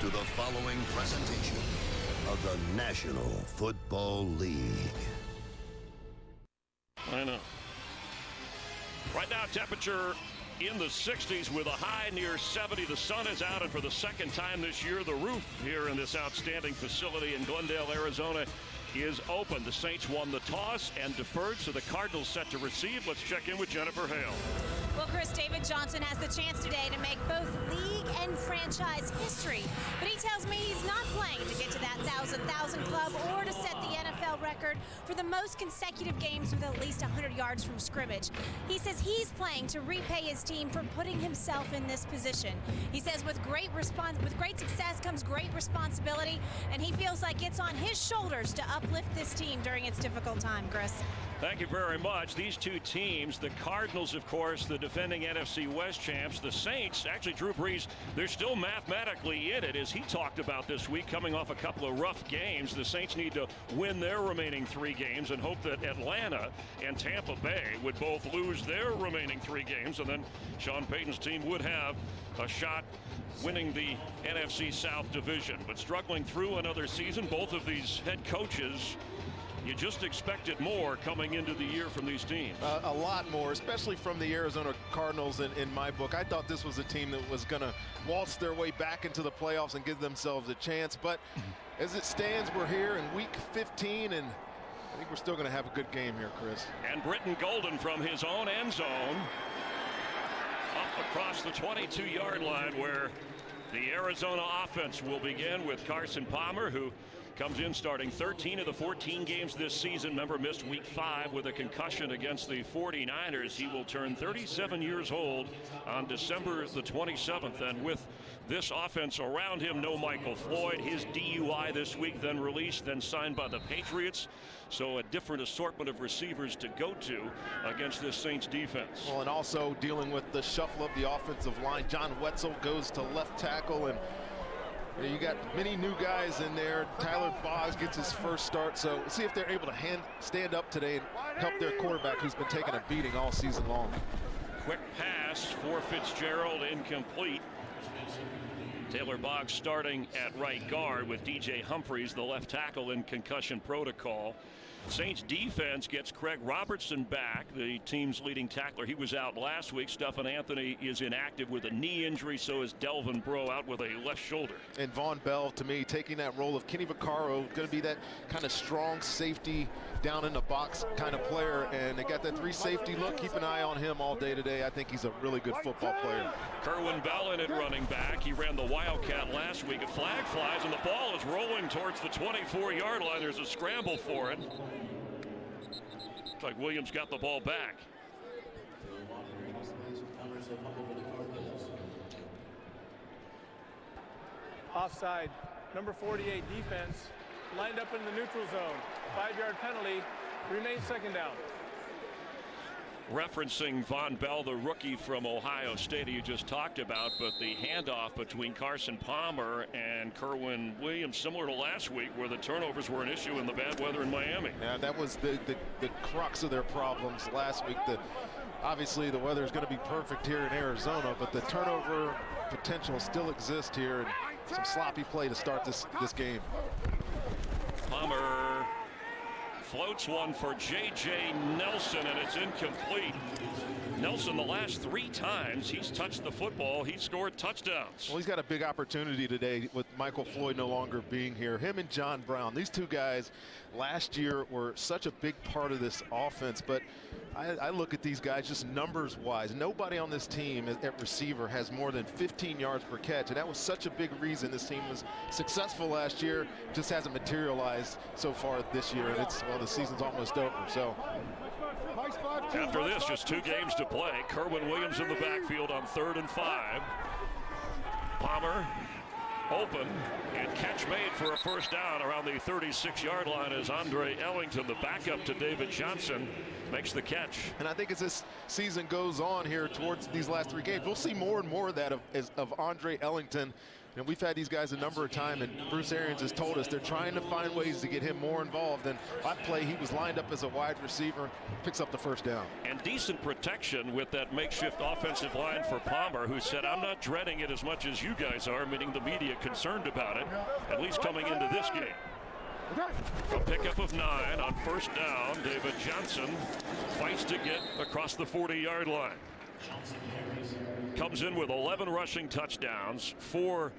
to the following presentation of the National Football League. I know. Right now, temperature in the 60s with a high near 70. The sun is out, and for the second time this year, the roof here in this outstanding facility in Glendale, Arizona, is open. The Saints won the toss and deferred, so the Cardinals set to receive. Let's check in with Jennifer Hale. Well, Chris, David Johnson has the chance today to make both league and franchise history, but he tells me he's not playing to get to that 1,000 club or to set the NFL record for the most consecutive games with at least 100 yards from scrimmage. He says he's playing to repay his team for putting himself in this position. He says with great success comes great responsibility, and he feels like it's on his shoulders to uplift this team during its difficult time, Chris. Thank you very much. These two teams, the Cardinals, of course, the defending NFC West champs. The Saints, actually, Drew Brees, they're still mathematically in it, as he talked about this week, coming off a couple of rough games. The Saints need to win their remaining 3 games and hope that Atlanta and Tampa Bay would both lose their remaining 3 games, and then Sean Payton's team would have a shot winning the NFC South division. But struggling through another season, both of these head coaches, you just expected more coming into the year from these teams. A lot more, especially from the Arizona Cardinals in my book. I thought this was a team that was going to waltz their way back into the playoffs and give themselves a chance. But as it stands, we're here in week 15, and I think we're still going to have a good game here, Chris. And Britton Golden from his own end zone up across the 22-yard line, where the Arizona offense will begin with Carson Palmer, who comes in starting 13 of the 14 games this season. Remember, missed week 5 with a concussion against the 49ers. He will turn 37 years old on December the 27th. And with this offense around him, no Michael Floyd. His DUI this week, then released, then signed by the Patriots. So a different assortment of receivers to go to against this Saints defense. Well, and also dealing with the shuffle of the offensive line. John Wetzel goes to left tackle, and you got many new guys in there. Tyler Boggs gets his first start, so we'll see if they're able to stand up today and help their quarterback, who's been taking a beating all season long. Quick pass for Fitzgerald, incomplete. Taylor Boggs starting at right guard with DJ Humphries, the left tackle, in concussion protocol. Saints defense gets Craig Robertson back, the team's leading tackler. He was out last week. Stephen Anthony is inactive with a knee injury. So is Delvin Breaux, out with a left shoulder. And Von Bell, to me, taking that role of Kenny Vaccaro, going to be that kind of strong safety down in the box kind of player. And they got that 3 safety look. Keep an eye on him all day today. I think he's a really good football player. Kerwin Bell in at running back. He ran the Wildcat last week. A flag flies, and the ball is rolling towards the 24-yard line. There's a scramble for it. Looks like Williams got the ball back. Offside. Number 48 defense lined up in the neutral zone. 5-yard penalty. Remains second down. Referencing Von Bell, the rookie from Ohio State you just talked about, but the handoff between Carson Palmer and Kerwin Williams, similar to last week, where the turnovers were an issue in the bad weather in Miami. Yeah, that was the crux of their problems last week. Obviously, the weather is going to be perfect here in Arizona, but the turnover potential still exists here, and some sloppy play to start this game. Palmer floats one for J.J. Nelson, and it's incomplete. Nelson, the last 3 times he's touched the football, he's scored touchdowns. Well, he's got a big opportunity today with Michael Floyd no longer being here. Him and John Brown, these 2 guys last year were such a big part of this offense, but I look at these guys just numbers-wise. Nobody on this team at receiver has more than 15 yards per catch, and that was such a big reason this team was successful last year. Just hasn't materialized so far this year, and the season's almost over. So after this, just 2 games to play. Kerwin Williams in the backfield on 3rd and 5. Palmer open, and catch made for a first down around the 36-yard line as Andre Ellington, the backup to David Johnson, makes the catch. And I think as this season goes on here towards these last 3 games, we'll see more and more of that of Andre Ellington And we've had these guys a number of times, and Bruce Arians has told us they're trying to find ways to get him more involved. And that play, he was lined up as a wide receiver, picks up the first down. And decent protection with that makeshift offensive line for Palmer, who said, I'm not dreading it as much as you guys are, meaning the media concerned about it, at least coming into this game. A pickup of 9 on first down. David Johnson fights to get across the 40-yard line. Comes in with 11 rushing touchdowns, 4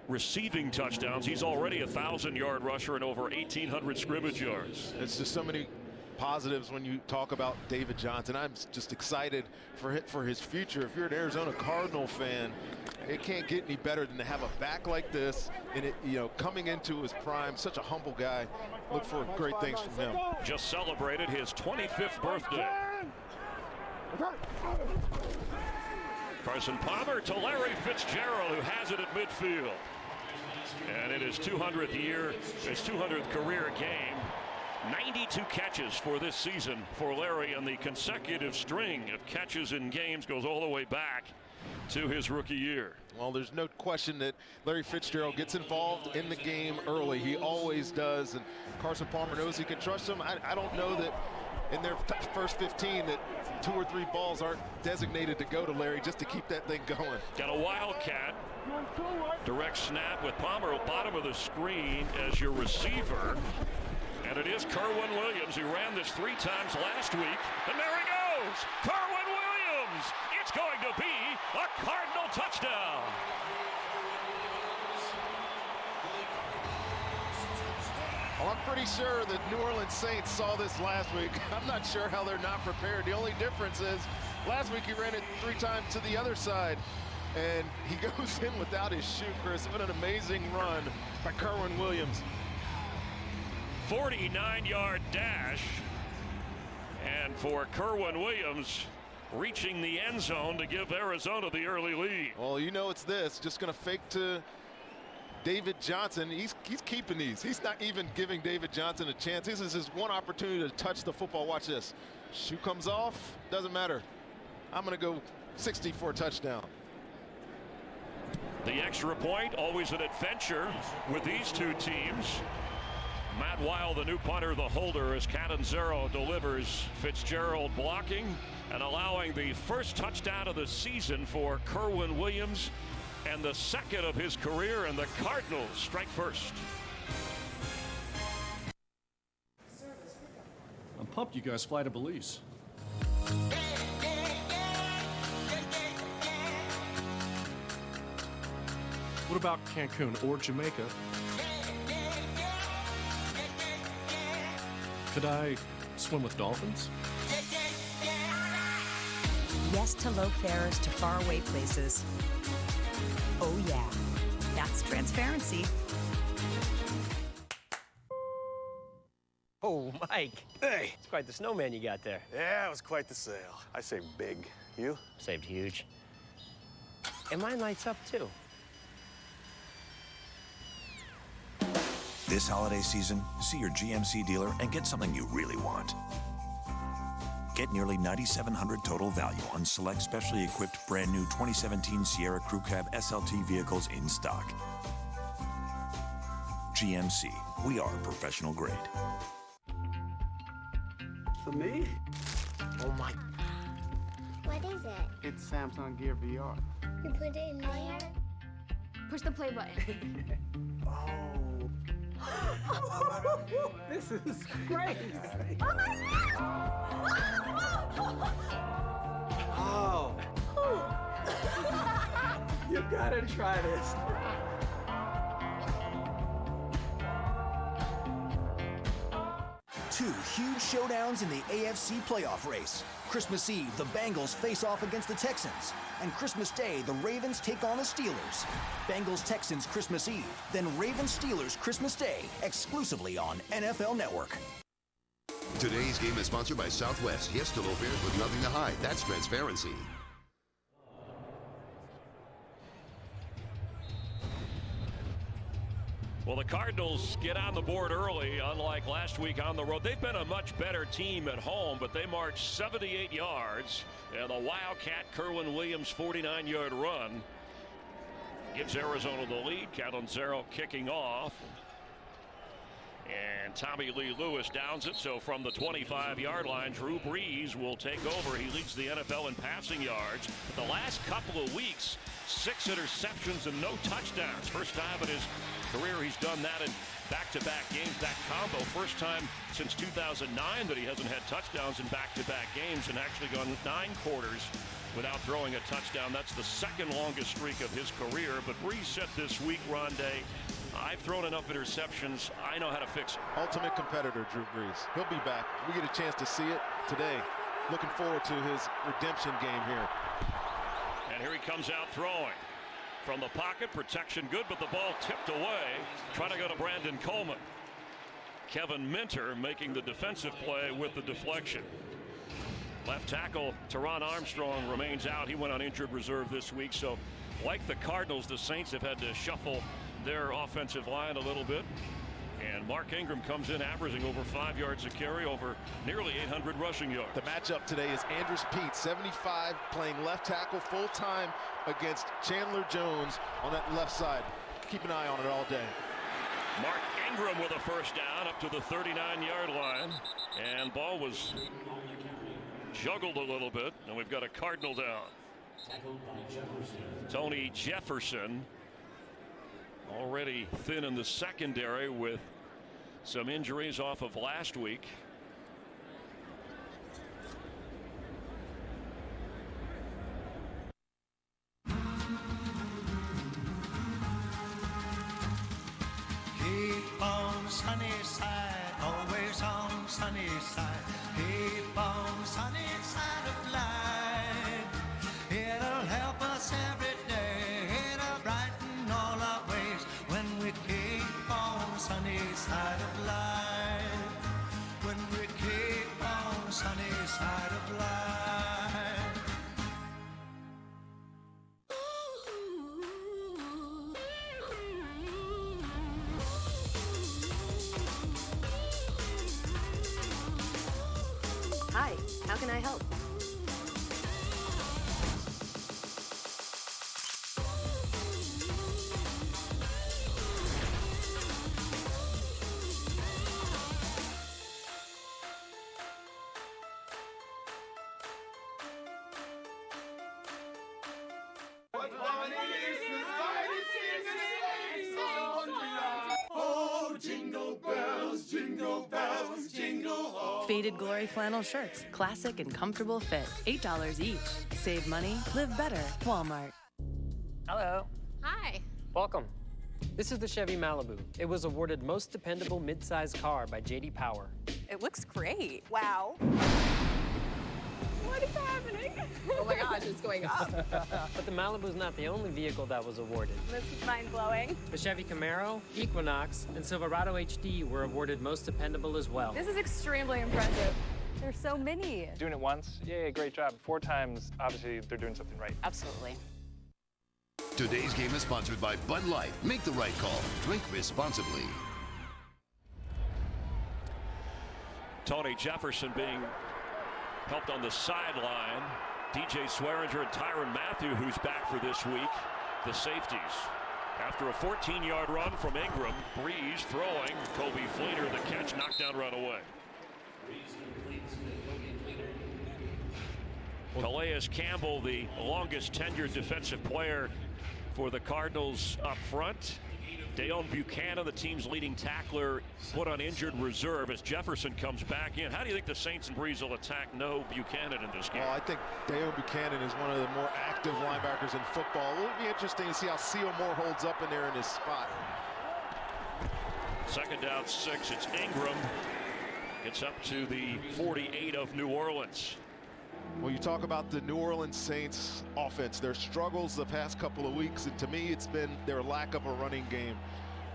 receiving touchdowns. He's already a 1,000-yard rusher and over 1,800 scrimmage yards. It's just so many positives when you talk about David Johnson. I'm just excited for his future. If you're an Arizona Cardinal fan, it can't get any better than to have a back like this, and it, coming into his prime, such a humble guy. Look for great things from him. Just celebrated his 25th birthday. Carson Palmer to Larry Fitzgerald, who has it at midfield. And in his 200th year, his 200th career game, 92 catches for this season for Larry, and the consecutive string of catches in games goes all the way back to his rookie year. Well, there's no question that Larry Fitzgerald gets involved in the game early. He always does, and Carson Palmer knows he can trust him. I don't know that in their first 15 that 2 or 3 balls aren't designated to go to Larry just to keep that thing going. Got a wildcat. Direct snap with Palmer at bottom of the screen as your receiver. And it is Kerwin Williams, who ran this 3 times last week. And there he goes! Kerwin Williams! It's going to be a Cardinal touchdown! Well, I'm pretty sure the New Orleans Saints saw this last week. I'm not sure how they're not prepared. The only difference is last week he ran it 3 times to the other side, and he goes in without his shoe, Chris. What an amazing run by Kerwin Williams. 49-yard dash, and for Kerwin Williams, reaching the end zone to give Arizona the early lead. Well, it's this. Just going to fake to David Johnson. He's keeping these. He's not even giving David Johnson a chance. This is his one opportunity to touch the football. Watch this. Shoe comes off. Doesn't matter. I'm going to go 60 for a touchdown. The extra point, always an adventure with these two teams. Matt Weil, the new punter, the holder, as Catanzaro delivers. Fitzgerald blocking and allowing the first touchdown of the season for Kerwin Williams, and the second of his career, and the Cardinals strike first. I'm pumped you guys fly to Belize. What about Cancun or Jamaica? Could I swim with dolphins? Yes to low fares to faraway places. Oh yeah, that's transparency. Oh, Mike. Hey. It's quite the snowman you got there. Yeah, it was quite the sail. I saved big. You? Saved huge. And mine lights up, too. This holiday season, see your GMC dealer and get something you really want. Get nearly $9,700 total value on select specially equipped brand new 2017 Sierra Crew Cab SLT vehicles in stock. GMC, we are professional grade. For me? Oh my. What is it? It's Samsung Gear VR. You put it in there? Push the play button. Oh. This is crazy. Oh my God! Oh. You gotta try this. Two huge showdowns in the AFC playoff race. Christmas Eve, the Bengals face off against the Texans. And Christmas Day, the Ravens take on the Steelers. Bengals-Texans Christmas Eve, then Ravens-Steelers Christmas Day, exclusively on NFL Network. Today's game is sponsored by Southwest. Yes to low fares with nothing to hide. That's transparency. Well, the Cardinals get on the board early, unlike last week on the road. They've been a much better team at home, but they marched 78 yards. And the Wildcat Kerwin Williams 49-yard run gives Arizona the lead. Catanzaro kicking off. And Tommy Lee Lewis downs it. So from the 25-yard line, Drew Brees will take over. He leads the NFL in passing yards. But the last couple of weeks, 6 interceptions and no touchdowns. First time in his career he's done that in back-to-back games. That combo, first time since 2009 that he hasn't had touchdowns in back-to-back games, and actually gone 9 quarters without throwing a touchdown. That's the second longest streak of his career. But Brees said this week, Rondé, I've thrown enough interceptions. I know how to fix it. Ultimate competitor, Drew Brees. He'll be back. We get a chance to see it today. Looking forward to his redemption game here. And here he comes out throwing. From the pocket, protection good, but the ball tipped away. Trying to go to Brandon Coleman. Kevin Minter making the defensive play with the deflection. Left tackle Teron Armstrong remains out. He went on injured reserve this week. So like the Cardinals, the Saints have had to shuffle their offensive line a little bit. And Mark Ingram comes in averaging over 5 yards a carry, over nearly 800 rushing yards. The matchup today is Andrus Peat, 75, playing left tackle full time against Chandler Jones on that left side. Keep an eye on it all day. Mark Ingram with a first down up to the 39-yard line. And ball was juggled a little bit, and we've got a Cardinal down. Tony Jefferson already thin in the secondary with some injuries off of last week. Keep on sunny side, always on sunny side. Keep on sunny side of life. It'll help us every day. It'll brighten all our ways when we keep on sunny side of life. When we keep on sunny side of life. Hi, how can I help? Oh, jingle bells, jingle bells, jingle all. Faded Glory flannel shirts, classic and comfortable fit, $8 each. Save money, live better, Walmart. Hello. Hi. Welcome. This is the Chevy Malibu. It was awarded Most Dependable Midsize Car by J.D. Power. It looks great. Wow. What is happening? Oh my gosh, it's going up. But the Malibu's not the only vehicle that was awarded. This is mind-blowing. The Chevy Camaro, Equinox, and Silverado HD were awarded Most Dependable as well. This is extremely impressive. There's so many. Doing it once, yay, great job. 4 times, obviously they're doing something right. Absolutely. Today's game is sponsored by Bud Light. Make the right call. Drink responsibly. Tony Jefferson being helped on the sideline. DJ Swearinger and Tyrann Mathieu, who's back for this week, the safeties. After a 14-yard run from Ingram, Brees throwing, Kobe Fleener the catch, knockdown run away. Calais Campbell, the longest tenured defensive player for the Cardinals up front. Deone Buchanan, the team's leading tackler, put on injured reserve as Jefferson comes back in. How do you think the Saints and Brees will attack no Buchanan in this game? Well, I think Deone Buchanan is one of the more active linebackers in football. It'll be interesting to see how Seal Moore holds up in there in his spot. Second down 6. It's Ingram. Gets up to the 48 of New Orleans. Well, you talk about the New Orleans Saints offense, their struggles the past couple of weeks, and to me it's been their lack of a running game.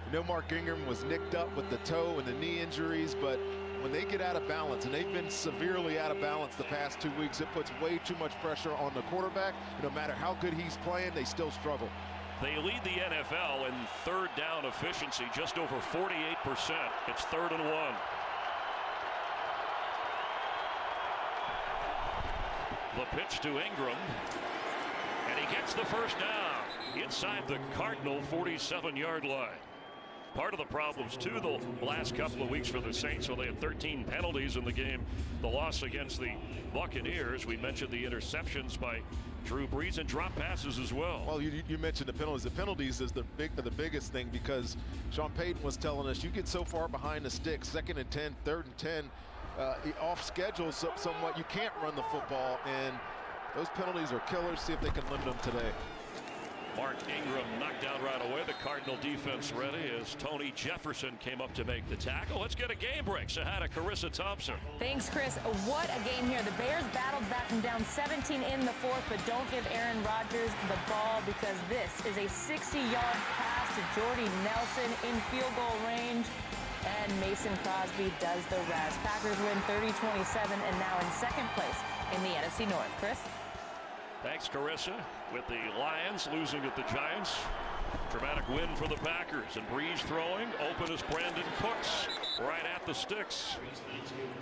I know Mark Ingram was nicked up with the toe and the knee injuries, but when they get out of balance, and they've been severely out of balance the past 2 weeks, it puts way too much pressure on the quarterback. No matter how good he's playing, they still struggle. They lead the NFL in third down efficiency, just over 48%. It's 3rd and 1. The pitch to Ingram, and he gets the first down. inside the Cardinal 47-yard line. Part of the problems, too, the last couple of weeks for the Saints, so they had 13 penalties in the game. The loss against the Buccaneers, we mentioned the interceptions by Drew Brees and drop passes as well. Well, you mentioned the penalties. The penalties is the biggest thing, because Sean Payton was telling us you get so far behind the sticks, 2nd and 10, 3rd and 10, off schedule somewhat, you can't run the football, and those penalties are killers. See if they can limit them today. Mark Ingram knocked out right away. The Cardinal defense ready as Tony Jefferson came up to make the tackle. Let's get a game break. So had a Carissa Thompson. Thanks, Chris. What a game here. The Bears battled back from down 17 in the 4th, but don't give Aaron Rodgers the ball, because this is a 60-yard pass to Jordy Nelson in field goal range, and Mason Crosby does the rest. Packers win 30-27 and now in 2nd place in the NFC North. Chris? Thanks, Carissa. With the Lions losing at the Giants. Dramatic win for the Packers. And Brees throwing. Open is Brandon Cooks. Right at the sticks.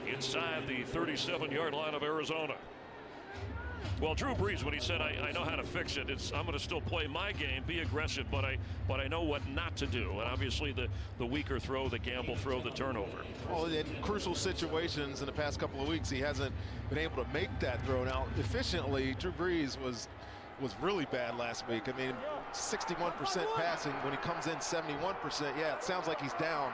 Inside the 37-yard line of Arizona. Well, Drew Brees, when he said, I know how to fix it, I'm going to still play my game, be aggressive, but I know what not to do. And obviously the weaker throw, the gamble throw, the turnover. Well, in crucial situations in the past couple of weeks, he hasn't been able to make that throw. Now, efficiently, Drew Brees was really bad last week. I mean, 61% passing. When he comes in 71%, yeah, it sounds like he's down.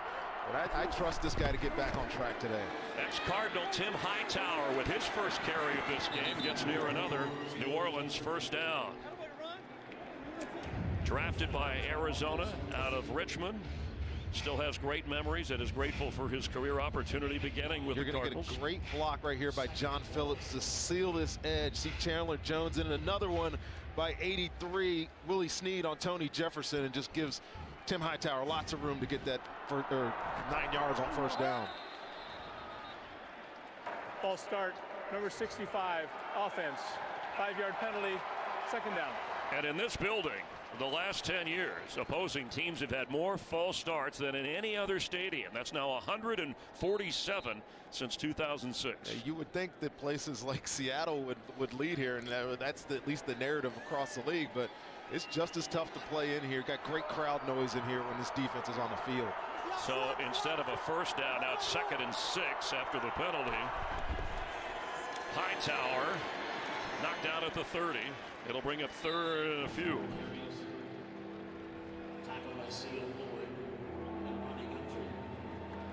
But I trust this guy to get back on track today. Ex-Cardinal Tim Hightower with his first carry of this game gets near another New Orleans first down. Drafted by Arizona out of Richmond. Still has great memories and is grateful for his career opportunity beginning with the Cardinals. You're going to get a great block right here by John Phillips to seal this edge. See Chandler Jones in another one by 83. Willie Snead on Tony Jefferson, and just gives Tim Hightower lots of room to get that 9 yards on first down. False start, number 65, offense. 5-yard penalty, 2nd down. And in this building, the last 10 years, opposing teams have had more false starts than in any other stadium. That's now 147 since 2006. You would think that places like Seattle would lead here, and that's at least the narrative across the league, but it's just as tough to play in here. Got great crowd noise in here when this defense is on the field. So instead of a first down, now it's 2nd and 6 after the penalty. Hightower knocked out at the 30. It'll bring up 3rd and a few.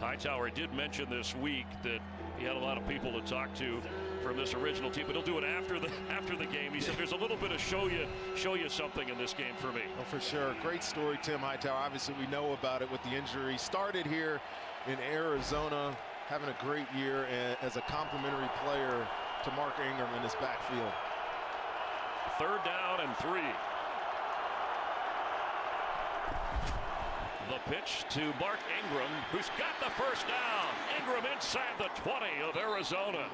Hightower did mention this week that he had a lot of people to talk to from this original team, but he'll do it after the game. He said there's a little bit of show you something in this game for me. Oh, for sure. Great story, Tim Hightower. Obviously, we know about it with the injury. Started here in Arizona, having a great year as a complimentary player to Mark Ingram in his backfield. 3rd down and 3. The pitch to Mark Ingram, who's got the first down. Ingram inside the 20 of Arizona.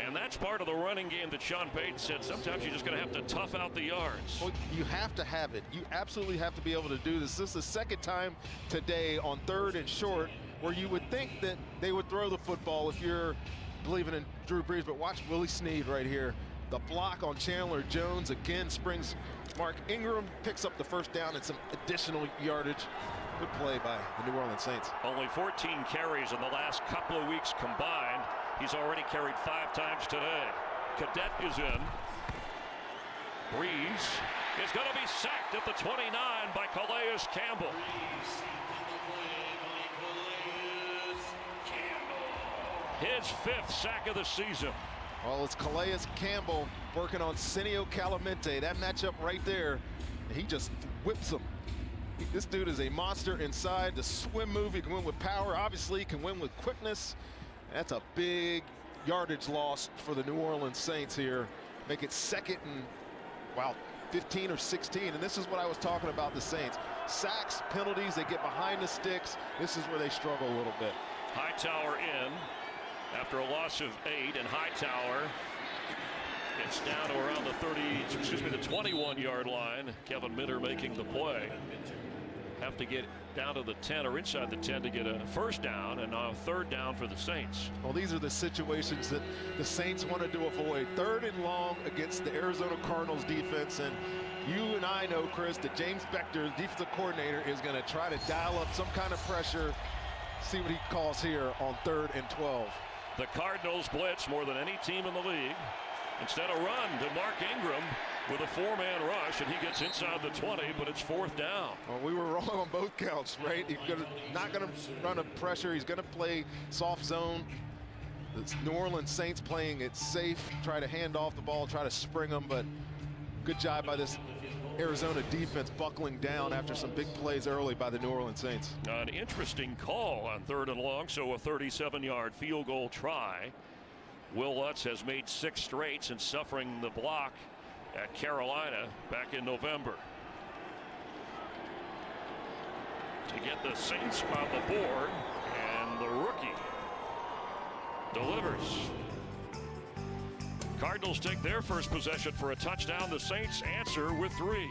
And that's part of the running game that Sean Payton said sometimes you're just going to have to tough out the yards. Well, you have to have it. You absolutely have to be able to do this. This is the 2nd time today on 3rd and short where you would think that they would throw the football if you're believing in Drew Brees. But watch Willie Snead right here. The block on Chandler Jones again springs Mark Ingram, picks up the first down and some additional yardage. Good play by the New Orleans Saints. Only 14 carries in the last couple of weeks combined. He's already carried 5 times today. Cadet is in. Brees is going to be sacked at the 29 by Calais Campbell. His 5th sack of the season. Well, it's Calais Campbell working on Senio Calamente. That matchup right there, he just whips him. This dude is a monster inside. The swim move, he can win with power. Obviously, he can win with quickness. That's a big yardage loss for the New Orleans Saints here. Make it 2nd and, wow, 15 or 16. And this is what I was talking about the Saints. Sacks, penalties, they get behind the sticks. This is where they struggle a little bit. Hightower in after a loss of 8, and Hightower gets down to around the 21-yard line. Kevin Minter making the play. have to get down to the 10 or inside the 10 to get a first down, and now third down for the Saints. Well, these are the situations that the Saints wanted to avoid. 3rd and long against the Arizona Cardinals defense, and you and I know, Chris, that James Beckter, defensive coordinator, is going to try to dial up some kind of pressure. See what he calls here on 3rd and 12. The Cardinals blitz more than any team in the league. Instead, a run to Mark Ingram with a 4-man rush, and he gets inside the 20, but it's 4th down. Well, we were wrong on both counts, right? He's not going to run a pressure. He's going to play soft zone. The New Orleans Saints playing it safe, try to hand off the ball, try to spring them, but good job by this Arizona defense buckling down after some big plays early by the New Orleans Saints. An interesting call on 3rd and long, so a 37-yard field goal try. Will Lutz has made 6 straight since suffering the block at Carolina back in November. To get the Saints on the board, and the rookie delivers. Cardinals take their first possession for a touchdown. The Saints answer with 3.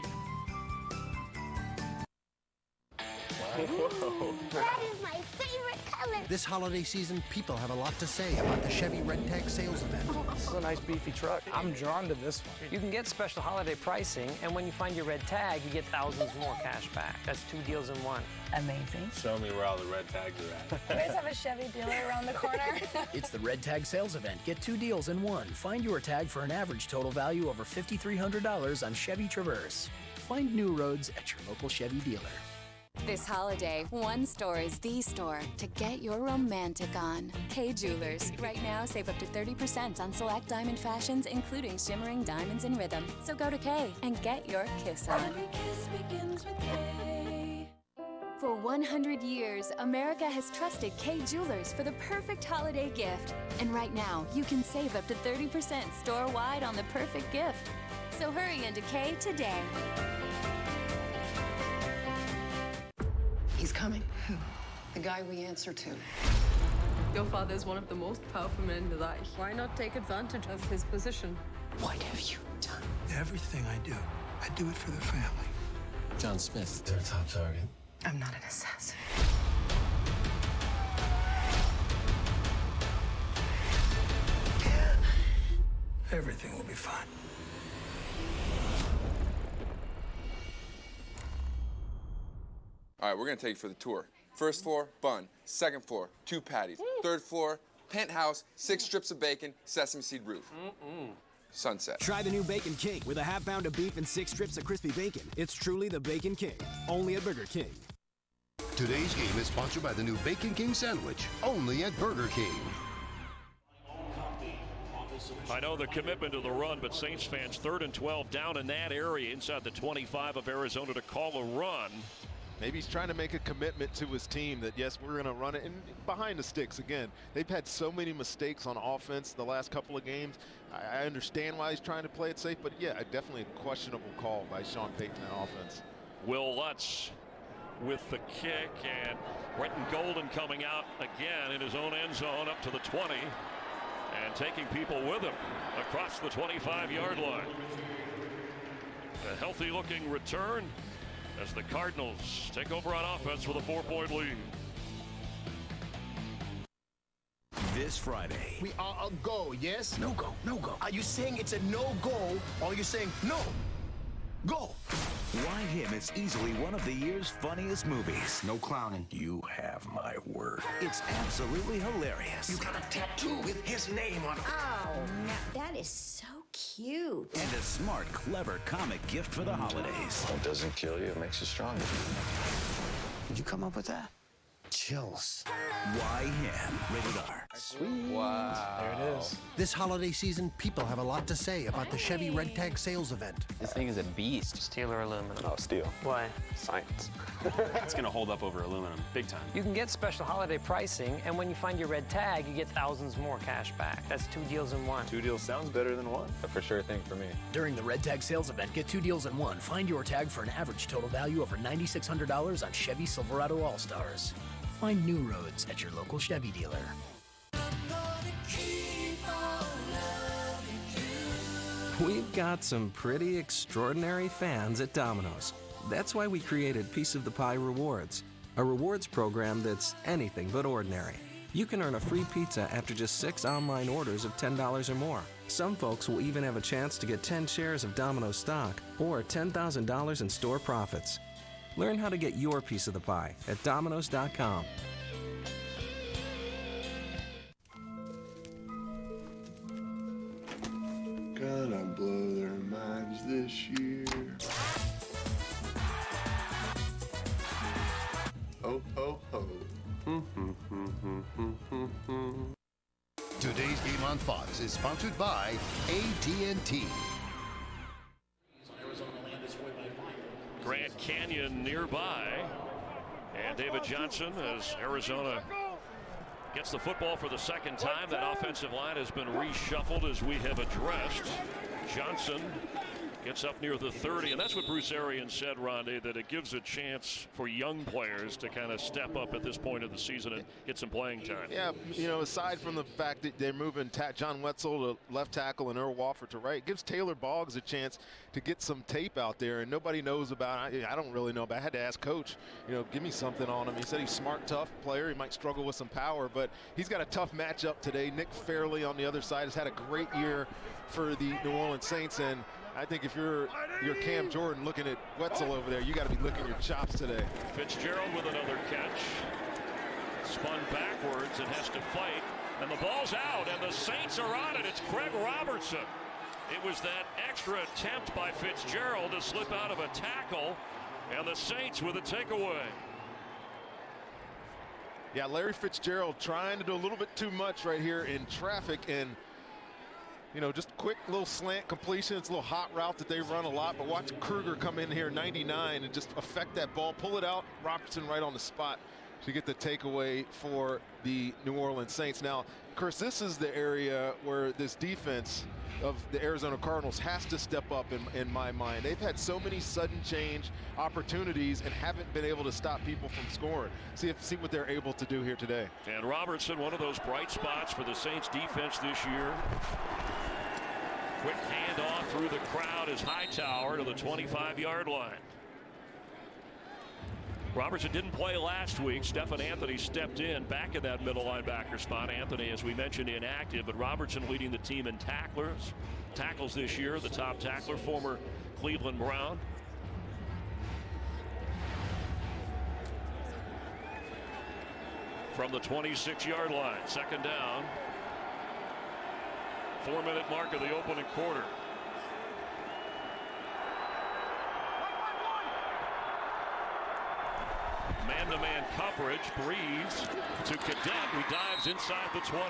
Whoa. That is my favorite color. This holiday season, people have a lot to say about the Chevy Red Tag sales event. This is a nice beefy truck. I'm drawn to this one. You can get special holiday pricing, and when you find your red tag, you get thousands more cash back. That's 2 deals in 1. Amazing. Show me where all the red tags are at. You guys have a Chevy dealer around the corner? It's the Red Tag sales event. Get 2 deals in 1. Find your tag for an average total value over $5,300 on Chevy Traverse. Find new roads at your local Chevy dealer. This holiday, one store is the store to get your romantic on. Kay Jewelers. Right now, save up to 30% on select diamond fashions, including shimmering diamonds and rhythm. So go to Kay and get your kiss on. Every kiss begins with K. For 100 years, America has trusted Kay Jewelers for the perfect holiday gift. And right now, you can save up to 30% store-wide on the perfect gift. So hurry into Kay today. He's coming. Who? The guy we answer to. Your father is one of the most powerful men in the Reich. Why not take advantage of his position? What have you done? Everything I do it for the family. John Smith, their top target. I'm not an assassin. Everything will be fine. All right, we're gonna take you for the tour. First floor, bun. Second floor, 2 patties. Third floor, penthouse, 6 strips of bacon, sesame seed roof. Sunset. Try the new Bacon King with a half pound of beef and 6 strips of crispy bacon. It's truly the Bacon King, only at Burger King. Today's game is sponsored by the new Bacon King sandwich, only at Burger King. I know the commitment to the run, but Saints fans 3rd and 12 down in that area inside the 25 of Arizona to call a run. Maybe he's trying to make a commitment to his team that, yes, we're going to run it. And behind the sticks, again, they've had so many mistakes on offense the last couple of games. I understand why he's trying to play it safe, but, yeah, definitely a questionable call by Sean Payton on offense. Will Lutz with the kick, and Brenton Golden coming out again in his own end zone up to the 20 and taking people with him across the 25-yard line. A healthy-looking return as the Cardinals take over on offense with a 4-point lead. This Friday. We are a go, yes? No go, no go. Are you saying it's a no-go, or are you saying no? Go. Why Him is easily one of the year's funniest movies. No clowning. You have my word. It's absolutely hilarious. You got a tattoo with his name on it. Oh, that is so cute. And a smart, clever comic gift for the holidays. What doesn't kill you, it makes you stronger. Did you come up with that? Chills. Why Him? Rated R. Sweet. Wow. There it is. This holiday season, people have a lot to say about the Chevy Red Tag sales event. This thing is a beast. Steel or aluminum? Oh, steel. Why? Science. It's gonna hold up over aluminum, big time. You can get special holiday pricing, and when you find your red tag, you get thousands more cash back. That's 2 deals in 1. 2 deals sounds better than 1. A for sure thing for me. During the Red Tag sales event, get 2 deals in 1. Find your tag for an average total value over $9,600 on Chevy Silverado All-Stars. Find new roads at your local Chevy dealer. We've got some pretty extraordinary fans at Domino's. That's why we created Piece of the Pie Rewards, a rewards program that's anything but ordinary. You can earn a free pizza after just 6 online orders of $10 or more. Some folks will even have a chance to get 10 shares of Domino's stock or $10,000 in store profits. Learn how to get your piece of the pie at Domino's.com. Gonna blow their minds this year. Ho, ho, ho. Today's game on Fox is sponsored by AT&T. Grand Canyon nearby. And David Johnson, as Arizona gets the football for the second time. That offensive line has been reshuffled as we have addressed. Johnson gets up near the 30, and that's what Bruce Arians said, Rondé, that it gives a chance for young players to kind of step up at this point of the season and get some playing time. Yeah, you know, aside from the fact that they're moving John Wetzel to left tackle and Earl Wofford to right, it gives Taylor Boggs a chance to get some tape out there, and nobody knows about it. I don't really know, but I had to ask Coach, you know, give me something on him. He said he's a smart, tough player. He might struggle with some power, but he's got a tough matchup today. Nick Fairley on the other side has had a great year for the New Orleans Saints, and I think if you're Cam Jordan looking at Wetzel over there, you got to be licking your chops today. Fitzgerald with another catch. Spun backwards and has to fight. And the ball's out, and the Saints are on it. It's Craig Robertson. It was that extra attempt by Fitzgerald to slip out of a tackle, and the Saints with a takeaway. Yeah, Larry Fitzgerald trying to do a little bit too much right here in traffic, and you know, just quick little slant completion. It's a little hot route that they run a lot, but watch Kruger come in here 99 and just affect that ball, pull it out. Robertson right on the spot to get the takeaway for the New Orleans Saints. Now, Chris, this is the area where this defense of the Arizona Cardinals has to step up in my mind. They've had so many sudden change opportunities and haven't been able to stop people from scoring. See what they're able to do here today. And Robertson, one of those bright spots for the Saints defense this year. Quick handoff through the crowd is Hightower to the 25-yard line. Robertson didn't play last week. Stephen Anthony stepped in back in that middle linebacker spot. Anthony, as we mentioned, inactive, but Robertson leading the team in tackles this year. The top tackler, former Cleveland Brown. From the 26-yard line, second down. 4-minute mark of the opening quarter. Man-to-man coverage. Breeze to Cadet, who dives inside the 20.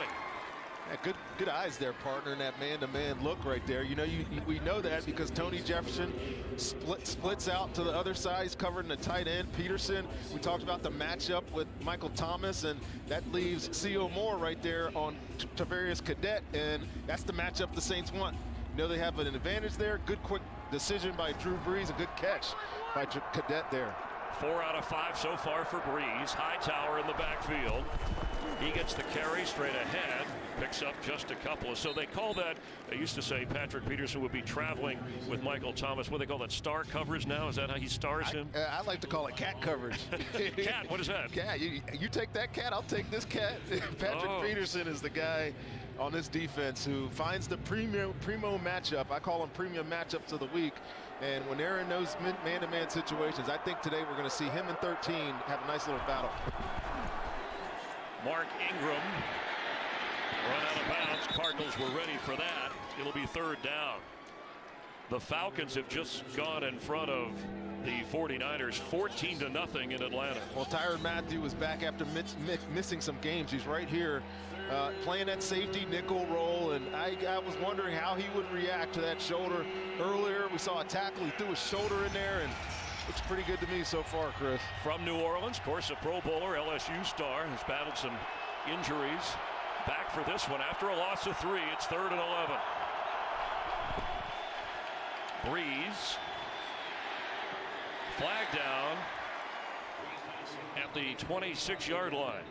Yeah, good eyes there, partner, in that man-to-man look right there. You know, we know that because Tony Jefferson splits out to the other side. He's covered in the tight end. Peterson, we talked about the matchup with Michael Thomas, and that leaves C.O. Moore right there on Tavarius Cadet, and that's the matchup the Saints want. You know, they have an advantage there. Good quick decision by Drew Brees, a good catch by Cadet there. 4 out of 5 so far for Breeze. Hightower in the backfield. He gets the carry straight ahead. Picks up just a couple. So they call that, they used to say Patrick Peterson would be traveling with Michael Thomas. What do they call that, star coverage now? Is that how he stars him? I like to call it cat coverage. Cat, what is that? Cat, you take that cat, I'll take this cat. Patrick Peterson is the guy on this defense who finds the primo matchup. I call them premium matchups of the week. And when they're in those man-to-man situations, I think today we're going to see him and 13 have a nice little battle. Mark Ingram run out of bounds. Cardinals were ready for that. It'll be third down. The Falcons have just gone in front of the 49ers 14-0 in Atlanta. Well, Tyrann Mathieu was back after missing some games. He's right here playing that safety nickel role, and I was wondering how he would react to that shoulder. Earlier we saw a tackle, he threw his shoulder in there, and looks pretty good to me so far, Chris. From New Orleans, of course, a Pro Bowler, LSU star, has battled some injuries. Back for this one after a loss of 3. It's 3rd and 11. Breeze. Flag down at the 26-yard line.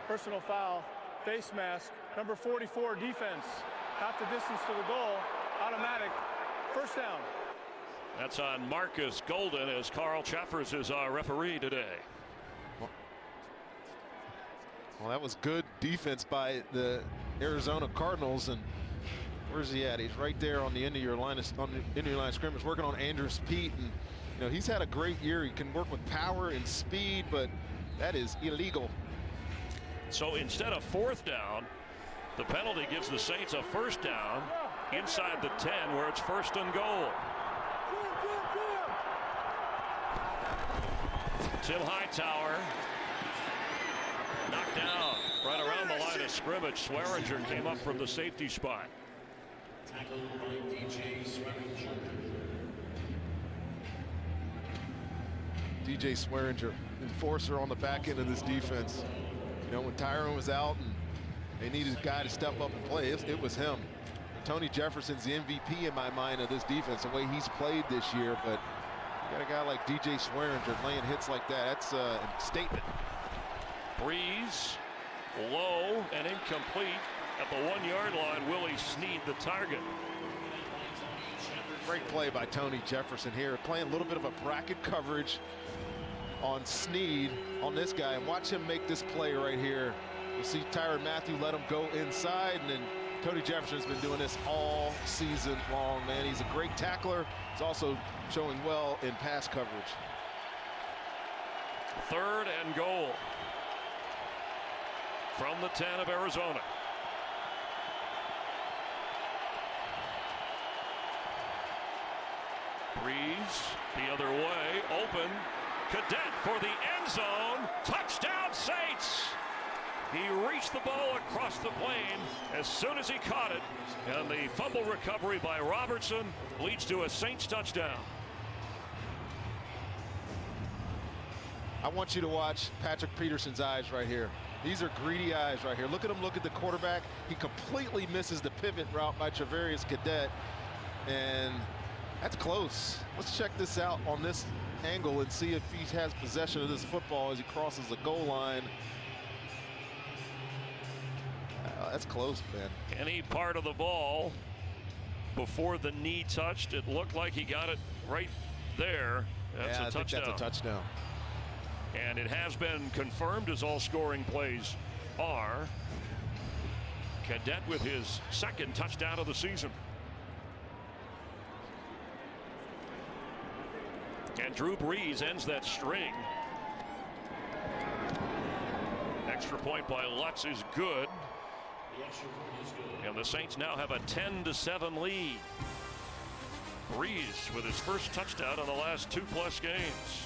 Personal foul, face mask, number 44 defense. Half the distance to the goal, automatic, first down. That's on Marcus Golden, as Carl Cheffers is our referee today. Well, that was good defense by the Arizona Cardinals. And where's he at? He's right there on the end of your line of scrimmage, working on Andrus Peat. And you know, he's had a great year. He can work with power and speed, but that is illegal. So instead of 4th down, the penalty gives the Saints a 1st down inside the 10, where it's 1st and goal. Tim Hightower knocked down right around the line of scrimmage. Swearinger came up from the safety spot. DJ Swearinger, enforcer on the back end of this defense. You know, when Tyron was out and they needed a guy to step up and play, it was him. Tony Jefferson's the MVP in my mind of this defense, the way he's played this year. But you got a guy like DJ Swearinger laying hits like that. That's a statement. Breeze low and incomplete at the 1-yard line. Willie Snead the target. Great play by Tony Jefferson here, playing a little bit of a bracket coverage on Snead on this guy, and watch him make this play right here. You see Tyrann Mathieu let him go inside, and then Tony Jefferson's been doing this all season long, man. He's a great tackler. He's also showing well in pass coverage. 3rd and goal from the 10 of Arizona. Breeze the other way, open. Cadet for the end zone. Touchdown Saints! He reached the ball across the plane as soon as he caught it, and the fumble recovery by Robertson leads to a Saints touchdown. I want you to watch Patrick Peterson's eyes right here. These are greedy eyes right here. Look at him look at the quarterback. He completely misses the pivot route by Travarius Cadet, and that's close. Let's check this out on this angle and see if he has possession of this football as he crosses the goal line. That's close, man. Any part of the ball before the knee touched, it looked like he got it right there. That's a touchdown. I think that's a touchdown. And it has been confirmed, as all scoring plays are. Cadet with his 2nd touchdown of the season. And Drew Brees ends that string. Extra point by Lutz is good. And the Saints now have a 10-7 lead. Brees with his 1st touchdown in the last 2+ games.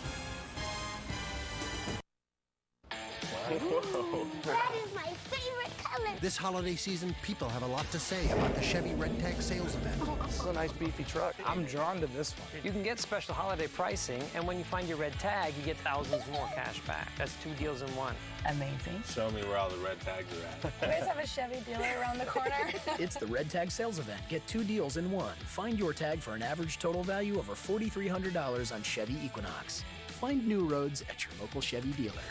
Whoa. That is my favorite color. This holiday season, people have a lot to say about the Chevy Red Tag sales event. This is a nice beefy truck. I'm drawn to this one. You can get special holiday pricing, and when you find your red tag, you get thousands more cash back. That's 2 deals in one. Amazing. Show me where all the red tags are at. You guys have a Chevy dealer around the corner? It's the Red Tag sales event. Get 2 deals in one. Find your tag for an average total value over $4,300 on Chevy Equinox. Find new roads at your local Chevy dealer.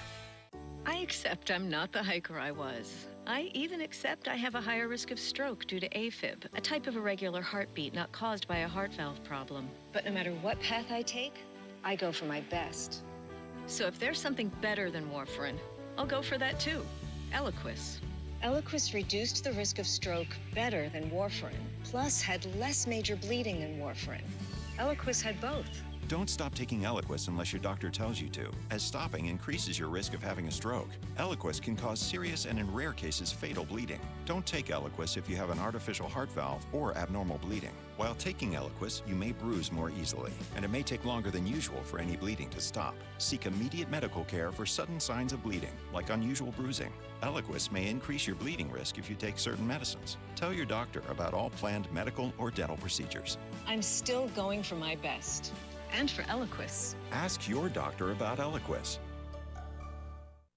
I accept I'm not the hiker I was. I even accept I have a higher risk of stroke due to AFib, a type of irregular heartbeat not caused by a heart valve problem. But no matter what path I take, I go for my best. So if there's something better than warfarin, I'll go for that too. Eliquis. Eliquis reduced the risk of stroke better than warfarin, plus had less major bleeding than warfarin. Eliquis had both. Don't stop taking Eliquis unless your doctor tells you to, as stopping increases your risk of having a stroke. Eliquis can cause serious and, in rare cases, fatal bleeding. Don't take Eliquis if you have an artificial heart valve or abnormal bleeding. While taking Eliquis, you may bruise more easily, and it may take longer than usual for any bleeding to stop. Seek immediate medical care for sudden signs of bleeding, like unusual bruising. Eliquis may increase your bleeding risk if you take certain medicines. Tell your doctor about all planned medical or dental procedures. I'm still going for my best. And for Eliquis. Ask your doctor about Eliquis.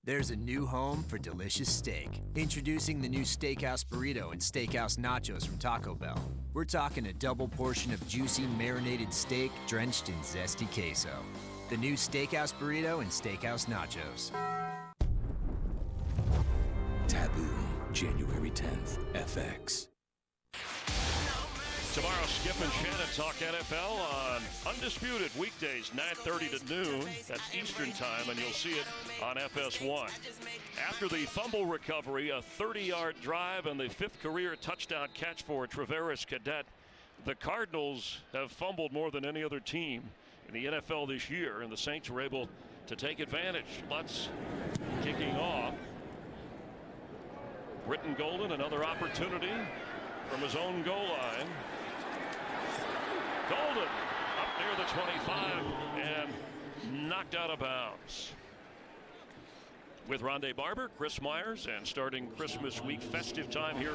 There's a new home for delicious steak. Introducing the new Steakhouse Burrito and Steakhouse Nachos from Taco Bell. We're talking a double portion of juicy marinated steak drenched in zesty queso. The new Steakhouse Burrito and Steakhouse Nachos. Taboo, January 10th, FX. Tomorrow, Skip and Shannon talk NFL on Undisputed weekdays, 9:30 to noon. That's Eastern time, and you'll see it on FS1. After the fumble recovery, a 30-yard drive and the 5th career touchdown catch for Traveris Cadet, the Cardinals have fumbled more than any other team in the NFL this year, and the Saints were able to take advantage. Lutz kicking off. Britton Golden, another opportunity from his own goal line. Golden up near the 25 and knocked out of bounds. With Rondé Barber, Chris Myers, and starting Christmas week festive time here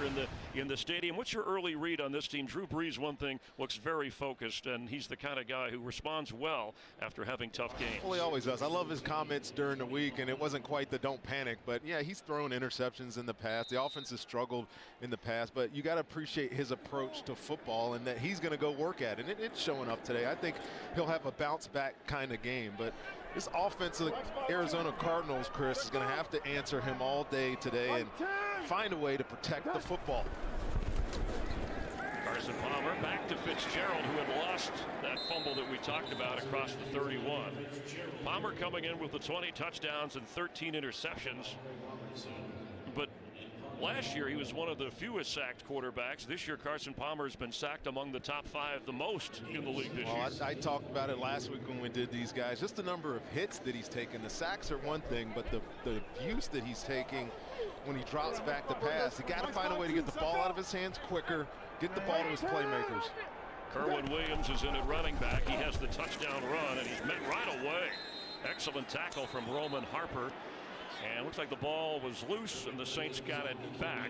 in the stadium. What's your early read on this team? Drew Brees, one thing, looks very focused, and he's the kind of guy who responds well after having tough games. Well, he always does. I love his comments during the week, and it wasn't quite the don't panic, but yeah, he's thrown interceptions in the past. The offense has struggled in the past, but you got to appreciate his approach to football and that he's going to go work at it, and it's showing up today. I think he'll have a bounce back kind of game, but this offense of the Arizona Cardinals, Chris, is going to have to answer him all day today and find a way to protect the football. Carson Palmer back to Fitzgerald, who had lost that fumble that we talked about across the 31. Palmer coming in with the 20 touchdowns and 13 interceptions. But last year, he was one of the fewest sacked quarterbacks. This year, Carson Palmer has been sacked among the top 5 the most in the league this year. I talked about it last week when we did these guys. Just the number of hits that he's taken. The sacks are one thing, but the abuse that he's taking when he drops back to pass. You got to find a way to get the ball out of his hands quicker, get the ball to his playmakers. Kerwin Williams is in at running back. He has the touchdown run, and he's met right away. Excellent tackle from Roman Harper. And looks like the ball was loose, and the Saints got it back.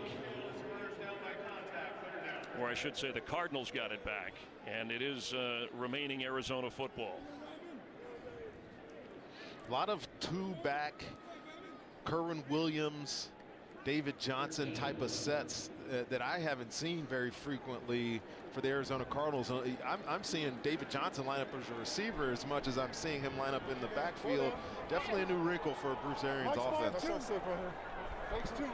Or I should say the Cardinals got it back. And it is remaining Arizona football. A lot of two-back, Kerwin Williams, David Johnson type of sets that I haven't seen very frequently for the Arizona Cardinals. I'm seeing David Johnson line up as a receiver as much as I'm seeing him line up in the backfield. Definitely a new wrinkle for Bruce Arians' offense. Takes 2.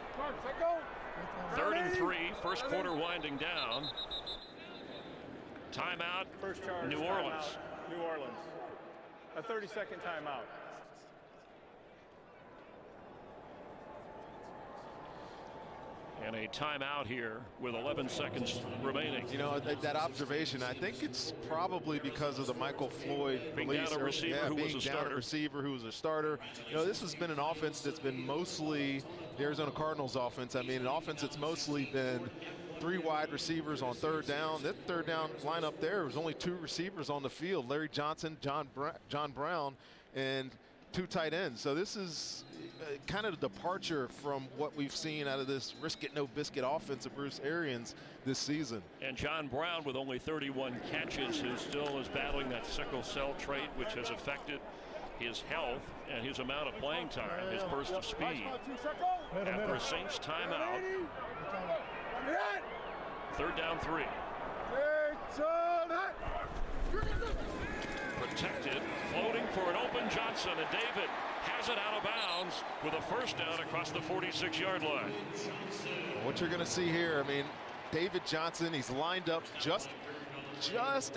3rd and 3, first quarter winding down. Timeout, First charge, New Orleans. New Orleans. A 30-second timeout. And a timeout here with 11 seconds remaining. You know, that observation, I think it's probably because of the Michael Floyd being release. Down a receiver who was a starter. Receiver who was a starter. You know, this has been an offense that's been mostly the Arizona Cardinals offense. I mean, an offense that's mostly been 3 wide receivers on 3rd down. That 3rd down lineup there was only 2 receivers on the field. Larry Johnson, John Brown, and 2 tight ends. So this is kind of a departure from what we've seen out of this risk-it-no-biscuit offense of Bruce Arians this season. And John Brown, with only 31 catches, who still is battling that sickle cell trait, which has affected his health and his amount of playing time, his burst of speed. After a Saints timeout, 3rd down 3. Protected, floating for an open Johnson, and David has it out of bounds with a first down across the 46-yard line. What you're going to see here, I mean, David Johnson, he's lined up just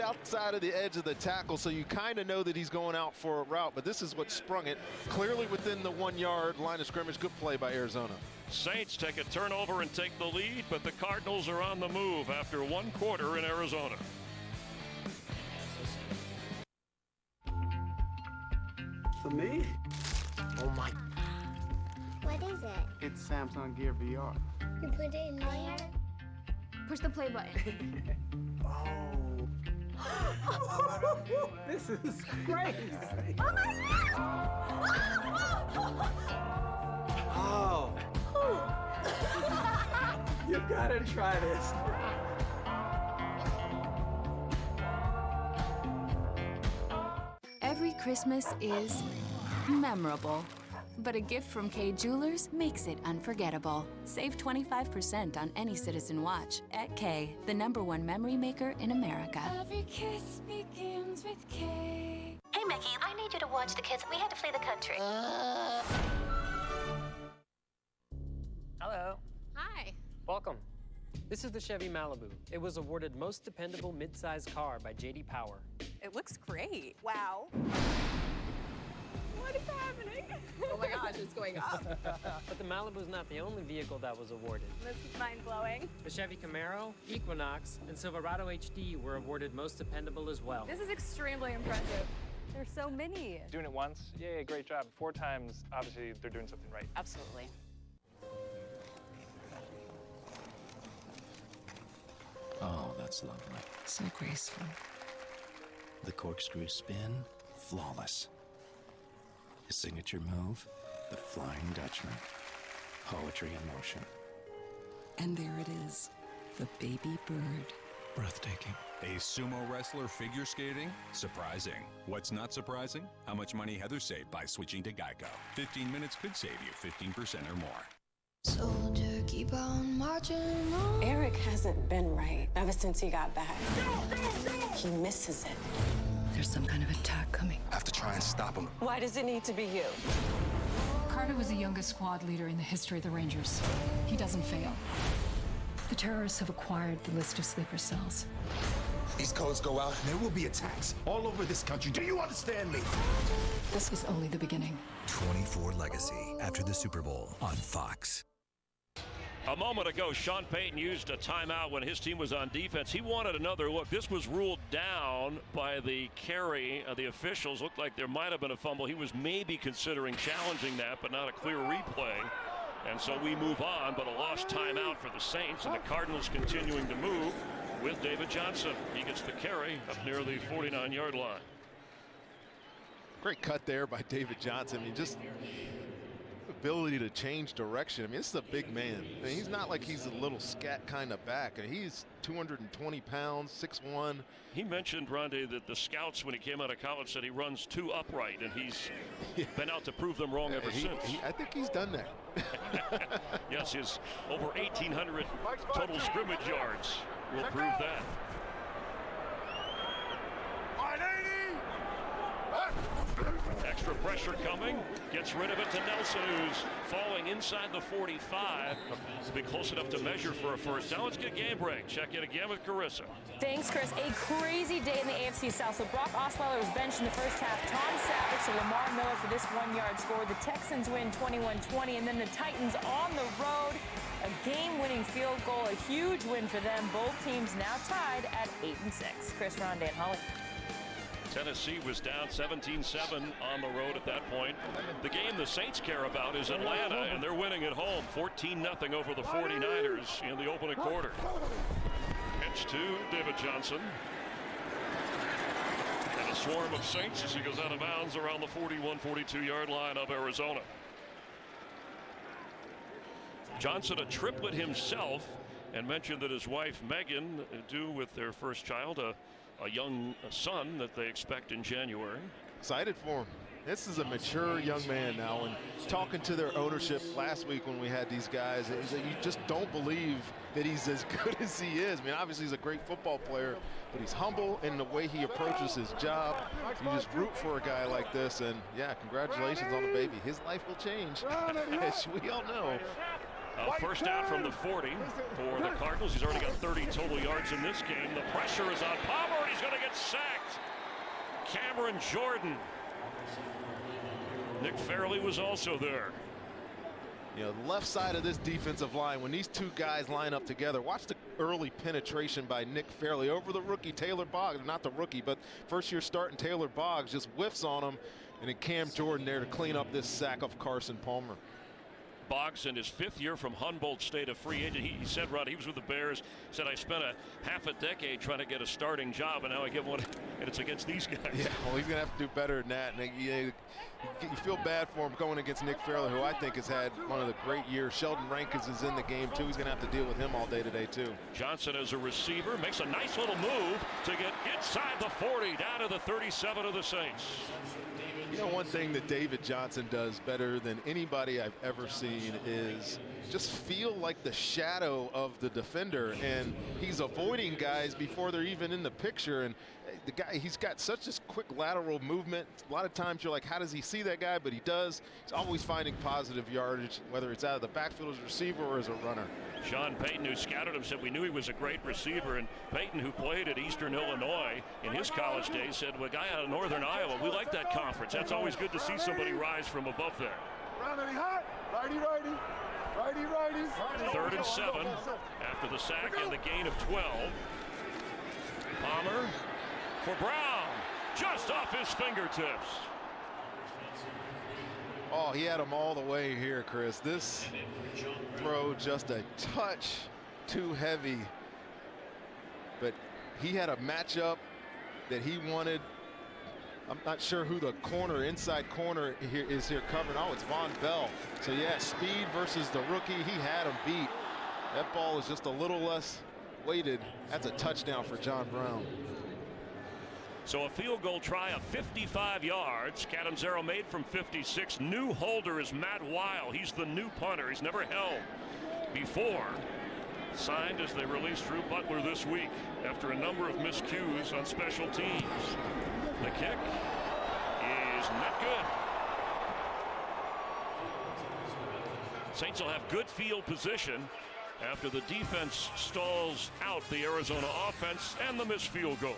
outside of the edge of the tackle, so you kind of know that he's going out for a route, but this is what sprung it. Clearly within the 1-yard line of scrimmage. Good play by Arizona. Saints take a turnover and take the lead, but the Cardinals are on the move after 1 quarter in Arizona. For me? Oh my. What is it? It's Samsung Gear VR. You put it in there? Push the play button. This is crazy. Oh my God! Oh. You gotta try this. Every Christmas is memorable, but a gift from Kay Jewelers makes it unforgettable. Save 25% on any Citizen watch at Kay, the #1 memory maker in America. Every kiss begins with K. Hey, Mickey, I need you to watch the kids. We had to flee the country. Hello. Hi. Welcome. This is the Chevy Malibu. It was awarded Most Dependable Midsize Car by J.D. Power. It looks great. Wow. What is happening? Oh my gosh, it's going up. But the Malibu is not the only vehicle that was awarded. This is mind-blowing. The Chevy Camaro, Equinox, and Silverado HD were awarded Most Dependable as well. This is extremely impressive. There's so many. Doing it once, yeah, great job. 4 times, obviously they're doing something right. Absolutely. Oh, that's lovely. So graceful. The corkscrew spin, flawless. His signature move, the Flying Dutchman. Poetry in motion. And there it is, the baby bird. Breathtaking. A sumo wrestler figure skating? Surprising. What's not surprising? How much money Heather saved by switching to Geico. 15 minutes could save you 15% or more. Soldier, keep on marching on. Eric hasn't been right ever since he got back. He misses it. There's some kind of attack coming. I have to try and stop him. Why does it need to be you? Carter was the youngest squad leader in the history of the Rangers. He doesn't fail. The terrorists have acquired the list of sleeper cells. These codes go out. There will be attacks all over this country. Do you understand me? This is only the beginning. 24 Legacy after the Super Bowl on Fox. A moment ago, Sean Payton used a timeout when his team was on defense. He wanted another look. This was ruled down by the carry. The officials looked like there might have been a fumble. He was maybe considering challenging that, but not a clear replay. And so we move on, but a lost timeout for the Saints, and the Cardinals continuing to move with David Johnson. He gets the carry up near the 49-yard line. Great cut there by David Johnson. I mean, just ability to change direction. I mean, this is a big man. I mean, he's not like he's a little scat kind of back. I mean, he's 220 pounds, 6'1". He mentioned, Rondé, that the scouts, when he came out of college, said he runs too upright, and he's been out to prove them wrong ever since. I think he's done that. Yes, his over 1,800 total scrimmage yards will prove that. Extra pressure coming, gets rid of it to Nelson, who's falling inside the 45. Will be close enough to measure for a first down. Let's get game break. Check in again with Carissa. Thanks, Chris. A crazy day in the AFC South. So Brock Osweiler was benched in the first half. Tom Savage and Lamar Miller for this 1-yard score. The Texans win 21-20, and then the Titans on the road. A game-winning field goal, a huge win for them. Both teams now tied at 8-6. Chris, Rondé, and Holly. Tennessee was down 17-7 on the road at that point. The game the Saints care about is Atlanta, and they're winning at home 14-0 over the 49ers in the opening quarter. Pitch to David Johnson. And a swarm of Saints as he goes out of bounds around the 41-42-yard line of Arizona. Johnson, a triplet himself, and mentioned that his wife Megan, due with their first child, a young son that they expect in January. Excited for him. This is a mature young man now, and talking to their ownership last week when we had these guys, is that you just don't believe that he's as good as he is. I mean, obviously he's a great football player, but he's humble in the way he approaches his job. You just root for a guy like this, and yeah, congratulations on the baby. His life will change, as we all know. First down from the 40 for the Cardinals. He's already got 30 total yards in this game. The pressure is on Palmer, and he's going to get sacked. Cameron Jordan. Nick Fairley was also there. You know, the left side of this defensive line, when these two guys line up together, watch the early penetration by Nick Fairley over the rookie Taylor Boggs. Not the rookie, but first-year starting Taylor Boggs just whiffs on him, and then Cam Jordan there to clean up this sack of Carson Palmer. Boggs in his 5th year from Humboldt State, a free agent. He said, Rod, he was with the Bears, said, I spent a half a decade trying to get a starting job, and now I get one, and it's against these guys. Yeah, well, he's going to have to do better than that. And you feel bad for him going against Nick Fairley, who I think has had one of the great years. Sheldon Rankins is in the game, too. He's going to have to deal with him all day today, too. Johnson as a receiver makes a nice little move to get inside the 40, down to the 37 of the Saints. You know, one thing that David Johnson does better than anybody I've ever seen is just feel like the shadow of the defender, and he's avoiding guys before they're even in the picture. And the guy, he's got such a quick lateral movement. A lot of times you're like, how does he see that guy? But he does. He's always finding positive yardage, whether it's out of the backfield as a receiver or as a runner. Sean Payton, who scouted him, said we knew he was a great receiver. And Payton, who played at Eastern Illinois in his college days, said, well, a guy out of Northern Iowa, we like that conference. That's always good to see somebody rise from above there. Righty. 3rd and 7 after the sack and the gain of 12. Palmer for Brown, just off his fingertips. Oh, he had him all the way here, Chris. This throw just a touch too heavy. But he had a matchup that he wanted. I'm not sure who the inside corner is here covering. Oh, it's Von Bell. So, yeah, speed versus the rookie. He had him beat. That ball is just a little less weighted. That's a touchdown for John Brown. So a field goal try of 55 yards. Catanzaro made from 56. New holder is Matt Weil. He's the new punter. He's never held before. Signed as they release Drew Butler this week after a number of miscues on special teams. The kick is not good. Saints will have good field position after the defense stalls out the Arizona offense and the missed field goal.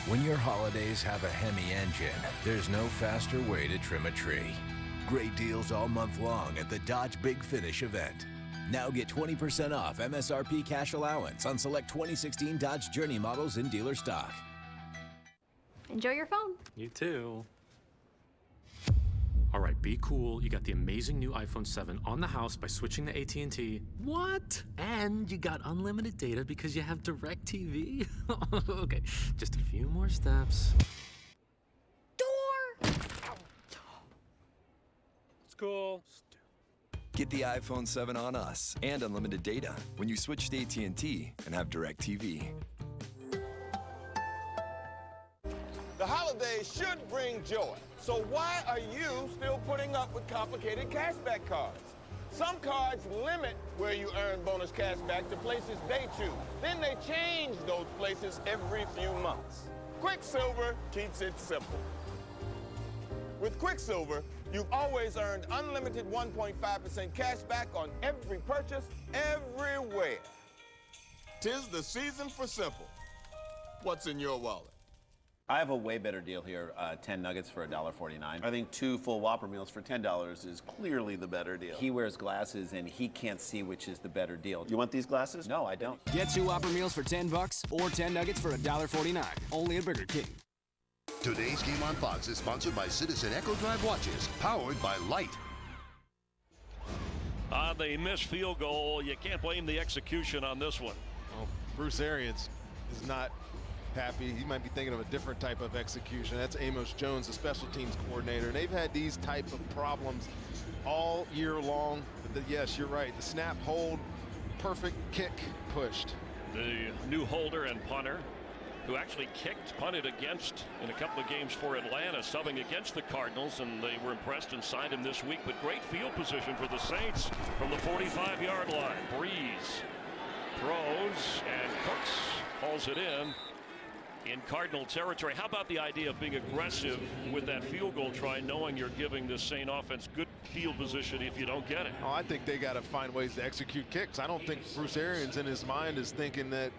When your holidays have a Hemi engine, there's no faster way to trim a tree. Great deals all month long at the Dodge Big Finish event. Now get 20% off MSRP cash allowance on select 2016 Dodge Journey models in dealer stock. Enjoy your phone. You too. All right, be cool. You got the amazing new iPhone 7 on the house by switching to AT&T. What? And you got unlimited data because you have DirecTV? Okay, just a few more steps. Door! It's cool. Get the iPhone 7 on us and unlimited data when you switch to AT&T and have DirecTV. The holidays should bring joy. So why are you still putting up with complicated cashback cards? Some cards limit where you earn bonus cashback to places they choose. Then they change those places every few months. Quicksilver keeps it simple. With Quicksilver, you've always earned unlimited 1.5% cashback on every purchase, everywhere. 'Tis the season for simple. What's in your wallet? I have a way better deal here, 10 nuggets for $1.49. I think 2 full Whopper meals for $10 is clearly the better deal. He wears glasses and he can't see which is the better deal. You want these glasses? No, I don't. Get 2 Whopper meals for $10 or 10 nuggets for $1.49. Only at Burger King. Today's Game on Fox is sponsored by Citizen Echo Drive watches, powered by Light. On the missed field goal, you can't blame the execution on this one. Well, Bruce Arians is not happy. He might be thinking of a different type of execution. That's Amos Jones, the special teams coordinator. And they've had these type of problems all year long. But yes, you're right. The snap, hold, perfect kick pushed. The new holder and punter, who actually punted against in a couple of games for Atlanta, subbing against the Cardinals, and they were impressed and signed him this week. But great field position for the Saints from the 45-yard line. Breeze throws, and Cooks hauls it in Cardinal territory. How about the idea of being aggressive with that field goal try, knowing you're giving the Saint offense good field position if you don't get it? Oh, I think they got to find ways to execute kicks. I don't think Bruce Arians in his mind is thinking that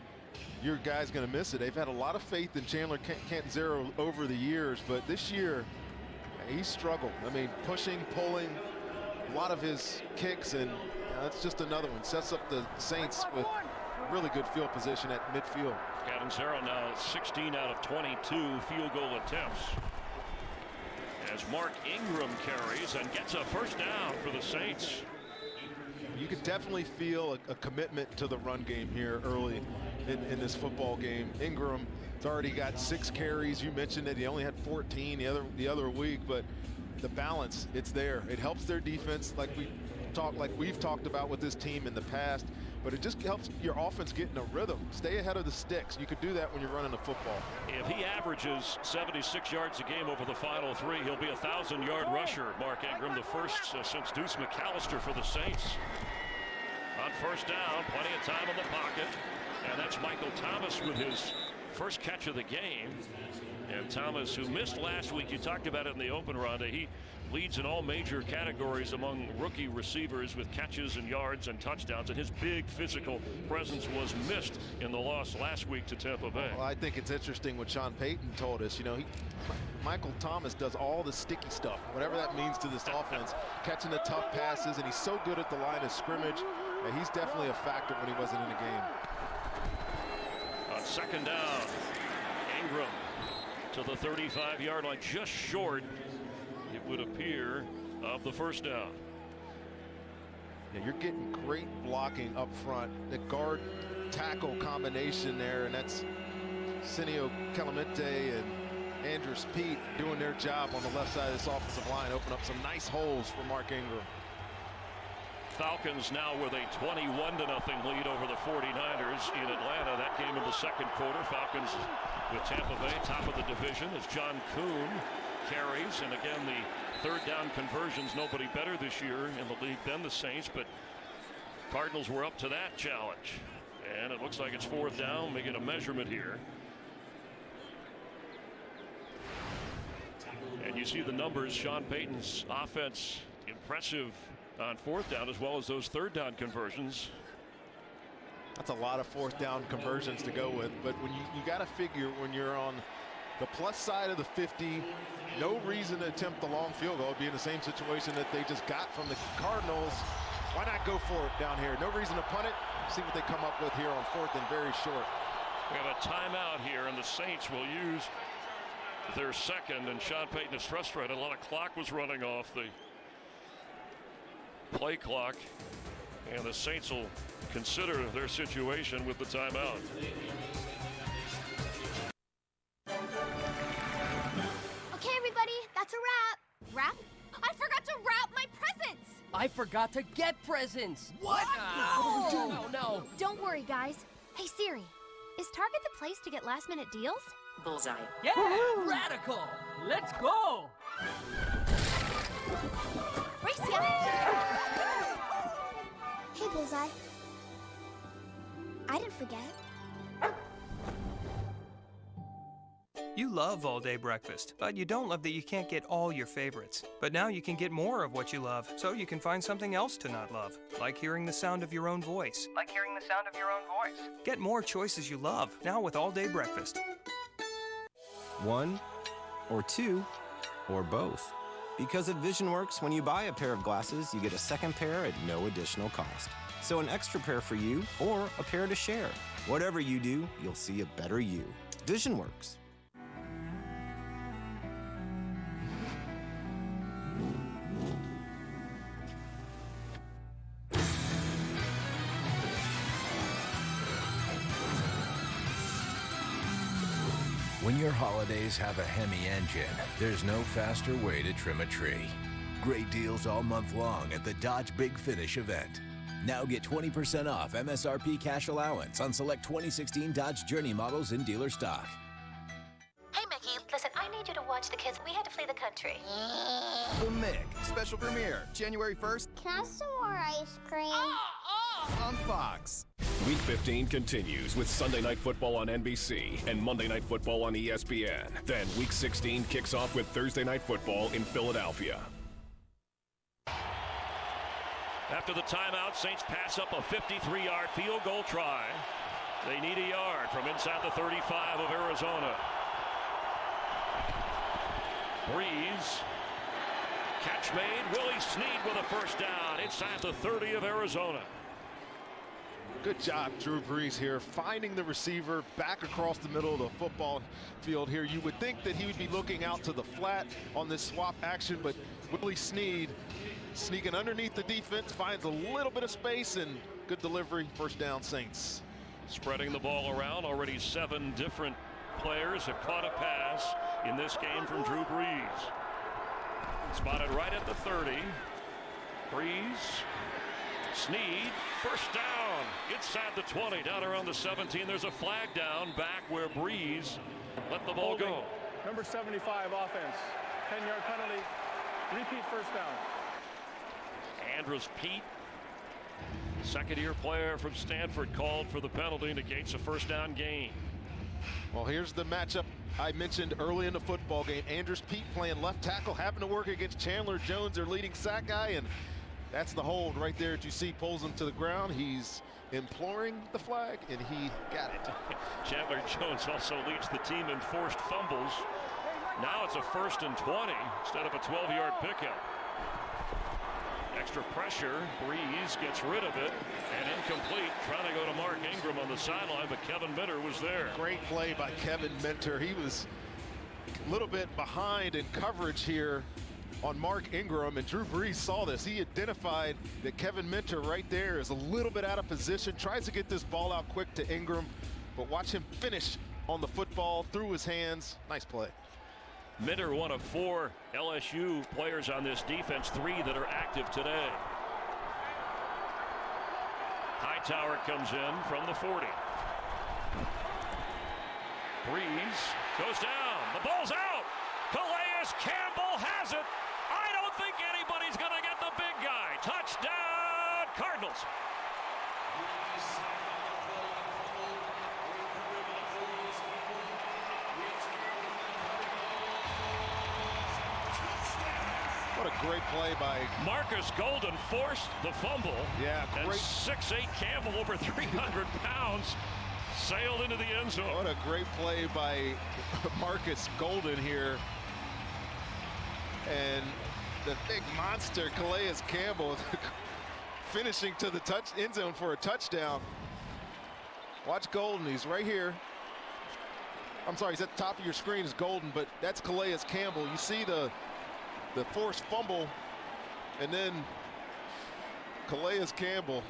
your guy's going to miss it. They've had a lot of faith in Chandler Catanzaro over the years, but this year he struggled. I mean, pushing, pulling, a lot of his kicks, and that's just another one. Sets up the Saints with really good field position at midfield. Catanzaro now 16 out of 22 field goal attempts as Mark Ingram carries and gets a first down for the Saints. You could definitely feel a commitment to the run game here early in this football game. Ingram has already got 6 carries. You mentioned that he only had 14 the other week, but the balance, it's there. It helps their defense, like we talk like we've talked about with this team in the past, but it just helps your offense get in a rhythm. Stay ahead of the sticks. You could do that when you're running the football. If he averages 76 yards a game over the final 3, he'll be a 1,000-yard rusher. Mark Ingram, the first since Deuce McAllister for the Saints. On first down, plenty of time in the pocket. And that's Michael Thomas with his first catch of the game. And Thomas, who missed last week, you talked about it in the open, Rhonda. He leads in all major categories among rookie receivers with catches and yards and touchdowns. And his big physical presence was missed in the loss last week to Tampa Bay. Well, I think it's interesting what Sean Payton told us. You know, Michael Thomas does all the sticky stuff, whatever that means to this offense, catching the tough passes, and he's so good at the line of scrimmage. And he's definitely a factor when he wasn't in the game. On second down, Ingram to the 35-yard line, just short, it would appear, of the first down. Yeah, you're getting great blocking up front. The guard tackle combination there, and that's Sinio Calamete and Andrus Peat doing their job on the left side of this offensive line, open up some nice holes for Mark Ingram. Falcons now with a 21-0 lead over the 49ers in Atlanta. That game in the second quarter. Falcons with Tampa Bay top of the division as John Kuhn carries. And again, the third down conversions, nobody better this year in the league than the Saints. But Cardinals were up to that challenge. And it looks like it's fourth down. We get a measurement here. And you see the numbers. Sean Payton's offense impressive on fourth down, as well as those third down conversions. That's a lot of fourth down conversions to go with, but when you got to figure when you're on the plus side of the 50, no reason to attempt the long field goal. It'd be in the same situation that they just got from the Cardinals. Why not go for it down here? No reason to punt it. See what they come up with here on fourth and very short. We have a timeout here, and the Saints will use their second, and Sean Payton is frustrated. A lot of clock was running off the play clock, and the Saints will consider their situation with the timeout. Okay, everybody, that's a wrap. Wrap? I forgot to wrap my presents! I forgot to get presents! What? No! No, no! Don't worry, guys. Hey, Siri, is Target the place to get last-minute deals? Bullseye. Yeah! Radical! Let's go! Race ya! Hey, Bullseye. I didn't forget. You love all-day breakfast, but you don't love that you can't get all your favorites. But now you can get more of what you love, so you can find something else to not love, like hearing the sound of your own voice. Get more choices you love, now with all-day breakfast. One, or two, or both. Because at VisionWorks, when you buy a pair of glasses, you get a second pair at no additional cost. So an extra pair for you, or a pair to share. Whatever you do, you'll see a better you. VisionWorks. When your holidays have a Hemi engine, there's no faster way to trim a tree. Great deals all month long at the Dodge Big Finish event. Now get 20% off MSRP cash allowance on select 2016 Dodge Journey models in dealer stock. Hey, Mickey, listen, I need you to watch the kids. We had to flee the country. The Mick special premiere, January 1st. Can I have some more ice cream? On Fox. Week 15 continues with Sunday Night Football on NBC and Monday Night Football on ESPN. Then Week 16 kicks off with Thursday Night Football in Philadelphia. After the timeout, Saints pass up a 53-yard field goal try. They need a yard from inside the 35 of Arizona. Breeze. Catch made. Willie Snead with a first down inside the 30 of Arizona. Good job, Drew Brees here, finding the receiver back across the middle of the football field here. You would think that he would be looking out to the flat on this swap action, but Willie Snead sneaking underneath the defense, finds a little bit of space, and good delivery, first down Saints. Spreading the ball around, already 7 different players have caught a pass in this game from Drew Brees. Spotted right at the 30. Breeze. Snead, first down, inside the 20, down around the 17. There's a flag down back where Breeze let the ball go. Number 75 offense, 10-yard penalty, repeat first down. Andrews Pete, second-year player from Stanford, called for the penalty, negates a first down gain. Well, here's the matchup I mentioned early in the football game. Andrews Pete playing left tackle, having to work against Chandler Jones, their leading sack guy, and that's the hold right there that you see, pulls him to the ground. He's imploring the flag, and he got it. Chandler Jones also leads the team in forced fumbles. Now it's a 1st and 20 instead of a 12-yard pickup. Extra pressure. Breeze gets rid of it, and incomplete. Trying to go to Mark Ingram on the sideline, but Kevin Minter was there. Great play by Kevin Minter. He was a little bit behind in coverage here on Mark Ingram, and Drew Brees saw this. He identified that Kevin Minter right there is a little bit out of position, tries to get this ball out quick to Ingram, but watch him finish on the football through his hands. Nice play. Minter, one of 4 LSU players on this defense, 3 that are active today. Hightower comes in from the 40. Breeze goes down. The ball's out. Calais Campbell has it. I don't think anybody's going to get the big guy. Touchdown, Cardinals. What a great play by Marcus Golden, forced the fumble. Yeah, and great. 6'8" Campbell, over 300 pounds, sailed into the end zone. What a great play by Marcus Golden here. And the big monster, Calais Campbell, finishing to the end zone for a touchdown. Watch Golden, he's right here. I'm sorry, he's at the top of your screen is Golden, but that's Calais Campbell. You see the forced fumble, and then Calais Campbell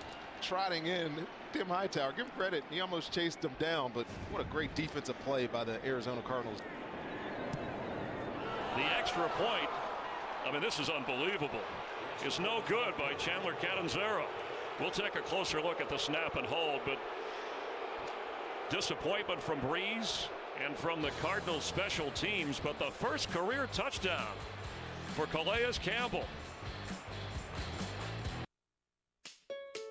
trotting in. Tim Hightower, give him credit, he almost chased him down, but what a great defensive play by the Arizona Cardinals. The extra point, I mean, this is unbelievable. It's no good by Chandler Catanzaro. We'll take a closer look at the snap and hold, but disappointment from Breeze and from the Cardinals special teams, but the first career touchdown for Calais Campbell.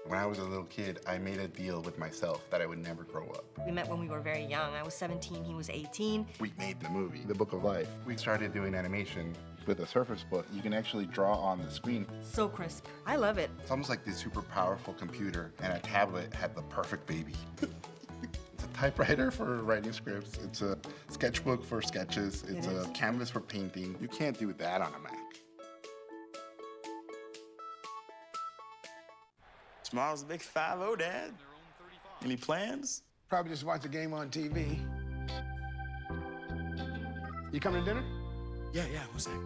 When I was a little kid, I made a deal with myself that I would never grow up. We met when we were very young. I was 17, he was 18. We made the movie, The Book of Life. We started doing animation. With a Surface Book, you can actually draw on the screen. So crisp. I love it. It's almost like this super powerful computer, and a tablet had the perfect baby. It's a typewriter for writing scripts. It's a sketchbook for sketches. It's a canvas for painting. You can't do that on a Mac. Tomorrow's a big 5-0, Dad. Any plans? Probably just watch the game on TV. You coming to dinner? Yeah, what's that?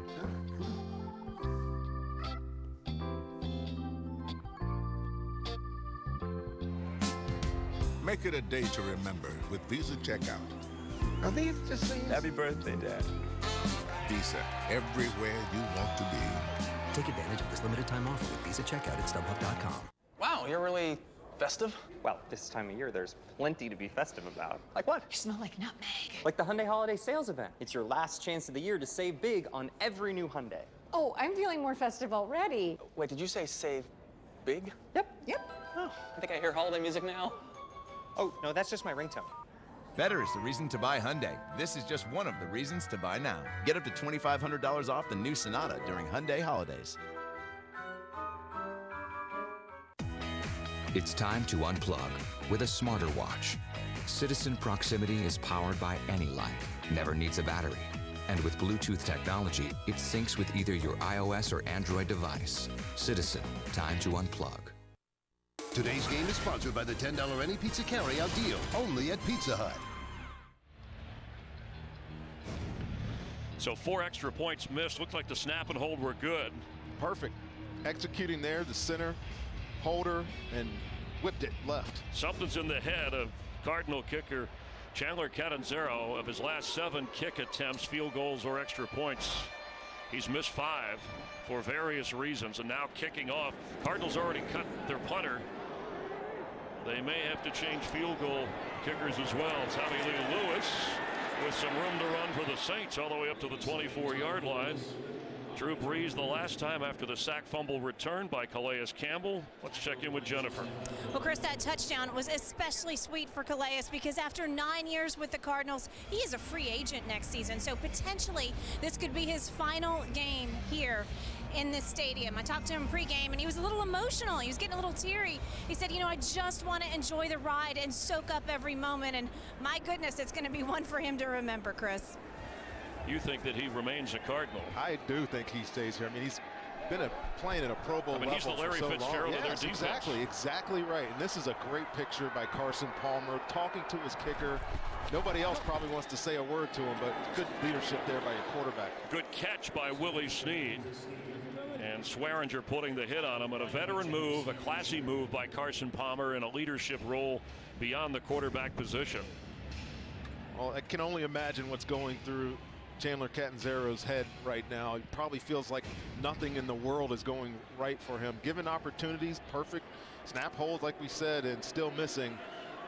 Make it a day to remember with Visa Checkout. Are these just things? Happy birthday, Dad. Visa, everywhere you want to be. Take advantage of this limited time offer with Visa Checkout at StubHub.com. Wow, you're really festive? Well, this time of year, there's plenty to be festive about. Like what? You smell like nutmeg. Like the Hyundai Holiday Sales Event. It's your last chance of the year to save big on every new Hyundai. Oh, I'm feeling more festive already. Wait, did you say save big? Yep. Oh, I think I hear holiday music now. Oh, no, that's just my ringtone. Better is the reason to buy Hyundai. This is just one of the reasons to buy now. Get up to $2,500 off the new Sonata during Hyundai holidays. It's time to unplug with a smarter watch. Citizen Proximity is powered by any light, never needs a battery. And with Bluetooth technology, it syncs with either your iOS or Android device. Citizen, time to unplug. Today's game is sponsored by the $10 any pizza carryout deal, only at Pizza Hut. So 4 extra points missed. Looked like the snap and hold were good. Perfect. Executing there, the center holder, and whipped it left. Something's in the head of Cardinal kicker Chandler Catanzaro. Of his last 7 kick attempts, field goals or extra points, He's missed 5 for various reasons, and now kicking off. Cardinals already cut their punter. They may have to change field goal kickers as well. Tommy Lee Lewis with some room to run for the Saints all the way up to the 24-yard line. Drew Brees the last time after the sack fumble return by Calais Campbell. Let's check in with Jennifer. Well, Chris, that touchdown was especially sweet for Calais because after 9 years with the Cardinals, he is a free agent next season. So potentially this could be his final game here in this stadium. I talked to him pregame and he was a little emotional. He was getting a little teary. He said, you know, I just want to enjoy the ride and soak up every moment. And my goodness, it's going to be one for him to remember, Chris. You think that he remains a Cardinal? I do think he stays here. I mean, he's been playing at a Pro Bowl level he's the Larry for so Fitzgerald long. of their Yes, defense. exactly right. And this is a great picture by Carson Palmer talking to his kicker. Nobody else probably wants to say a word to him, but good leadership there by your quarterback. Good catch by Willie Snead. And Swearinger putting the hit on him, and a veteran move, a classy move by Carson Palmer in a leadership role beyond the quarterback position. Well, I can only imagine what's going through Chandler Catanzaro's head right now. He probably feels like nothing in the world is going right for him. Given opportunities, perfect snap holes like we said, and still missing.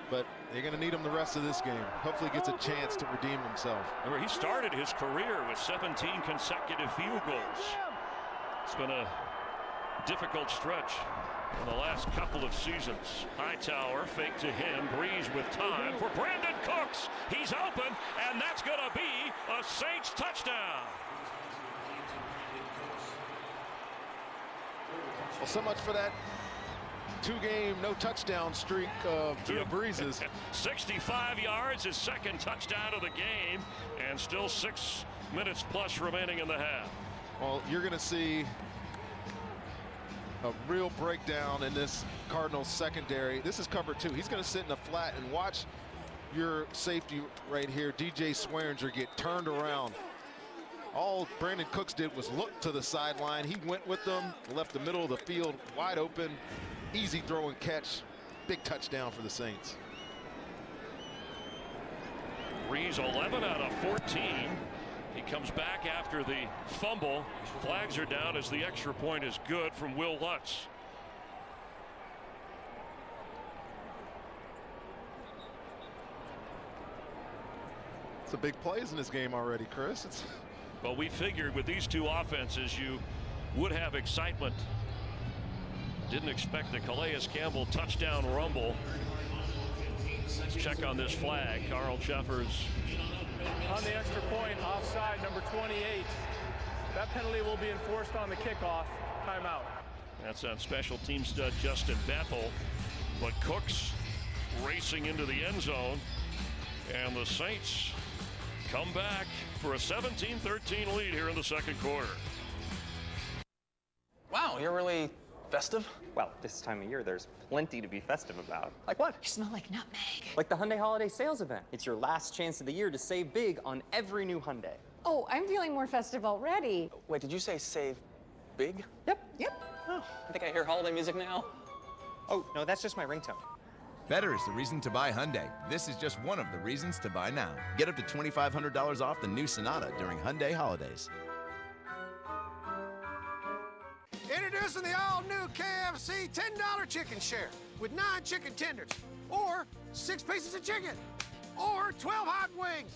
But they're going to need him the rest of this game. Hopefully he gets a chance to redeem himself. Remember, he started his career with 17 consecutive field goals. It's been a difficult stretch in the last couple of seasons. Hightower fake to him. Brees with time for Brandon Cooks. He's open, and that's going to be a Saints touchdown. Well, so much for that two-game no touchdown streak of Drew Brees'. 65 yards, his second touchdown of the game, and still 6 minutes plus remaining in the half. Well, you're going to see a real breakdown in this Cardinals secondary. This is cover 2. He's going to sit in the flat and watch your safety right here, DJ Swearinger, get turned around. All Brandon Cooks did was look to the sideline. He went with them, left the middle of the field wide open. Easy throw and catch. Big touchdown for the Saints. Brees 11 out of 14. He comes back after the fumble. Flags are down as the extra point is good from Will Lutz. Some big plays in this game already, Chris. Well, we figured with these two offenses you would have excitement. Didn't expect the Calais Campbell touchdown rumble. Let's check on this flag. Carl Jeffers. On the extra point, offside, number 28. That penalty will be enforced on the kickoff. Timeout. That's on special team stud Justin Bethel. But Cooks racing into the end zone. And the Saints come back for a 17-13 lead here in the second quarter. Wow, you're really festive? Well, this time of year, there's plenty to be festive about. Like what? You smell like nutmeg. Like the Hyundai Holiday Sales Event. It's your last chance of the year to save big on every new Hyundai. Oh, I'm feeling more festive already. Wait, did you say save big? Yep. Oh, I think I hear holiday music now. Oh, no, that's just my ringtone. Better is the reason to buy Hyundai. This is just one of the reasons to buy now. Get up to $2,500 off the new Sonata during Hyundai holidays. Introducing the all-new KFC $10 chicken share with 9 chicken tenders, or 6 pieces of chicken, or 12 hot wings,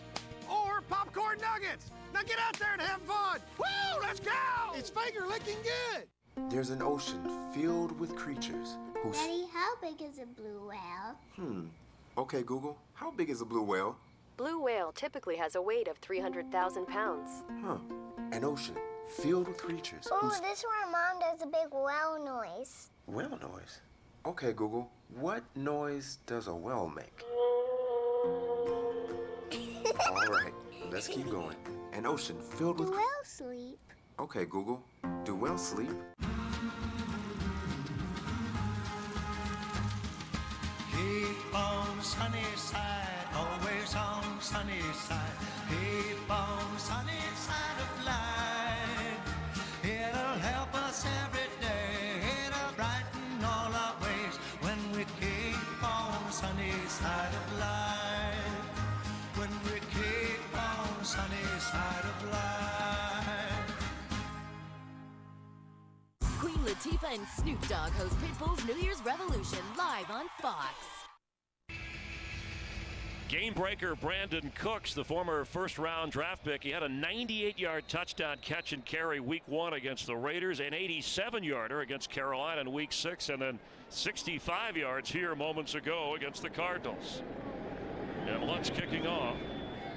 or popcorn nuggets. Now get out there and have fun. Woo, let's go! It's finger licking good. There's an ocean filled with creatures whose... Daddy, how big is a blue whale? Okay, Google, how big is a blue whale? Blue whale typically has a weight of 300,000 pounds. An ocean filled with creatures Oh, whose... this is where Mom does a big whale noise. Whale noise? Okay, Google, what noise does a whale make? All right, let's keep going. An ocean filled with... Do whales sleep? Okay, Google, do whales sleep? Keep on the sunny side, always on the sunny side. Keep on the sunny side of life. It'll help us every day. It'll brighten all our ways when we keep on the sunny side of life. When we keep on the sunny side of life. Queen Latifah and Snoop Dogg host Pitbull's New Year's Revolution live on Fox. Game breaker Brandon Cooks, the former first-round draft pick. He had a 98-yard touchdown catch and carry week 1 against the Raiders, an 87-yarder against Carolina in week 6, and then 65 yards here moments ago against the Cardinals. And Lutz kicking off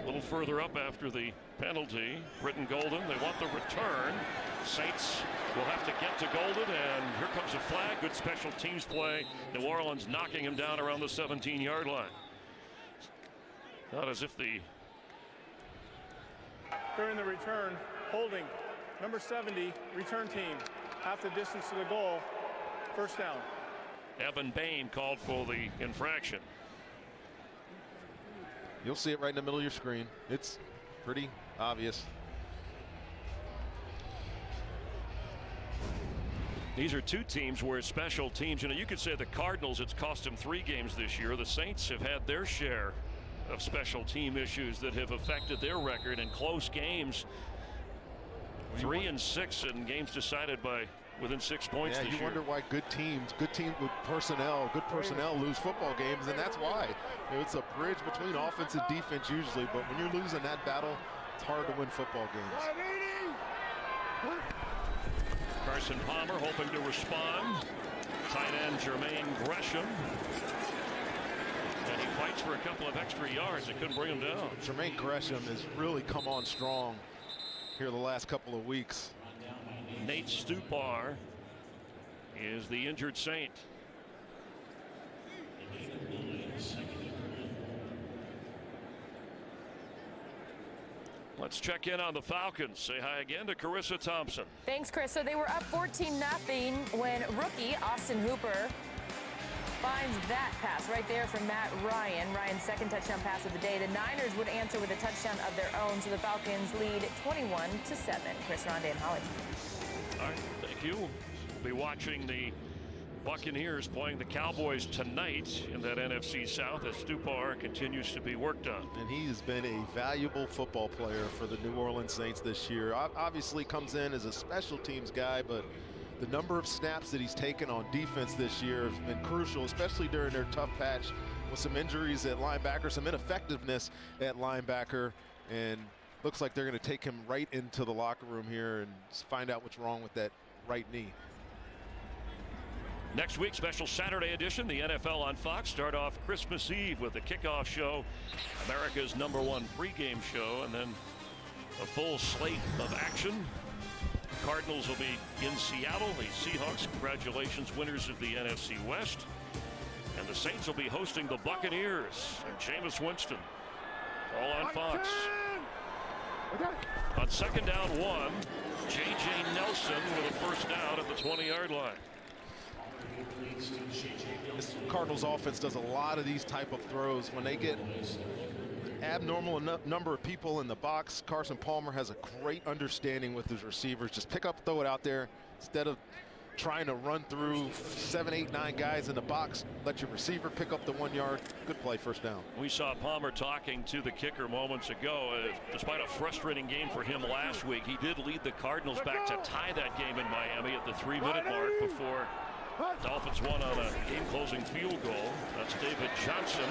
a little further up after the penalty. Britton Golden, they want the return. Saints will have to get to Golden, and here comes a flag. Good special teams play. New Orleans knocking him down around the 17-yard line. Not as if the... During the return, holding, number 70, return team, half the distance to the goal, first down. Evan Bain called for the infraction. You'll see it right in the middle of your screen. It's pretty obvious. These are two teams where special teams, you could say the Cardinals, it's cost them 3 games this year. The Saints have had their share of special team issues that have affected their record in close games. 3 and 6 in games decided by within 6 points this year. You wonder why good teams with good personnel lose football games, and that's why. It's a bridge between offense and defense usually, but when you're losing that battle, it's hard to win football games. Carson Palmer hoping to respond. Tight end Jermaine Gresham. And he fights for a couple of extra yards. It couldn't bring him down. Jermaine Gresham has really come on strong here the last couple of weeks. Nate Stupar is the injured Saint. Let's check in on the Falcons. Say hi again to Carissa Thompson. Thanks, Chris. So they were up 14-0 when rookie Austin Hooper finds that pass right there from Matt Ryan. Ryan's second touchdown pass of the day. The Niners would answer with a touchdown of their own, so the Falcons lead 21-7. Chris, Rondé, and Holly. All right, thank you. We'll be watching the Buccaneers playing the Cowboys tonight in that NFC South as Stupar continues to be worked on. And he has been a valuable football player for the New Orleans Saints this year. Obviously comes in as a special teams guy, but the number of snaps that he's taken on defense this year has been crucial, especially during their tough patch with some injuries at linebacker, some ineffectiveness at linebacker, and looks like they're going to take him right into the locker room here and find out what's wrong with that right knee. Next week, special Saturday edition, the NFL on Fox. Start off Christmas Eve with the kickoff show, America's #1 pregame show, and then a full slate of action. Cardinals will be in Seattle. The Seahawks, congratulations, winners of the NFC West. And the Saints will be hosting the Buccaneers and Jameis Winston. All on Fox. On second down 1, J.J. Nelson with a first down at the 20-yard line. This Cardinals offense does a lot of these type of throws. When they get abnormal number of people in the box, Carson Palmer has a great understanding with his receivers. Just pick up, throw it out there instead of trying to run through 7, 8, 9 guys in the box. Let your receiver pick up the 1 yard. Good play, first down. We saw Palmer talking to the kicker moments ago. Despite a frustrating game for him last week, he did lead the Cardinals back to tie that game in Miami at the 3-minute mark before Dolphins won on a game-closing field goal. That's David Johnson.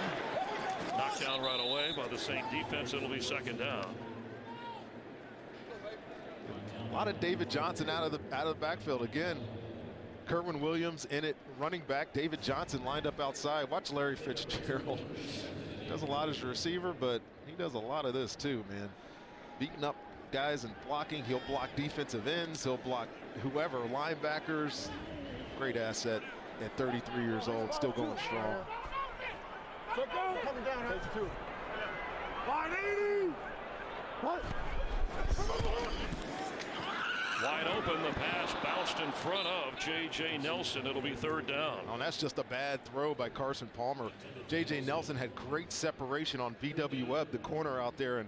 Knocked down right away by the Saint defense. It'll be second down. A lot of David Johnson out of the backfield again. Kerwin Williams in it, running back. David Johnson lined up outside. Watch Larry Fitzgerald. Does a lot as a receiver, but he does a lot of this too, man. Beating up guys and blocking. He'll block defensive ends. He'll block whoever, linebackers. Great asset at 33 years old, still going strong. Coming down, that's 2. 580. What? Wide open, the pass bounced in front of J.J. Nelson. It'll be third down. Oh, that's just a bad throw by Carson Palmer. J.J. Nelson had great separation on B.W. Webb, the corner out there, and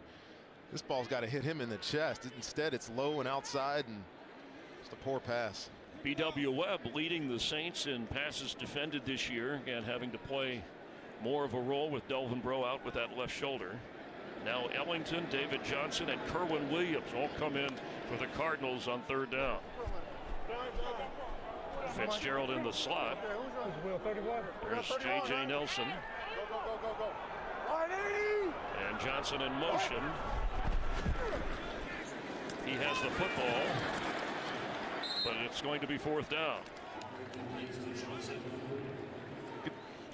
this ball's got to hit him in the chest. Instead, it's low and outside, and just a poor pass. B.W. Webb leading the Saints in passes defended this year, again having to play more of a role with Delvin Breaux out with that left shoulder. Now Ellington, David Johnson, and Kerwin Williams all come in for the Cardinals on third down. Fitzgerald in the slot. There's J.J. Nelson. And Johnson in motion. He has the football, but it's going to be 4th down.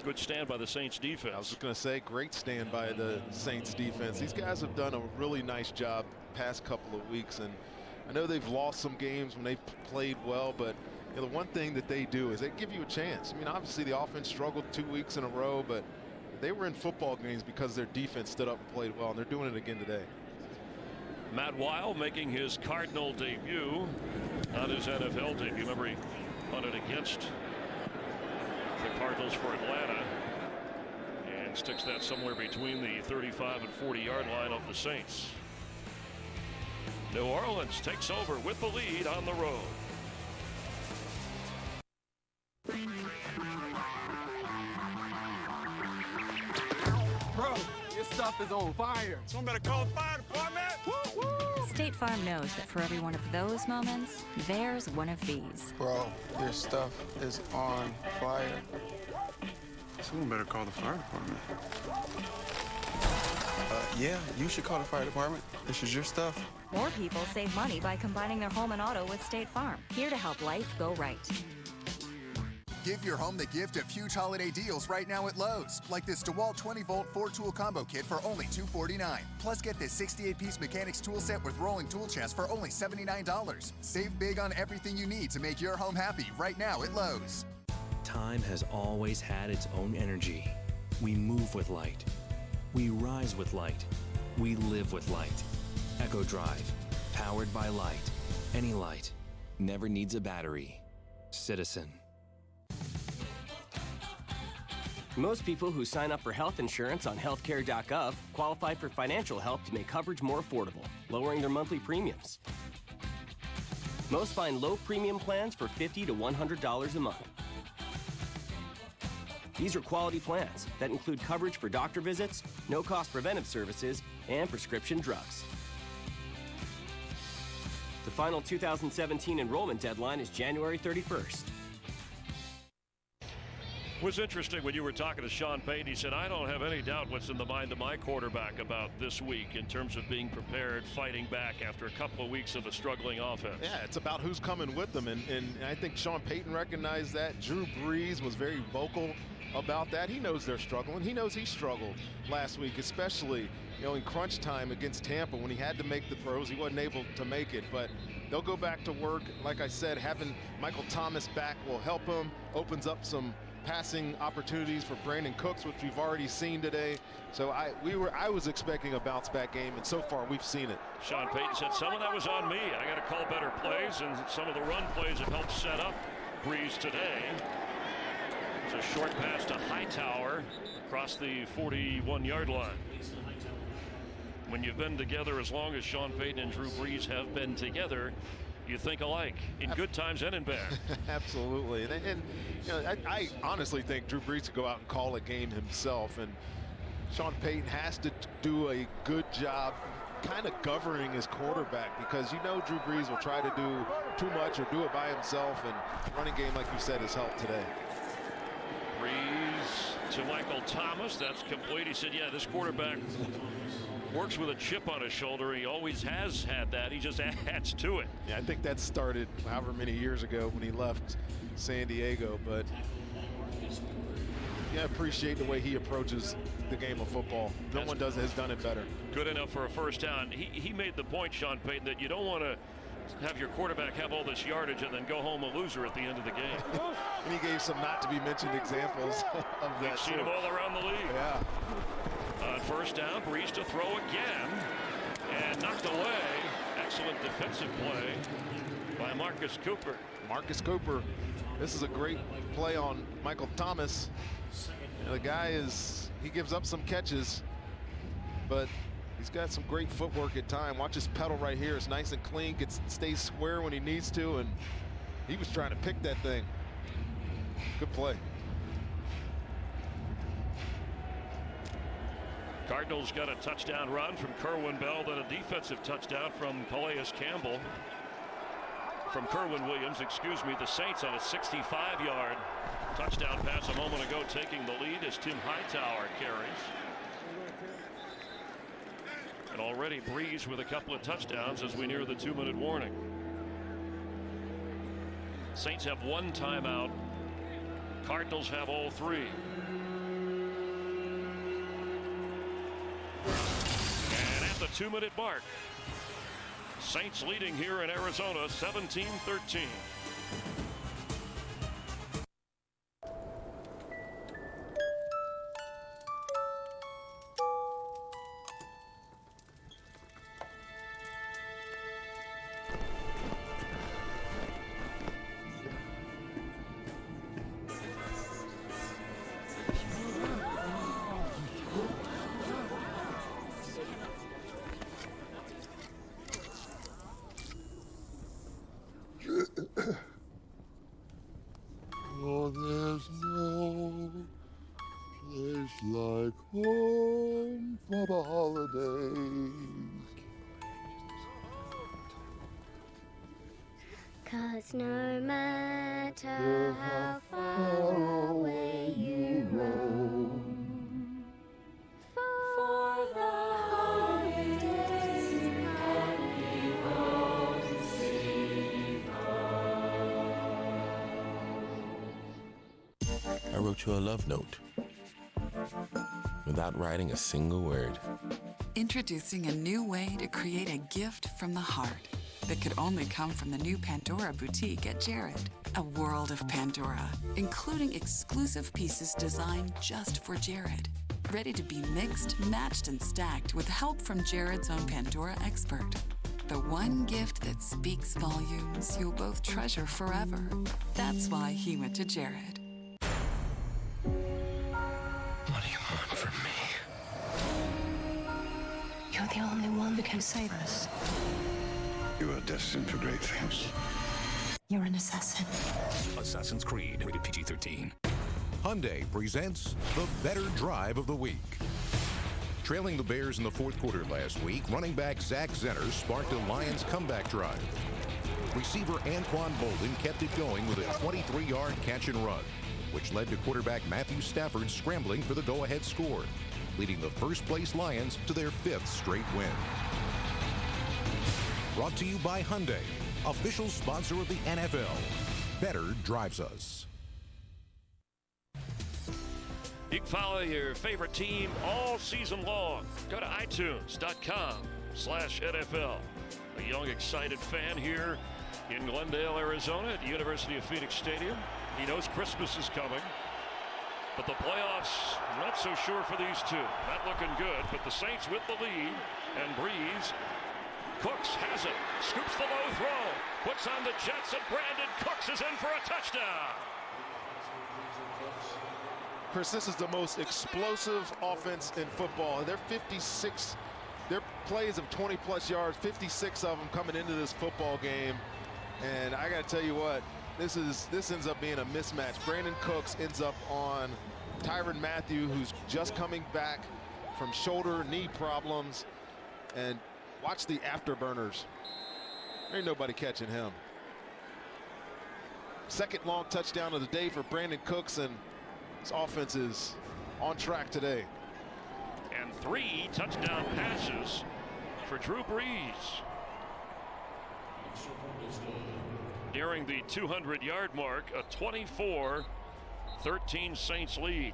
Good stand by the Saints defense. I was just going to say, great stand by the Saints defense. These guys have done a really nice job past couple of weeks, and I know they've lost some games when they've played well, but the one thing that they do is they give you a chance. I mean, obviously the offense struggled 2 weeks in a row, but they were in football games because their defense stood up and played well, and they're doing it again today. Matt Weil making his Cardinal debut, not his NFL debut. Remember, he punted against the Cardinals for Atlanta and sticks that somewhere between the 35 and 40-yard line of the Saints. New Orleans takes over with the lead on the road. Bro, your stuff is on fire. Someone better call the fire department. Woo-woo. State Farm knows that for every one of those moments, there's one of these. Bro, your stuff is on fire. Someone better call the fire department. Yeah, you should call the fire department. This is your stuff. More people save money by combining their home and auto with State Farm. Here to help life go right. Give your home the gift of huge holiday deals right now at Lowe's. Like this DeWalt 20-volt 4-tool combo kit for only $249. Plus, get this 68-piece mechanics tool set with rolling tool chest for only $79. Save big on everything you need to make your home happy right now at Lowe's. Time has always had its own energy. We move with light. We rise with light. We live with light. Echo Drive, powered by light. Any light, never needs a battery. Citizen. Most people who sign up for health insurance on healthcare.gov qualify for financial help to make coverage more affordable, lowering their monthly premiums. Most find low premium plans for $50 to $100 a month. These are quality plans that include coverage for doctor visits, no-cost preventive services, and prescription drugs. The final 2017 enrollment deadline is January 31st. It was interesting when you were talking to Sean Payton. He said, I don't have any doubt what's in the mind of my quarterback about this week in terms of being prepared, fighting back after a couple of weeks of a struggling offense. Yeah, it's about who's coming with them, and I think Sean Payton recognized that. Drew Brees was very vocal about that. He knows they're struggling. He knows he struggled last week, especially in crunch time against Tampa when he had to make the throws. He wasn't able to make it, but they'll go back to work. Like I said, having Michael Thomas back will help him, opens up some passing opportunities for Brandon Cooks, which we've already seen today. So I was expecting a bounce back game, and so far we've seen it. Sean Payton said some of that was on me. I got to call better plays, and some of the run plays have helped set up Brees today. It's a short pass to Hightower across the 41-yard line. When you've been together as long as Sean Payton and Drew Brees have been together, you think alike in good times and in bad. Absolutely. And I honestly think Drew Brees could go out and call a game himself, and Sean Payton has to do a good job kind of governing his quarterback, because Drew Brees will try to do too much or do it by himself, and running game, like you said, has helped today. Brees to Michael Thomas. That's complete. He said, yeah, this quarterback works with a chip on his shoulder. He always has had that. He just adds to it. Yeah, I think that started however many years ago when he left San Diego. But yeah, I appreciate the way he approaches the game of football. No one has done it better. Good enough for a first down. He made the point, Sean Payton, that you don't want to have your quarterback have all this yardage and then go home a loser at the end of the game. And he gave some not to be mentioned examples of that. We've seen them all around the league. Yeah. First down, Brees to throw again, and knocked away. Excellent defensive play by Marcus Cooper. Marcus Cooper, this is a great play on Michael Thomas. The guy he gives up some catches, but he's got some great footwork at time. Watch his pedal right here. It's nice and clean, stays square when he needs to, and he was trying to pick that thing. Good play. Cardinals got a touchdown run from Kerwin Bell, then a defensive touchdown from Calais Campbell. from Kerwin Williams, excuse me, the Saints on a 65-yard touchdown pass a moment ago, taking the lead as Tim Hightower carries. And already Breeze with a couple of touchdowns as we near the 2-minute warning. Saints have one timeout. Cardinals have all three. And at the 2-minute mark, Saints leading here in Arizona 17-13. Oh, there's no place like home for the holidays. 'Cause no matter how far away you roam, for the holidays happy home sweet I wrote you a love note without writing a single word. Introducing a new way to create a gift from the heart that could only come from the new Pandora boutique at Jared. A world of Pandora, including exclusive pieces designed just for Jared. Ready to be mixed, matched, and stacked with help from Jared's own Pandora expert. The one gift that speaks volumes you'll both treasure forever. That's why he went to Jared. What do you want from me? You're the only one that can save us. You are destined for great things. You're an assassin. Assassin's Creed, rated PG-13. Hyundai presents the better drive of the week. Trailing the Bears in the fourth quarter last week, running back Zach Zenner sparked a Lions comeback drive. Receiver Anquan Bolden kept it going with a 23-yard catch and run, which led to quarterback Matthew Stafford scrambling for the go-ahead score, leading the first-place Lions to their 5th straight win. Brought to you by Hyundai, official sponsor of the NFL. Better drives us. You can follow your favorite team all season long. Go to itunes.com/NFL. A young, excited fan here in Glendale, Arizona at the University of Phoenix Stadium. He knows Christmas is coming. But the playoffs, not so sure for these two. Not looking good, but the Saints with the lead. And Breeze, Cooks has it, scoops the low throw, puts on the Jets, and Brandon Cooks is in for a touchdown. Chris, this is the most explosive offense in football. They're 56, their plays of 20-plus yards, 56 of them coming into this football game. And I got to tell you what, this ends up being a mismatch. Brandon Cooks ends up on Tyrann Mathieu, who's just coming back from shoulder, knee problems. And watch the afterburners. There ain't nobody catching him. Second long touchdown of the day for Brandon Cooks, and his offense is on track today. And 3 touchdown passes for Drew Brees. Nearing the 200-yard mark, a 24-13 Saints lead.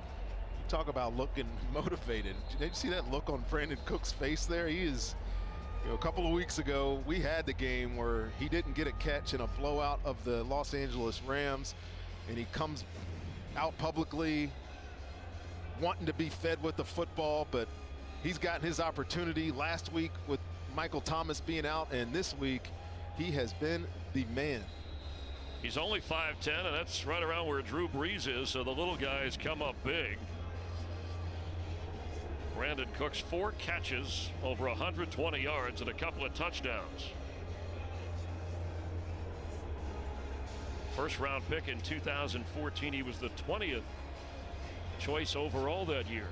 Talk about looking motivated. Did you see that look on Brandon Cooks' face there? He is, a couple of weeks ago, we had the game where he didn't get a catch in a blowout of the Los Angeles Rams, and he comes out publicly wanting to be fed with the football, but he's gotten his opportunity last week with Michael Thomas being out, and this week he has been the man. He's only 5'10", and that's right around where Drew Brees is, so the little guys come up big. Brandon Cooks, 4 catches, over 120 yards, and a couple of touchdowns. First round pick in 2014. He was the 20th choice overall that year.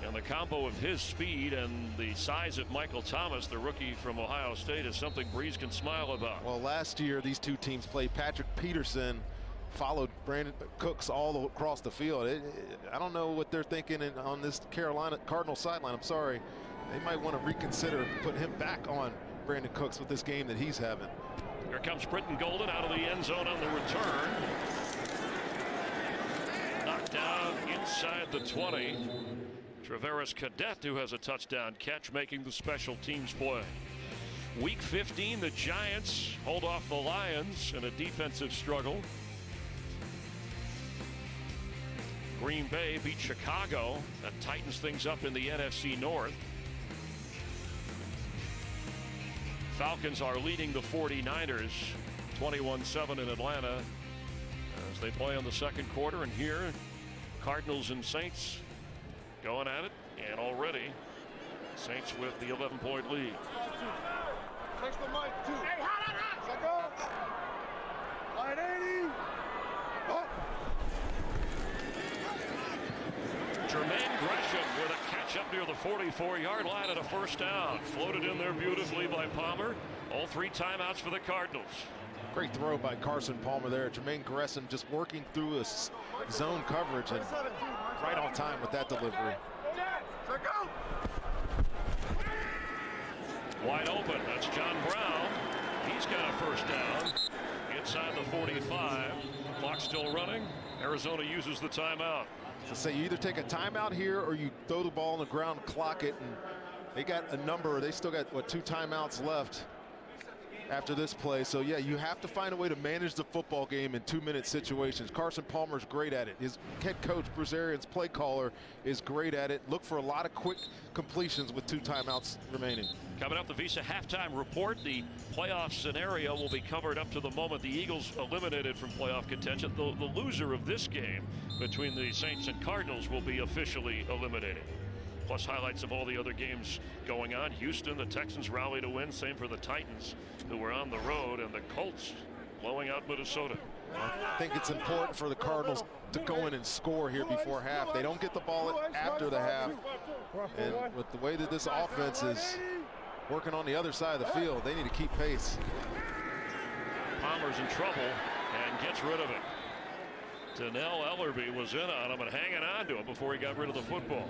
And the combo of his speed and the size of Michael Thomas, the rookie from Ohio State, is something Breeze can smile about. Well, last year these two teams played. Patrick Peterson followed Brandon Cooks all across the field. I don't know what they're thinking on this Carolina Cardinals sideline. I'm sorry. They might want to reconsider putting him back on Brandon Cooks with this game that he's having. Here comes Britton Golden out of the end zone on the return. Knocked down inside the 20. Traveris Cadet, who has a touchdown catch, making the special teams play. Week 15, the Giants hold off the Lions in a defensive struggle. Green Bay beat Chicago. That tightens things up in the NFC North. Falcons are leading the 49ers 21-7 in Atlanta as they play in the second quarter. And here, Cardinals and Saints going at it, and already Saints with the 11-point lead. Takes the mic, too. Hey, hot. Let go. 980. Jermaine Gresham with a catch up near the 44-yard line and a first down. Floated in there beautifully by Palmer. All 3 timeouts for the Cardinals. Great throw by Carson Palmer there. Jermaine Gresham just working through a zone coverage and right on time with that delivery. Wide open. That's John Brown. He's got a first down inside the 45. Clock still running. Arizona uses the timeout. So say you either take a timeout here or you throw the ball on the ground, clock it, and they got a number. They still got, 2 timeouts left after this play. So yeah, you have to find a way to manage the football game in 2-minute situations. Carson Palmer's great at it. His head coach, Bruce Arians' play caller, is great at it. Look for a lot of quick completions with 2 timeouts remaining. Coming up, the Visa halftime report. The playoff scenario will be covered up to the moment the Eagles eliminated from playoff contention. The loser of this game between the Saints and Cardinals will be officially eliminated. Plus highlights of all the other games going on. Houston, the Texans rally to win. Same for the Titans, who were on the road, and the Colts blowing out Minnesota. I think it's important for the Cardinals to go in and score here before half. They don't get the ball after the half. And with the way that this offense is working on the other side of the field, they need to keep pace. Palmer's in trouble and gets rid of it. Donnell Ellerbe was in on him and hanging on to him before he got rid of the football.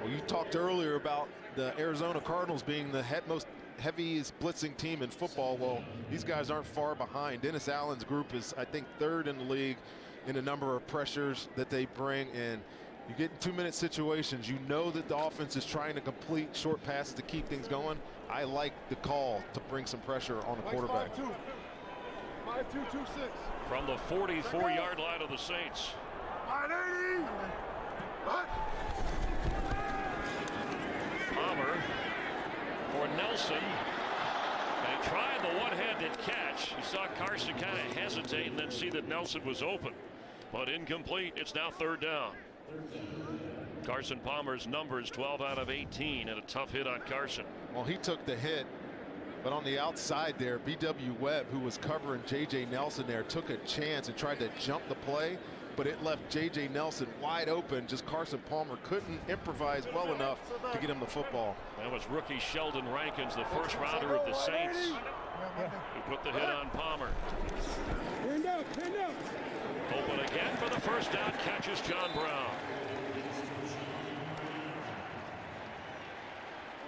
Well, you talked earlier about the Arizona Cardinals being the most heaviest blitzing team in football. Well, these guys aren't far behind. Dennis Allen's group is, I think, 3rd in the league in a number of pressures that they bring. And you get in 2-minute situations, you know that the offense is trying to complete short passes to keep things going. I like the call to bring some pressure on the quarterback. 5-2. 5-2-2-6. From the 44-yard line of the Saints. 980. What? Palmer for Nelson. They tried the one-handed catch. You saw Carson kind of hesitate and then see that Nelson was open, but incomplete. It's now 3rd down. Carson Palmer's numbers 12 out of 18 and a tough hit on Carson. Well, he took the hit, but on the outside there, B.W. Webb, who was covering J.J. Nelson there, took a chance and tried to jump the play, but it left J.J. Nelson wide open. Just Carson Palmer couldn't improvise well enough to get him the football. That was rookie Sheldon Rankins, the first rounder of the Saints, who put the hit on Palmer. Open again for the first down, catches John Brown.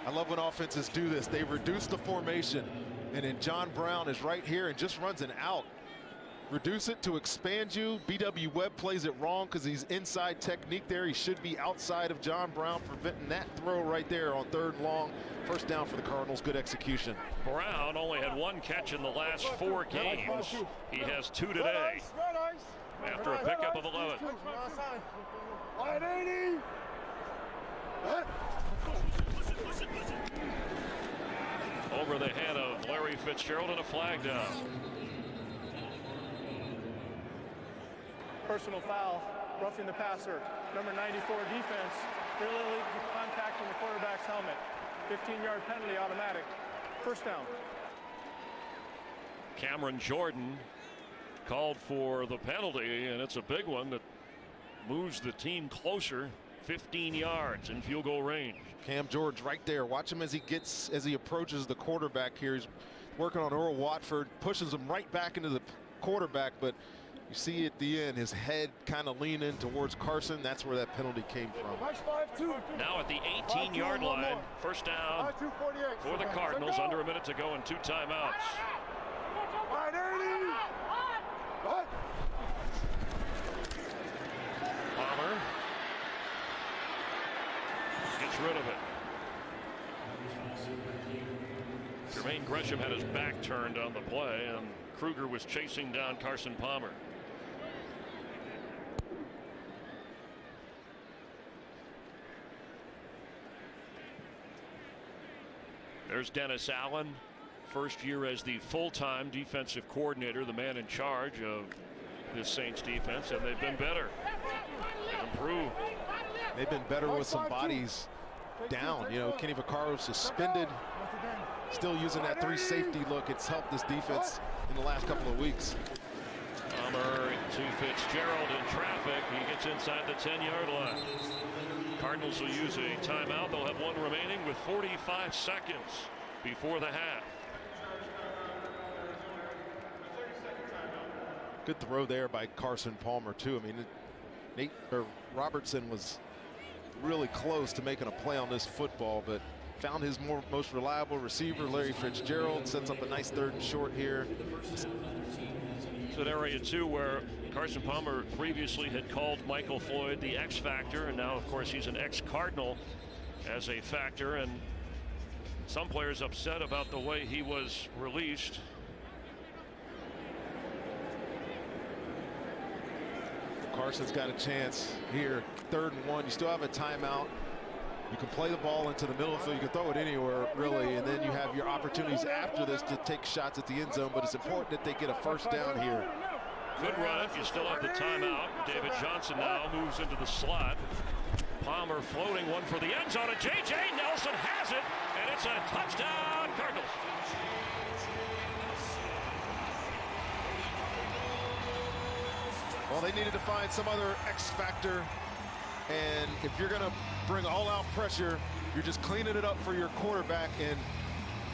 I love when offenses do this. They reduce the formation, and then John Brown is right here and just runs an out. Reduce it to expand you. B.W. Webb plays it wrong because he's inside technique there. He should be outside of John Brown, preventing that throw right there on 3rd and long. First down for the Cardinals. Good execution. Brown only had 1 catch in the last 4 games. He has 2 today after a pickup of 11. 980. Over the head of Larry Fitzgerald and a flag down. Personal foul, roughing the passer. Number 94 defense, illegal contacting the quarterback's helmet. 15-yard penalty, automatic. First down. Cameron Jordan called for the penalty, and it's a big one that moves the team closer. 15 yards in field goal range. Cam George right there. Watch him as he approaches the quarterback here. He's working on Earl Watford, pushes him right back into the quarterback, but you see at the end his head kind of lean in towards Carson. That's where that penalty came from. Now at the 18-yard line, first down for the Cardinals, under a minute to go and 2 timeouts. Palmer gets rid of it. Jermaine Gresham had his back turned on the play, and Kruger was chasing down Carson Palmer. There's Dennis Allen, first year as the full-time defensive coordinator, the man in charge of this Saints defense, and they've been better. They've improved. They've been better with some bodies down. You know, Kenny Vaccaro suspended, still using that 3 safety look. It's helped this defense in the last couple of weeks. Palmer to Fitzgerald in traffic. He gets inside the 10-yard line. Cardinals will use a timeout. They'll have one remaining with 45 seconds before the half. Good throw there by Carson Palmer too. I mean, Robertson was really close to making a play on this football, but found his most reliable receiver, Larry Fitzgerald, sets up a nice 3rd and short here. It's an area too where Carson Palmer previously had called Michael Floyd the X factor, and now of course he's an ex-Cardinal as a factor, and some players upset about the way he was released. Carson's got a chance here, 3rd and 1. You still have a timeout. You can play the ball into the middle of the field. You can throw it anywhere, really, and then you have your opportunities after this to take shots at the end zone, but it's important that they get a first down here. Good run. You still have the timeout. David Johnson now moves into the slot. Palmer floating one for the end zone, and J.J. Nelson has it, and it's a touchdown, Cardinals. Well, they needed to find some other X factor, and if you're going to bring all-out pressure, you're just cleaning it up for your quarterback, and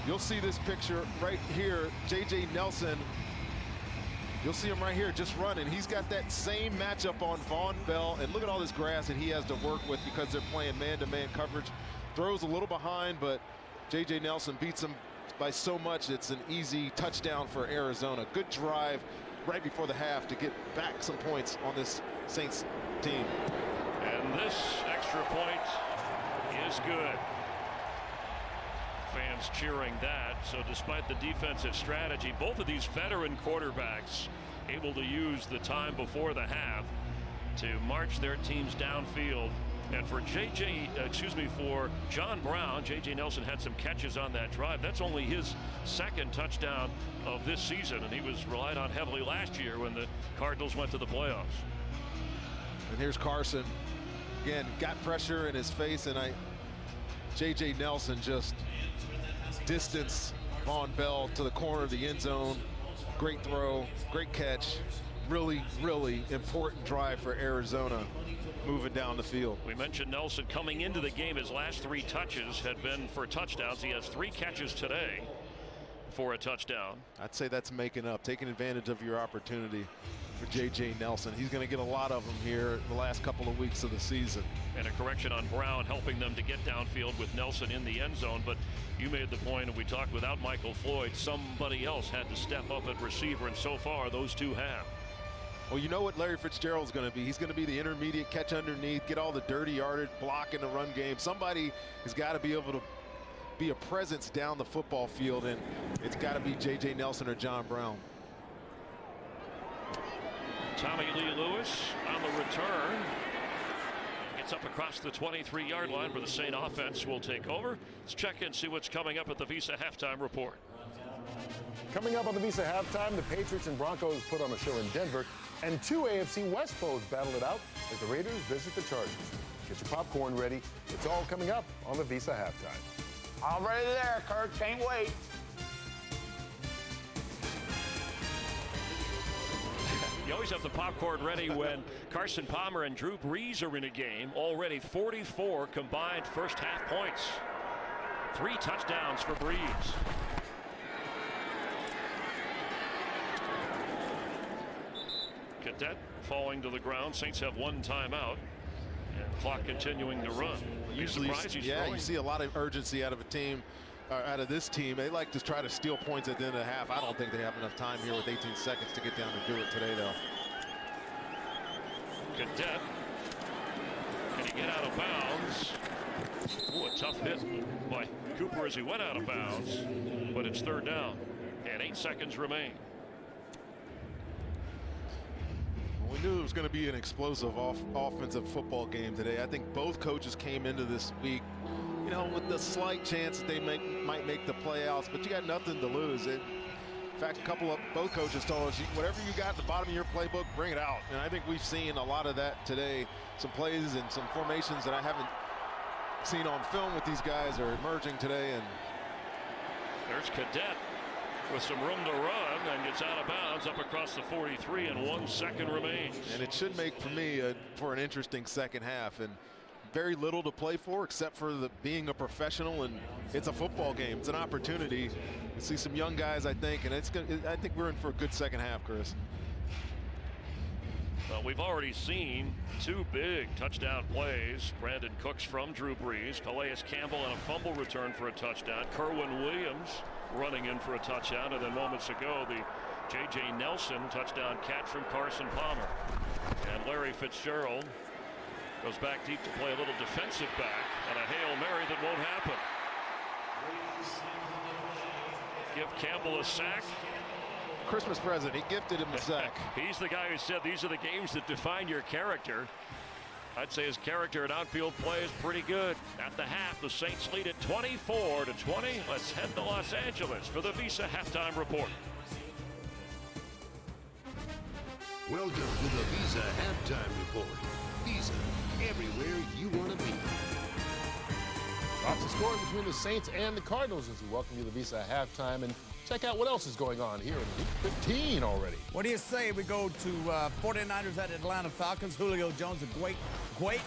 you'll see this picture right here. J.J. Nelson, you'll see him right here just running. He's got that same matchup on Von Bell, and look at all this grass that he has to work with because they're playing man-to-man coverage. Throws a little behind, but J.J. Nelson beats him by so much. It's an easy touchdown for Arizona. Good drive right before the half to get back some points on this Saints team. And this extra point is good. Fans cheering that. So despite the defensive strategy, both of these veteran quarterbacks able to use the time before the half to march their teams downfield. And for for John Brown, J.J. Nelson had some catches on that drive. That's only his 2nd touchdown of this season, and he was relied on heavily last year when the Cardinals went to the playoffs. And here's Carson. Again, got pressure in his face, and J.J. Nelson just distance Von Bell to the corner of the end zone. Great throw, great catch. Really, really important drive for Arizona moving down the field. We mentioned Nelson coming into the game. His last 3 touches had been for touchdowns. He has 3 catches today for a touchdown. I'd say that's making up, taking advantage of your opportunity for J.J. Nelson. He's going to get a lot of them here the last couple of weeks of the season. And a correction on Brown, helping them to get downfield with Nelson in the end zone. But you made the point, and we talked, without Michael Floyd, somebody else had to step up at receiver, and so far those 2 have. Well, you know what Larry Fitzgerald's going to be. He's going to be the intermediate catch underneath, get all the dirty yardage, block in the run game. Somebody has got to be able to be a presence down the football field, and it's got to be J.J. Nelson or John Brown. Tommy Lee Lewis on the return. Gets up across the 23-yard line where the Saint offense will take over. Let's check and see what's coming up at the Visa Halftime Report. Coming up on the Visa Halftime, the Patriots and Broncos put on a show in Denver, and 2 AFC West foes battle it out as the Raiders visit the Chargers. Get your popcorn ready. It's all coming up on the Visa Halftime. Already there, Kurt. Can't wait. Yo-Yo always have the popcorn ready when Carson Palmer and Drew Brees are in a game. Already 44 combined first half points. 3 touchdowns for Brees. Cadet falling to the ground. Saints have 1 timeout. And clock continuing to run. Usually, you see a lot of urgency out of a team, out of this team. They like to try to steal points at the end of the half. I don't think they have enough time here with 18 seconds to get down and do it today, though. Cadet. Can he get out of bounds? Ooh, a tough hit by Cooper as he went out of bounds. But it's 3rd down. And 8 seconds remain. We knew it was going to be an explosive offensive football game today. I think both coaches came into this week, you know, with the slight chance that they might make the playouts, but you got nothing to lose. In fact, both coaches told us, whatever you got at the bottom of your playbook, bring it out. And I think we've seen a lot of that today. Some plays and some formations that I haven't seen on film with these guys are emerging today. And there's Cadet with some room to run and gets out of bounds up across the 43 and 1 second remains. And it should make for me for an interesting second half, and very little to play for except for being a professional, and it's a football game. It's an opportunity to see some young guys, I think, and I think we're in for a good second half, Chris. Well, we've already seen 2 big touchdown plays. Brandon Cooks from Drew Brees, Calais Campbell on a fumble return for a touchdown, Kerwin Williams running in for a touchdown, and then moments ago the J.J. Nelson touchdown catch from Carson Palmer. And Larry Fitzgerald goes back deep to play a little defensive back and a Hail Mary that won't happen. Give Campbell a sack. Christmas present. He gifted him a sack. He's the guy who said these are the games that define your character. I'd say his character in outfield play is pretty good. At the half, the Saints lead at 24-20. Let's head to Los Angeles for the Visa Halftime Report. Welcome to the Visa Halftime Report. Visa, everywhere you want to be. Lots of scoring between the Saints and the Cardinals as we welcome you to the Visa Halftime and check out what else is going on here in Week 15 already. What do you say we go to 49ers at Atlanta Falcons? Julio Jones, a great wide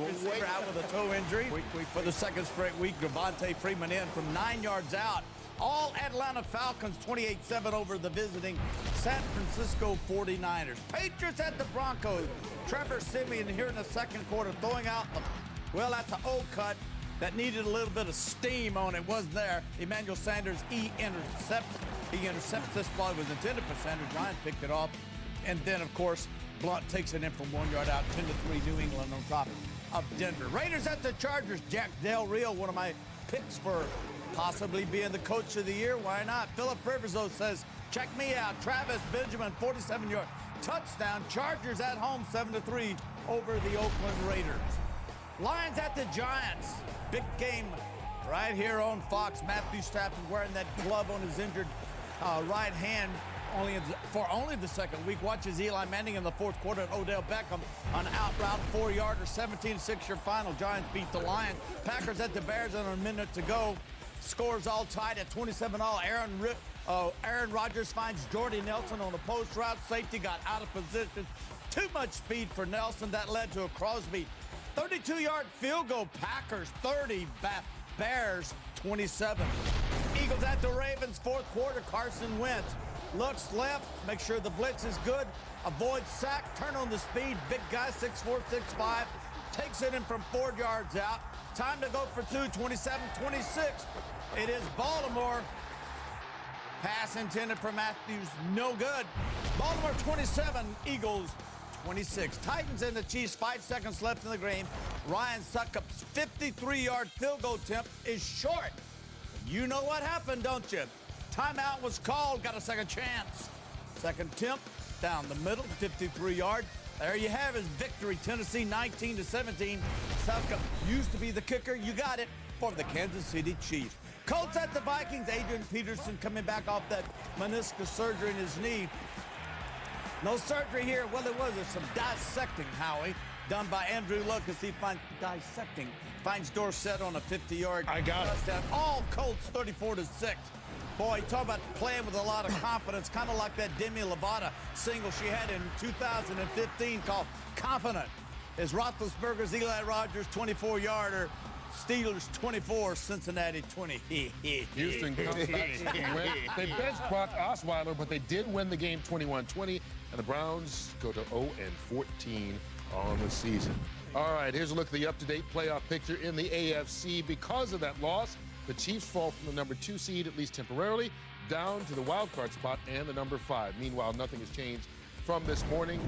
receiver out with a toe injury for the 2nd straight week. Devontae Freeman in from 9 yards out. All Atlanta Falcons 28-7 over the visiting San Francisco 49ers. Patriots at the Broncos. Trevor Siemian here in the 2nd quarter throwing out well, that's an old cut that needed a little bit of steam on it. Wasn't there. Emmanuel Sanders, he intercepts this ball. It was intended for Sanders. Ryan picked it off. And then, of course, Blunt takes it in from 1 yard out. 10-3 New England on top of Denver. Raiders at the Chargers. Jack Del Rio, one of my picks for possibly being the coach of the year. Why not? Philip Rivers, though, says, check me out. Travis Benjamin, 47-yard touchdown. Chargers at home, 7-3 over the Oakland Raiders. Lions at the Giants. Big game right here on Fox. Matthew Stafford wearing that glove on his injured right hand for only the 2nd week. Watches Eli Manning in the 4th quarter and Odell Beckham on out route 4-yarder. 17-6 your final. Giants beat the Lions. Packers at the Bears and a minute to go. Scores all tied at 27-all. Aaron Rodgers finds Jordy Nelson on the post route. Safety got out of position. Too much speed for Nelson. That led to a Crosby 32-yard field goal. Packers 30, Bears 27. Eagles at the Ravens, 4th quarter. Carson Wentz looks left, make sure the blitz is good, avoids sack, turn on the speed. Big guy, 6'4", 6'5", takes it in from 4 yards out. Time to go for 2, 27-26. It is Baltimore. Pass intended for Matthews, no good. Baltimore 27, Eagles 26. Titans and the Chiefs, 5 seconds left in the game. Ryan Succop's 53-yard field goal attempt is short. You know what happened, don't you? Timeout was called, got a second chance. Second attempt, down the middle, 53-yard. There you have his victory, Tennessee 19-17. Succop used to be the kicker. You got it for the Kansas City Chiefs. Colts at the Vikings. Adrian Peterson coming back off that meniscus surgery in his knee. No surgery here. Well, there was some dissecting, Howie. done by Andrew Lucas. He finds Dorsett on a 50-yard touchdown. All Colts 34-6. Boy, talk about playing with a lot of confidence, kind of like that Demi Lovato single she had in 2015 called Confident. As Roethlisberger's Eli Rogers 24-yarder, Steelers 24, Cincinnati 20. Houston comes back to win. They benched Brock Osweiler, but they did win the game 21-20, and the Browns go to 0-14 on the season. All right, here's a look at the up-to-date playoff picture in the AFC. Because of that loss, the Chiefs fall from the number 2 seed, at least temporarily, down to the wild card spot and the number 5. Meanwhile, nothing has changed from this morning,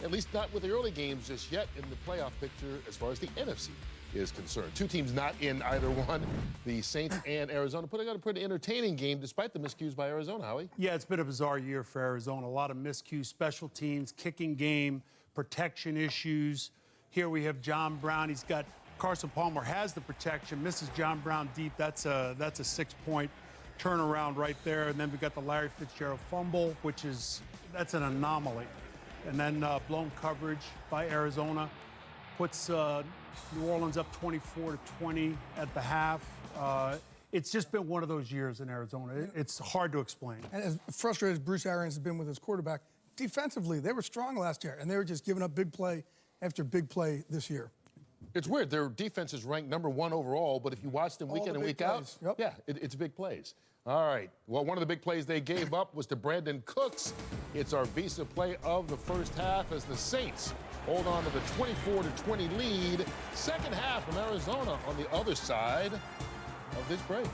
at least not with the early games just yet in the playoff picture as far as the NFC is concerned. 2 teams not in either one, the Saints and Arizona, putting on a pretty entertaining game despite the miscues by Arizona, Howie. Yeah, it's been a bizarre year for Arizona. A lot of miscues, special teams, kicking game, protection issues. Here we have John Brown. He's got Carson Palmer has the protection, misses John Brown deep. That's a 6-point turnaround right there. And then we got the Larry Fitzgerald fumble, that's an anomaly. And then blown coverage by Arizona puts New Orleans up 24-20 at the half. It's just been one of those years in Arizona. It's hard to explain. And as frustrated as Bruce Arians has been with his quarterback, defensively, they were strong last year, and they were just giving up big play after big play this year. It's weird. Their defense is ranked number 1 overall, but if you watch them week in and week out, yeah, it's big plays. All right. Well, one of the big plays they gave up was to Brandon Cooks. It's our Visa play of the first half as the Saints hold on to the 24-20 lead. Second half from Arizona on the other side of this break.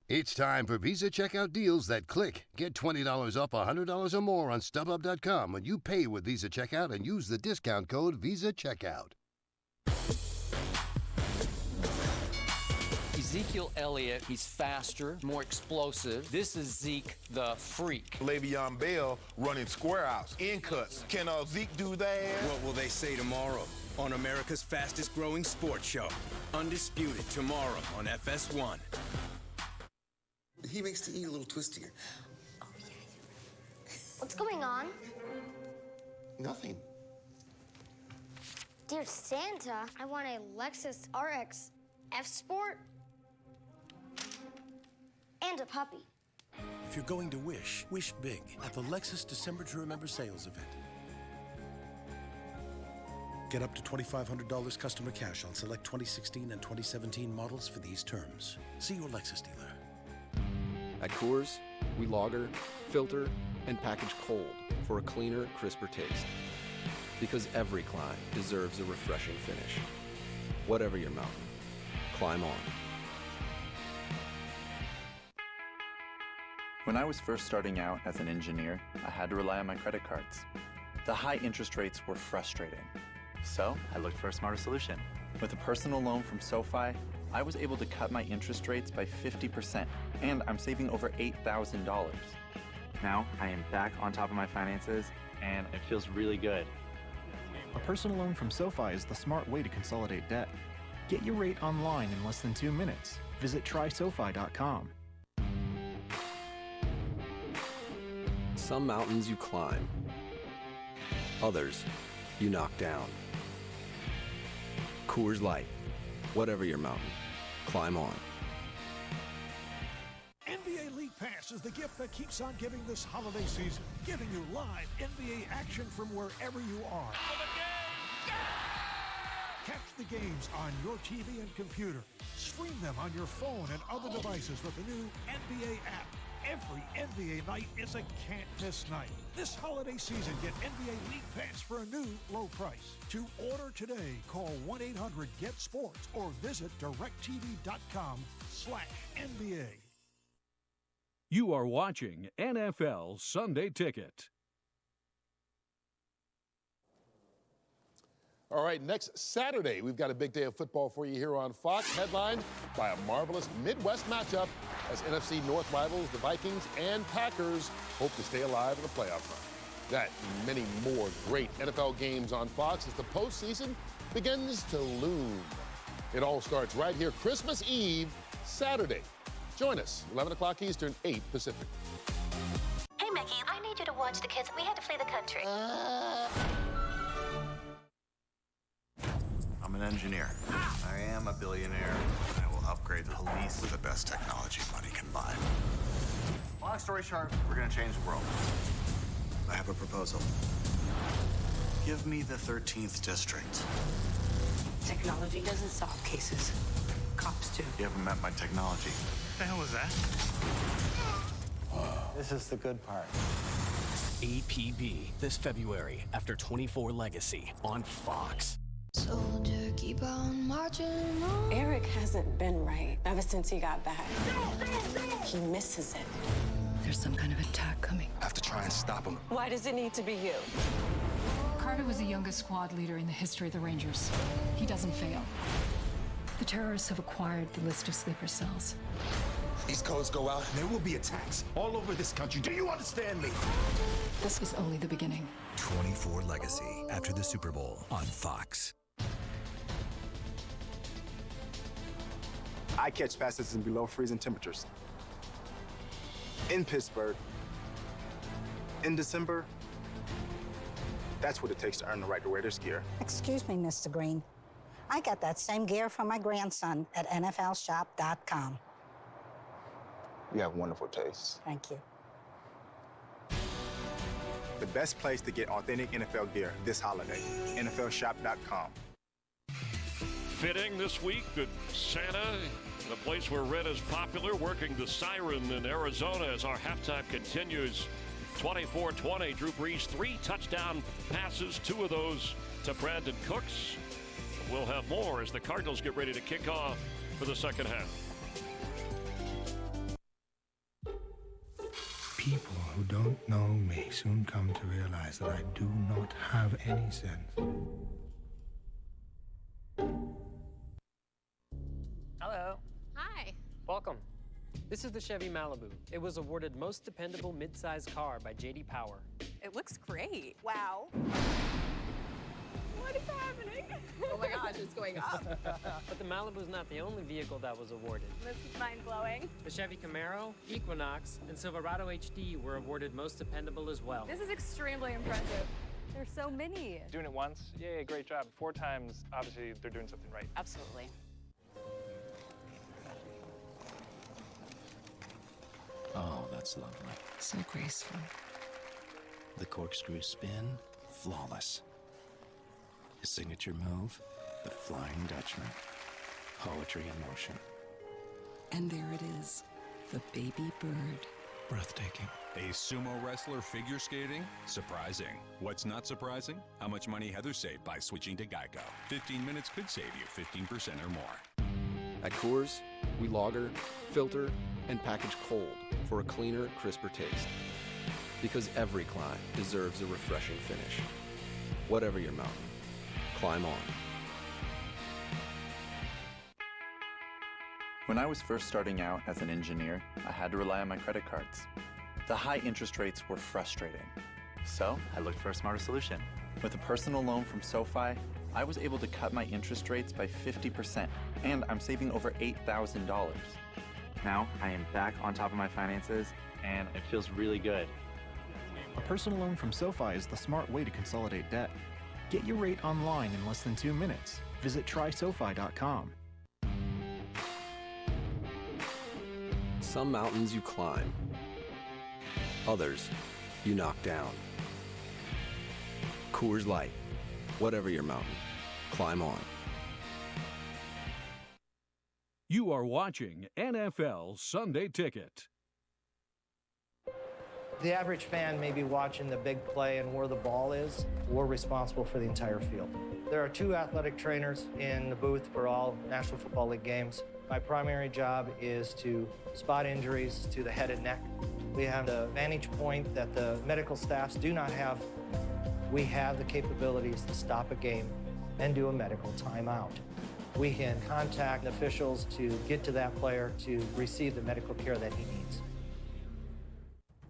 It's time for Visa checkout deals that click. Get $20 off $100 or more on StubHub.com when you pay with Visa checkout and use the discount code VISACHECKOUT. Ezekiel Elliott, he's faster, more explosive. This is Zeke the Freak. Le'Veon Bell running square outs, in cuts. Can Zeke do that? What will they say tomorrow on America's fastest growing sports show? Undisputed tomorrow on FS1. He makes the E a little twistier. Oh, yeah. What's going on? Nothing. Dear Santa, I want a Lexus RX F Sport and a puppy. If you're going to wish big at the Lexus December to Remember sales event. Get up to $2,500 customer cash on select 2016 and 2017 models for these terms. See your Lexus dealer. At Coors, we lager, filter, and package cold for a cleaner, crisper taste. Because every climb deserves a refreshing finish. Whatever your mountain, climb on. When I was first starting out as an engineer, I had to rely on my credit cards. The high interest rates were frustrating. So I looked for a smarter solution. With a personal loan from SoFi, I was able to cut my interest rates by 50%, and I'm saving over $8,000. Now I am back on top of my finances, and it feels really good. A personal loan from SoFi is the smart way to consolidate debt. Get your rate online in less than 2 minutes. Visit trysofi.com. Some mountains you climb. Others you knock down. Coors Light. Whatever your mountain, climb on. NBA League Pass is the gift that keeps on giving this holiday season, giving you live NBA action from wherever you are. Catch the games on your TV and computer. Stream them on your phone and other devices with the new NBA app. Every NBA night is a can't-miss night. This holiday season, get NBA League Pass for a new low price. To order today, call 1-800-GET-SPORTS or visit directtv.com/NBA. You are watching NFL Sunday Ticket. All right, next Saturday, we've got a big day of football for you here on Fox, headlined by a marvelous Midwest matchup as NFC North rivals, the Vikings and Packers, hope to stay alive in the playoff run. That and many more great NFL games on Fox as the postseason begins to loom. It all starts right here Christmas Eve, Saturday. Join us, 11 o'clock Eastern, 8 Pacific. Hey, Mickey, I need need you to watch the kids. We had to flee the country. I'm an engineer. I am a billionaire. I will upgrade the police with the best technology money can buy. Long story short, we're gonna change the world. I have a proposal. Give me the 13th district. Technology doesn't solve cases. Cops do. You haven't met my technology. What the hell was that? This is the good part. APB this February after 24 Legacy on Fox. Soldier, keep on marching on. Eric hasn't been right ever since he got back. He misses it. There's some kind of attack coming. I have to try and stop him. Why does it need to be you? Carter was the youngest squad leader in the history of the Rangers. He doesn't fail. The terrorists have acquired the list of sleeper cells. These codes go out, and there will be attacks all over this country. Do you understand me? This is only the beginning. 24 Legacy after the Super Bowl on Fox. I catch passes in below freezing temperatures. In Pittsburgh, in December, that's what it takes to earn the right to wear this gear. Excuse me, Mr. Green. I got that same gear for my grandson at NFLshop.com. You have wonderful taste. Thank you. The best place to get authentic NFL gear this holiday, NFLshop.com. Fitting this week that Santa, the place where red is popular, working the siren in Arizona as our halftime continues. 24-20, Drew Brees, 3 touchdown passes, 2 of those to Brandon Cooks. We'll have more as the Cardinals get ready to kick off for the second half. People who don't know me soon come to realize that I do not have any sense. Hello. Hi. Welcome. This is the Chevy Malibu. It was awarded Most Dependable Midsize Car by J.D. Power. It looks great. Wow. What is happening? Oh my gosh, it's going up. But the Malibu's not the only vehicle that was awarded. This is mind-blowing. The Chevy Camaro, Equinox, and Silverado HD were awarded Most Dependable as well. This is extremely impressive. There's so many. Doing it once, yay, great job. 4 times, obviously they're doing something right. Absolutely. Oh, that's lovely. So graceful. The corkscrew spin, flawless. His signature move, the Flying Dutchman. Poetry in motion. And there it is, the baby bird. Breathtaking. A sumo wrestler figure skating? Surprising. What's not surprising? How much money Heather saved by switching to Geico. 15 minutes could save you 15% or more. At Coors, we lager, filter, and package cold for a cleaner, crisper taste. Because every climb deserves a refreshing finish. Whatever your mountain, climb on. When I was first starting out as an engineer, I had to rely on my credit cards. The high interest rates were frustrating. So I looked for a smarter solution. With a personal loan from SoFi, I was able to cut my interest rates by 50%, and I'm saving over $8,000. Now I am back on top of my finances, and it feels really good. A personal loan from SoFi is the smart way to consolidate debt. Get your rate online in less than 2 minutes. Visit trysofi.com. Some mountains you climb. Others you knock down. Coors Light. Whatever your mountain, climb on. You are watching NFL Sunday Ticket. The average fan may be watching the big play and where the ball is. We're responsible for the entire field. There are 2 athletic trainers in the booth for all National Football League games. My primary job is to spot injuries to the head and neck. We have the vantage point that the medical staffs do not have. We have the capabilities to stop a game and do a medical timeout. We can contact officials to get to that player to receive the medical care that he needs.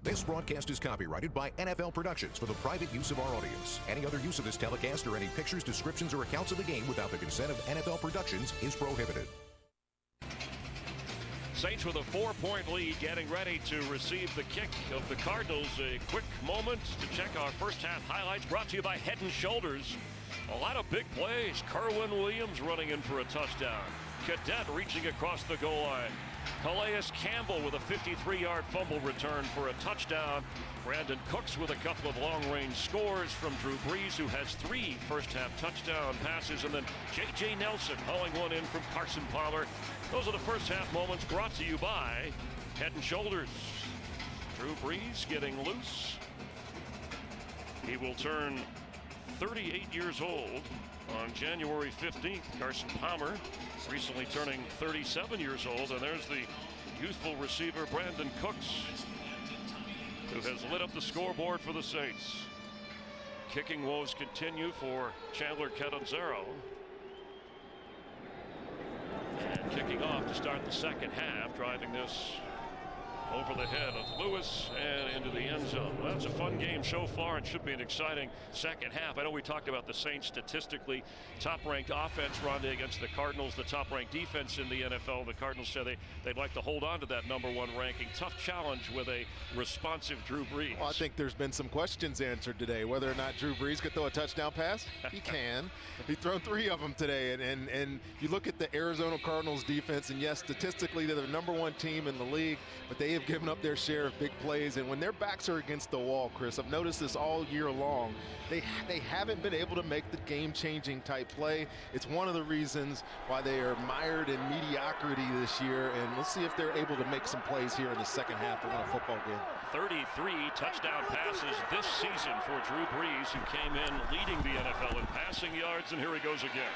This broadcast is copyrighted by NFL Productions for the private use of our audience. Any other use of this telecast or any pictures, descriptions, or accounts of the game without the consent of NFL Productions is prohibited. Saints with a 4-point lead, getting ready to receive the kick of the Cardinals. A quick moment to check our first half highlights, brought to you by Head & Shoulders. A lot of big plays. Kerwin Williams running in for a touchdown. Cadet reaching across the goal line. Calais Campbell with a 53-yard fumble return for a touchdown. Brandon Cooks with a couple of long-range scores from Drew Brees, who has 3 first-half touchdown passes. And then J.J. Nelson hauling one in from Carson Palmer. Those are the first-half moments, brought to you by Head & Shoulders. Drew Brees getting loose. He will turn 38 years old on January 15th. Carson Palmer recently turning 37 years old. And there's the youthful receiver Brandon Cooks, who has lit up the scoreboard for the Saints. Kicking woes continue for Chandler Catanzaro. And kicking off to start the second half, driving this over the head of Lewis and into the end zone. Well, that's a fun game so far. It should be an exciting second half. I know we talked about the Saints statistically. Top-ranked offense, Rondé, against the Cardinals. The top-ranked defense in the NFL. The Cardinals said they'd like to hold on to that #1 ranking. Tough challenge with a responsive Drew Brees. Well, I think there's been some questions answered today. Whether or not Drew Brees could throw a touchdown pass. He can. He's thrown 3 of them today. And you look at the Arizona Cardinals defense, and yes, statistically they're the #1 team in the league, but they have given up their share of big plays. And when their backs are against the wall, Chris, I've noticed this all year long, they haven't been able to make the game-changing type play. It's one of the reasons why they are mired in mediocrity this year. And let's see if they're able to make some plays here in the second half to win a football game. 33 touchdown passes this season for Drew Brees, who came in leading the NFL in passing yards. And here he goes again.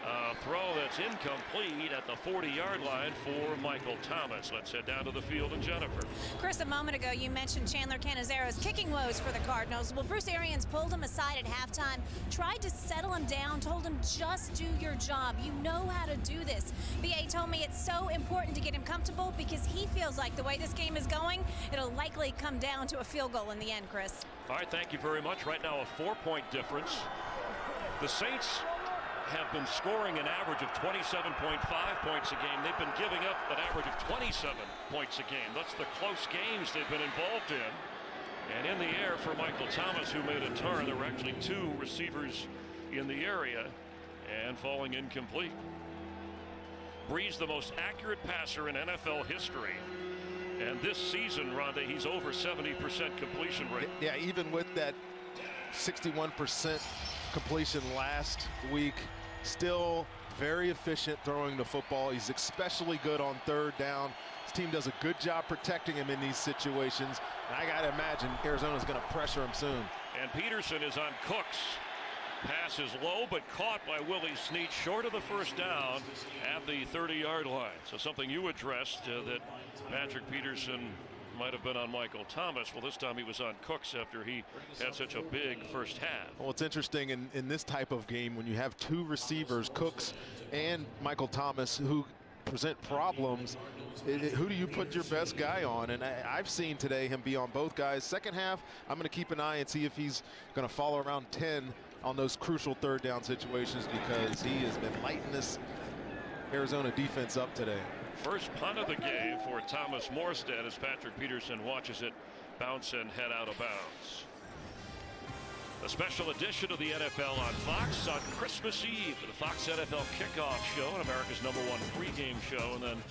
A throw that's incomplete at the 40-yard line for Michael Thomas. Let's head down to the field and Jennifer. Chris, a moment ago you mentioned Chandler Canazaro's kicking woes for the Cardinals. Well, Bruce Arians pulled him aside at halftime, tried to settle him down, told him, just do your job. You know how to do this. B.A. told me it's so important to get him comfortable because he feels like the way this game is going, it'll likely come down to a field goal in the end, Chris. All right, thank you very much. Right now, a 4-point difference. The Saints have been scoring an average of 27.5 points a game. They've been giving up an average of 27 points a game. That's the close games they've been involved in. And in the air for Michael Thomas, who made a turn. There were actually 2 receivers in the area and falling incomplete. Brees, the most accurate passer in NFL history. And this season, Rondé, he's over 70% completion rate. Yeah, even with that 61% completion last week, still very efficient throwing the football. He's especially good on 3rd down. His team does a good job protecting him in these situations. And I gotta imagine Arizona's gonna pressure him soon. And Peterson is on Cooks. Pass is low, but caught by Willie Snead short of the first down at the 30-yard line. So something you addressed, that Patrick Peterson might have been on Michael Thomas. Well, this time he was on Cooks after he had such a big first half. Well, it's interesting in this type of game when you have 2 receivers, Cooks and Michael Thomas, who present problems. Who do you put your best guy on? And I've seen today him be on both guys. Second half, I'm going to keep an eye and see if he's going to follow around 10 on those crucial 3rd down situations, because he has been lighting this Arizona defense up today. First punt of the game for Thomas Morstead as Patrick Peterson watches it bounce and head out of bounds. A special edition of the NFL on Fox on Christmas Eve for the Fox NFL Kickoff Show, and America's #1 pregame show. And then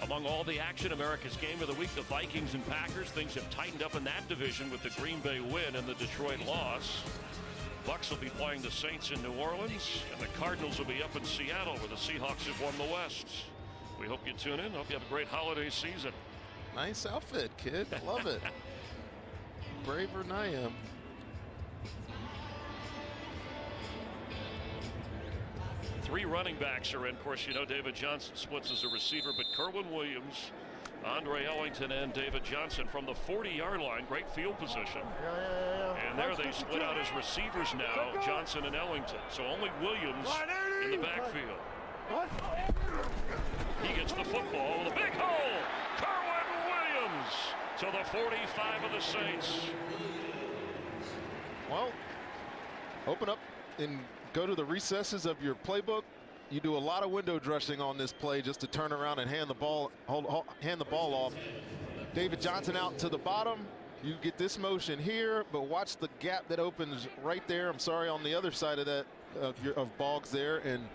among all the action, America's Game of the Week, the Vikings and Packers. Things have tightened up in that division with the Green Bay win and the Detroit loss. Bucs will be playing the Saints in New Orleans, and the Cardinals will be up in Seattle, where the Seahawks have won the West. We hope you tune in. Hope you have a great holiday season. Nice outfit, kid. Love it. Braver than I am. Three running backs are in. Of course, you know David Johnson splits as a receiver, but Kerwin Williams, Andre Ellington, and David Johnson from the 40-yard line. Great field position. And there they split out as receivers now, Johnson and Ellington. So only Williams in the backfield. He gets the football with a big hole. Kerwin Williams to the 45 of the Saints. Well, open up and go to the recesses of your playbook. you do a lot of window dressing on this play just to turn around and hand the ball off. David Johnson out to the bottom. You get this motion here, but watch the gap that opens right there. I'm sorry, on the other side of that of Boggs there, and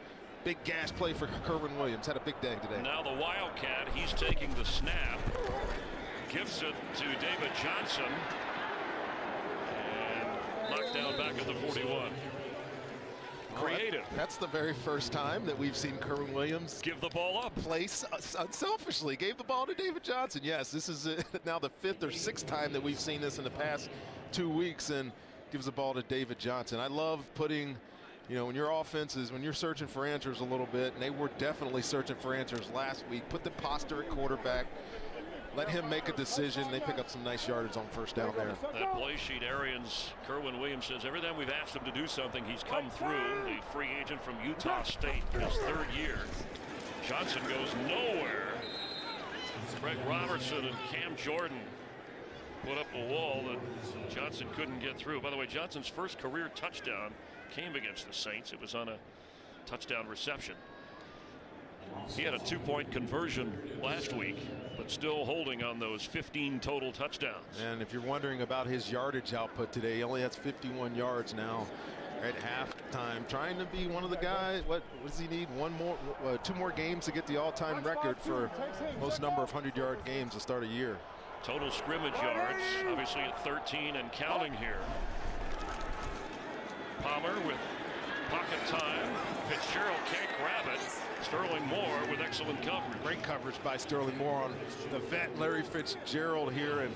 big gash play for Kerwin Williams. Had a big day today. Now the Wildcat, he's taking the snap, gives it to David Johnson, and knocked down back at the 41. Creative. That's the very first time that we've seen Kerwin Williams give the ball up. Place unselfishly. Gave the ball to David Johnson. Yes, this is now the 5th or 6th time that we've seen this in the past 2 weeks, and gives the ball to David Johnson. I love putting, you know, when your offense is, when you're searching for answers a little bit, and they were definitely searching for answers last week, put the posture at quarterback. Let him make a decision. They pick up some nice yardage on first down there. That play sheet, Arians, Kerwin Williams says every time we've asked him to do something, he's come through. The free agent from Utah State, his 3rd year. Johnson goes nowhere. Greg Robertson and Cam Jordan put up a wall that Johnson couldn't get through. By the way, Johnson's first career touchdown came against the Saints. It was on a touchdown reception. He had a 2-point conversion last week, but still holding on those 15 total touchdowns. And if you're wondering about his yardage output today, he only has 51 yards now at halftime. Trying to be one of the guys. What does he need? 2 more games to get the all-time record for most number of 100-yard games to start a year. Total scrimmage yards, obviously at 13 and counting here. Palmer with pocket time. Fitzgerald can't grab it. Sterling Moore with excellent coverage. Great coverage by Sterling Moore on the vet Larry Fitzgerald here, and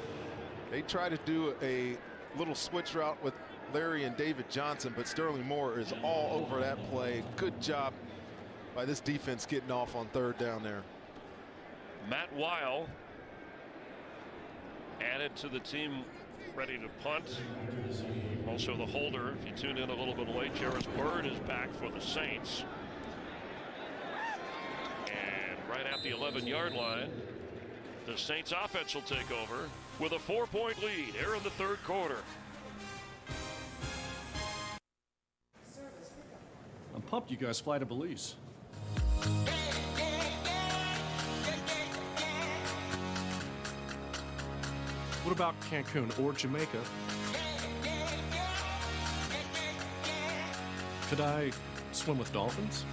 they try to do a little switch route with Larry and David Johnson, but Sterling Moore is all over that play. Good job by this defense getting off on 3rd down there. Matt Weil added to the team, ready to punt. Also the holder, if you tuned in a little bit late, Jarvis Byrd is back for the Saints. Right at the 11-yard line, the Saints offense will take over with a 4-point lead here in the 3rd quarter. I'm pumped you guys fly to Belize. What about Cancun or Jamaica? Could I swim with dolphins?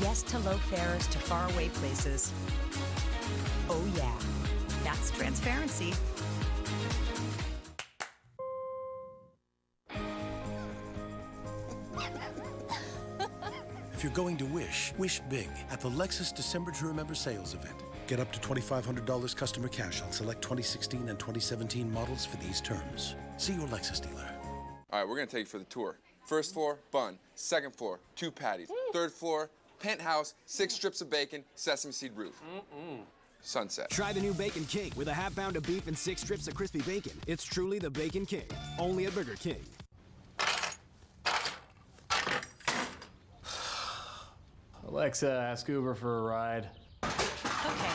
Yes to low fares to faraway places. Oh yeah, that's transparency. If you're going to wish big at the Lexus December to Remember sales event. Get up to $2,500 customer cash on select 2016 and 2017 models for these terms. See your Lexus dealer. All right, we're gonna take you for the tour. 1st floor, bun. 2nd floor, 2 patties. 3rd floor, penthouse, 6 strips of bacon, sesame seed roof. Sunset. Try the new Bacon King with a half pound of beef and 6 strips of crispy bacon. It's truly the Bacon King, only at Burger King. Alexa, ask Uber for a ride. Okay.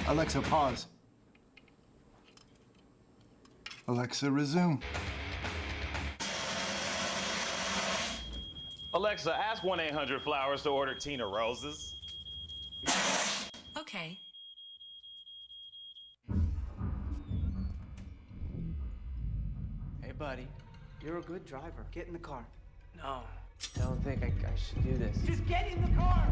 Alexa, pause. Alexa, resume. Alexa, ask 1-800-Flowers to order Tina Roses. Okay. Hey, buddy. You're a good driver. Get in the car. No, I don't think I should do this. Just get in the car!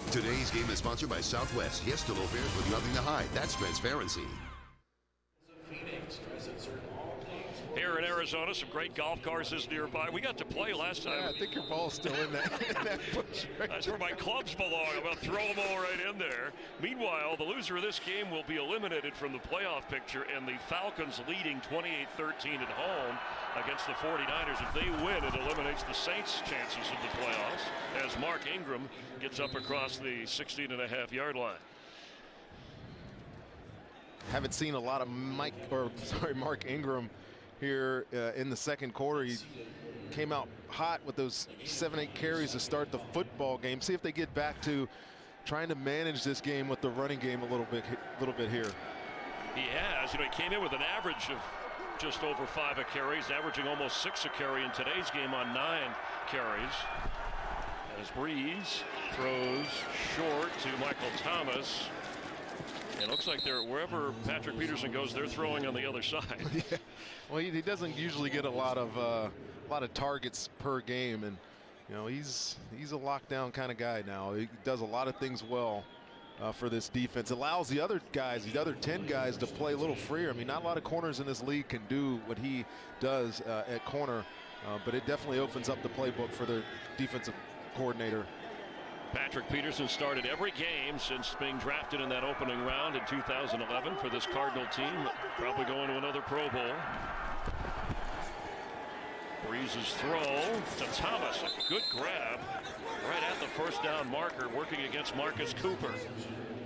Today's game is sponsored by Southwest. Yes to low fares with nothing to hide. That's transparency. Here in Arizona, some great golf courses nearby. We got to play last time. Yeah, I think your ball's still in that bush right That's where my clubs belong. I'm going to throw them all right in there. Meanwhile, the loser of this game will be eliminated from the playoff picture, and the Falcons leading 28-13 at home against the 49ers. If they win, it eliminates the Saints' chances of the playoffs as Mark Ingram gets up across the 16.5-yard line. Haven't seen a lot of Mark Ingram here in the 2nd quarter. He came out hot with those 7-8 carries to start the football game. See if they get back to trying to manage this game with the running game a little bit here. He has. You know, he came in with an average of just over 5 a carry. He's averaging almost 6 a carry in today's game on 9 carries. As Breeze throws short to Michael Thomas. It looks like they're wherever Patrick Peterson goes, they're throwing on the other side. Yeah. Well, he doesn't usually get a lot of targets per game, and you know he's a lockdown kind of guy now. He does a lot of things well for this defense. Allows the other guys, the other 10 guys, to play a little freer. I mean, not a lot of corners in this league can do what he does at corner, but it definitely opens up the playbook for their defensive coordinator. Patrick Peterson started every game since being drafted in that opening round in 2011 for this Cardinal team. Probably going to another Pro Bowl. Breeze's throw to Thomas. A good grab right at the first down marker, working against Marcus Cooper.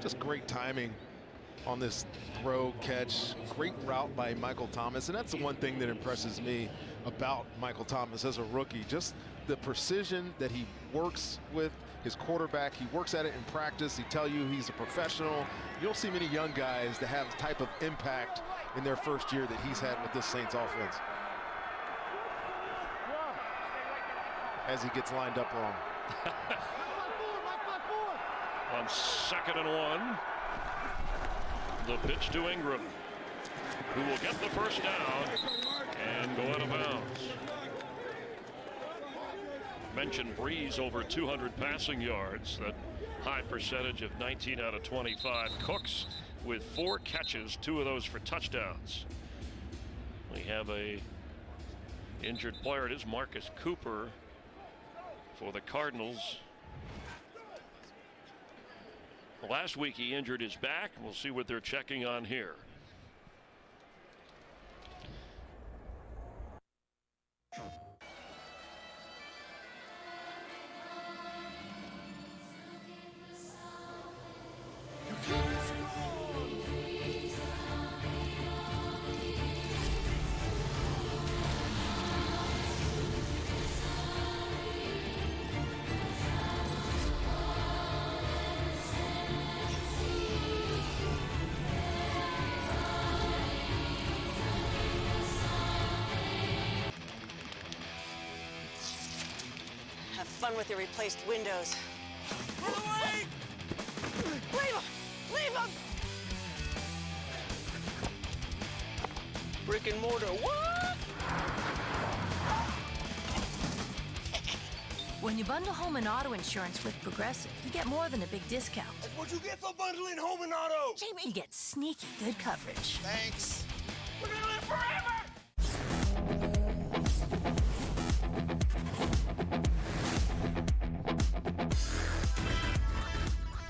Just great timing on this throw catch. Great route by Michael Thomas. And that's the one thing that impresses me about Michael Thomas as a rookie. Just the precision that he works with his quarterback. He works at it in practice. He tell you he's a professional. You don't see many young guys that have the type of impact in their first year that he's had with this Saints offense. As he gets lined up wrong. On 2nd and 1, the pitch to Ingram, who will get the first down and go out of bounds. Mentioned Breeze over 200 passing yards, that high percentage of 19 out of 25. Cooks with 4 catches, 2 of those for touchdowns. We have a injured player. It is Marcus Cooper for the Cardinals. Last week he injured his back. We'll see what they're checking on here. With the replaced windows. Leave him! Leave him! Brick and mortar, what? When you bundle home and auto insurance with Progressive, you get more than a big discount. That's what you get for bundling home and auto! Jamie, you get sneaky good coverage. Thanks. We're gonna live forever!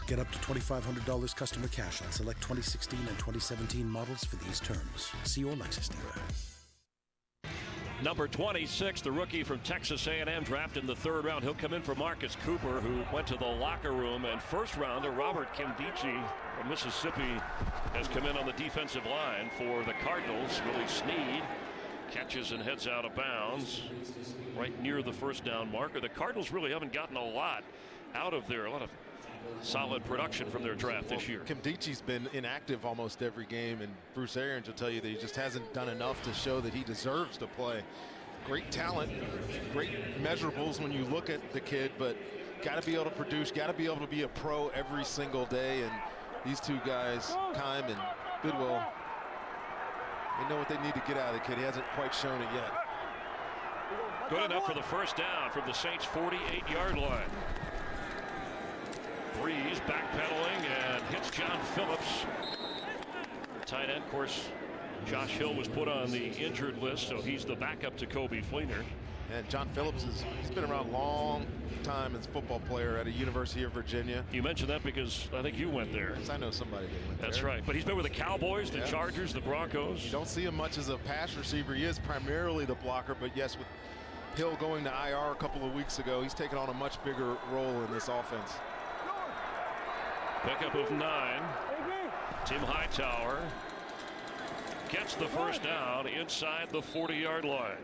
Get up to $2,500 customer cash on select 2016 and 2017 models for these terms. See your Lexus dealer. Number 26, the rookie from Texas A&M, drafted in the 3rd round. He'll come in for Marcus Cooper, who went to the locker room. And first rounder Robert Kimdichie from Mississippi has come in on the defensive line for the Cardinals. Willie Snead catches and heads out of bounds right near the first down marker. The Cardinals really haven't gotten a lot out of there. A lot of solid production from their draft this year. Kimdichie's been inactive almost every game, and Bruce Arians will tell you that he just hasn't done enough to show that he deserves to play. Great talent, great measurables when you look at the kid, but got to be able to produce, got to be able to be a pro every single day. And these two guys, Kime and Bidwell, they know what they need to get out of the kid. He hasn't quite shown it yet. Good enough for the first down from the Saints' 48-yard line. Breeze backpedaling and hits John Phillips. The tight end, of course, Josh Hill was put on the injured list, so he's the backup to Kobe Fleener. And John Phillips he's been around a long time as a football player at a University of Virginia. You mentioned that because I think you went there. Yes, I know somebody that went there. That's right. But he's been with the Cowboys, the Chargers, the Broncos. You don't see him much as a pass receiver. He is primarily the blocker, but yes, with Hill going to IR a couple of weeks ago, he's taken on a much bigger role in this offense. Pickup of 9. Tim Hightower gets the first down inside the 40-yard line.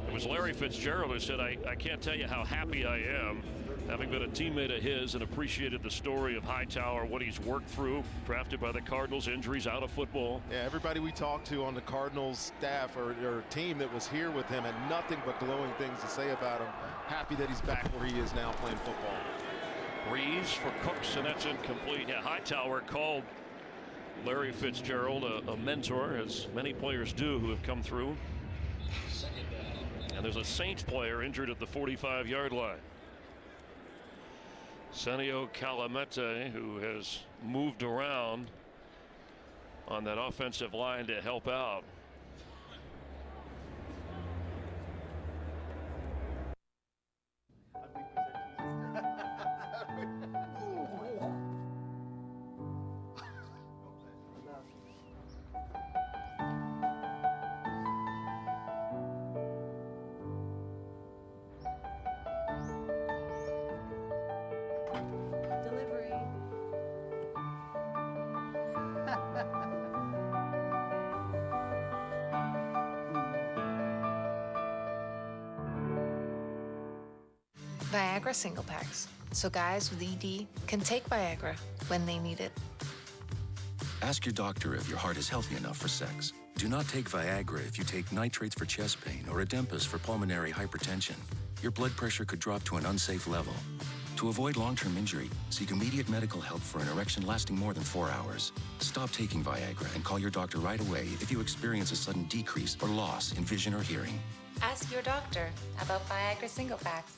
It was Larry Fitzgerald who said, I can't tell you how happy I am having been a teammate of his and appreciated the story of Hightower, what he's worked through, drafted by the Cardinals, injuries, out of football. Yeah, everybody we talked to on the Cardinals staff or team that was here with him had nothing but glowing things to say about him. Happy that he's back where he is now playing football. Breeze for Cooks, and that's incomplete. Yeah, Hightower called Larry Fitzgerald a mentor, as many players do who have come through. And there's a Saints player injured at the 45-yard line. Senio Calamete, who has moved around on that offensive line to help out. Viagra single packs, so guys with ED can take Viagra when they need it. Ask your doctor if your heart is healthy enough for sex. Do not take Viagra if you take nitrates for chest pain or Adempas for pulmonary hypertension. Your blood pressure could drop to an unsafe level. To avoid long-term injury, seek immediate medical help for an erection lasting more than 4 hours. Stop taking Viagra and call your doctor right away if you experience a sudden decrease or loss in vision or hearing. Ask your doctor about Viagra single packs.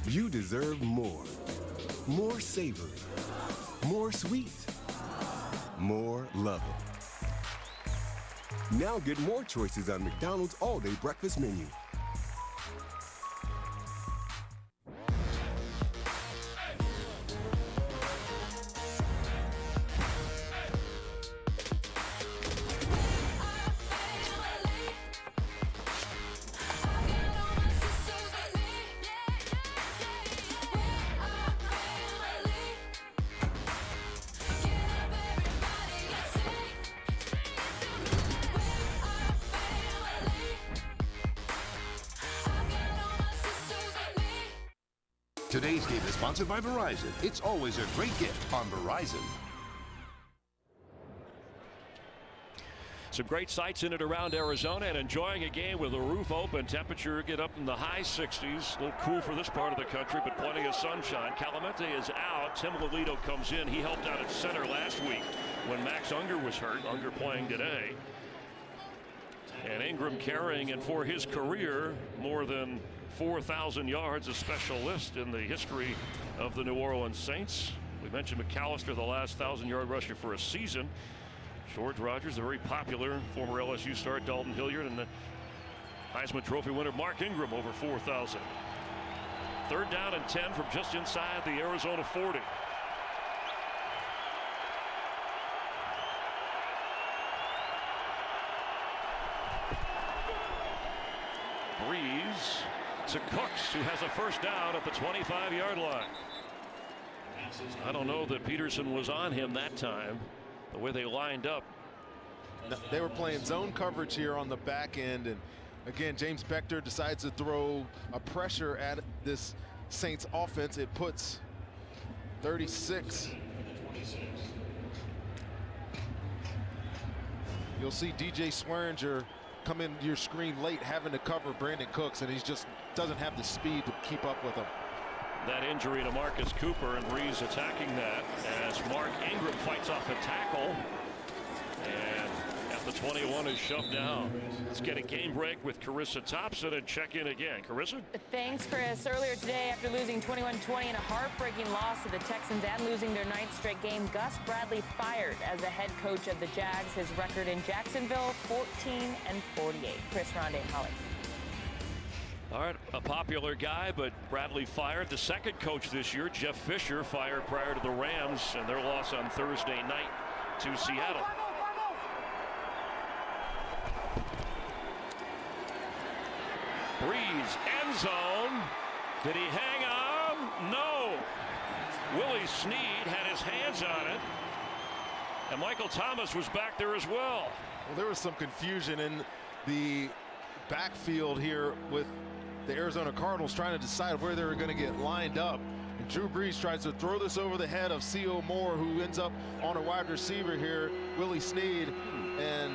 You deserve more. More savory. More sweet. More loving. Now get more choices on McDonald's all-day breakfast menu. Today's game is sponsored by Verizon. It's always a great gift on Verizon. Some great sights in and around Arizona, and enjoying a game with the roof open. Temperature get up in the high 60s. A little cool for this part of the country, but plenty of sunshine. Calamete is out. Tim Lolito comes in. He helped out at center last week when Max Unger was hurt. Unger playing today. And Ingram carrying, and for his career, more than 4,000 yards, a specialist in the history of the New Orleans Saints. We mentioned McAllister, the last 1,000-yard rusher for a season. George Rogers, the very popular former LSU star Dalton Hilliard, and the Heisman Trophy winner Mark Ingram, over 4,000. Third down and 10 from just inside the Arizona 40. Breeze to Cooks, who has a first down at the 25-yard line. I don't know that Peterson was on him that time, the way they lined up. No, they were playing zone coverage here on the back end, and again, James Beckter decides to throw a pressure at this Saints offense. It puts 36. You'll see DJ Swearinger come into your screen late, having to cover Brandon Cooks, and he just doesn't have the speed to keep up with him. That injury to Marcus Cooper, and Breeze attacking that as Mark Ingram fights off a tackle, and at the 21 is shoved down. Let's get a game break with Carissa Thompson and check in again. Carissa? Thanks, Chris. Earlier today, after losing 21-20 in a heartbreaking loss to the Texans and losing their 9th straight game, Gus Bradley fired as the head coach of the Jags. His record in Jacksonville, 14-48. Chris, Rondé, and Holly. All right, a popular guy, but Bradley fired. The second coach this year, Jeff Fisher, fired prior to the Rams and their loss on Thursday night to Seattle. Breeze, end zone. Did he hang on? No. Willie Snead had his hands on it. And Michael Thomas was back there as well. Well, there was some confusion in the backfield here with the Arizona Cardinals trying to decide where they're going to get lined up. And Drew Brees tries to throw this over the head of C.O. Moore, who ends up on a wide receiver here, Willie Snead. And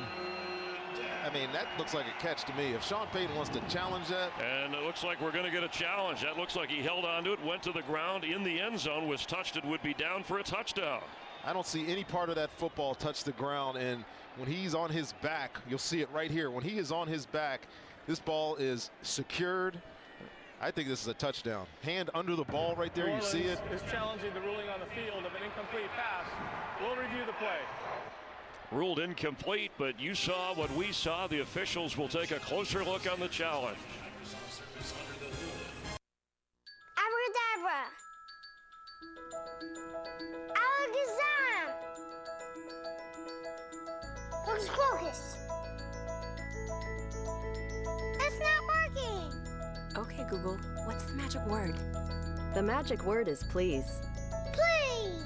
I mean, that looks like a catch to me. If Sean Payton wants to challenge that. And it looks like we're going to get a challenge. That looks like he held onto it, went to the ground in the end zone, was touched, it would be down for a touchdown. I don't see any part of that football touch the ground. And when he's on his back, you'll see it right here. When he is on his back, this ball is secured. I think this is a touchdown. Hand under the ball right there, you see it. Is challenging the ruling on the field of an incomplete pass. We'll review the play. Ruled incomplete, but you saw what we saw. The officials will take a closer look on the challenge. Abracadabra. Alakazam. Hocus pocus. It's not working. Okay, Google, what's the magic word? The magic word is please. Please.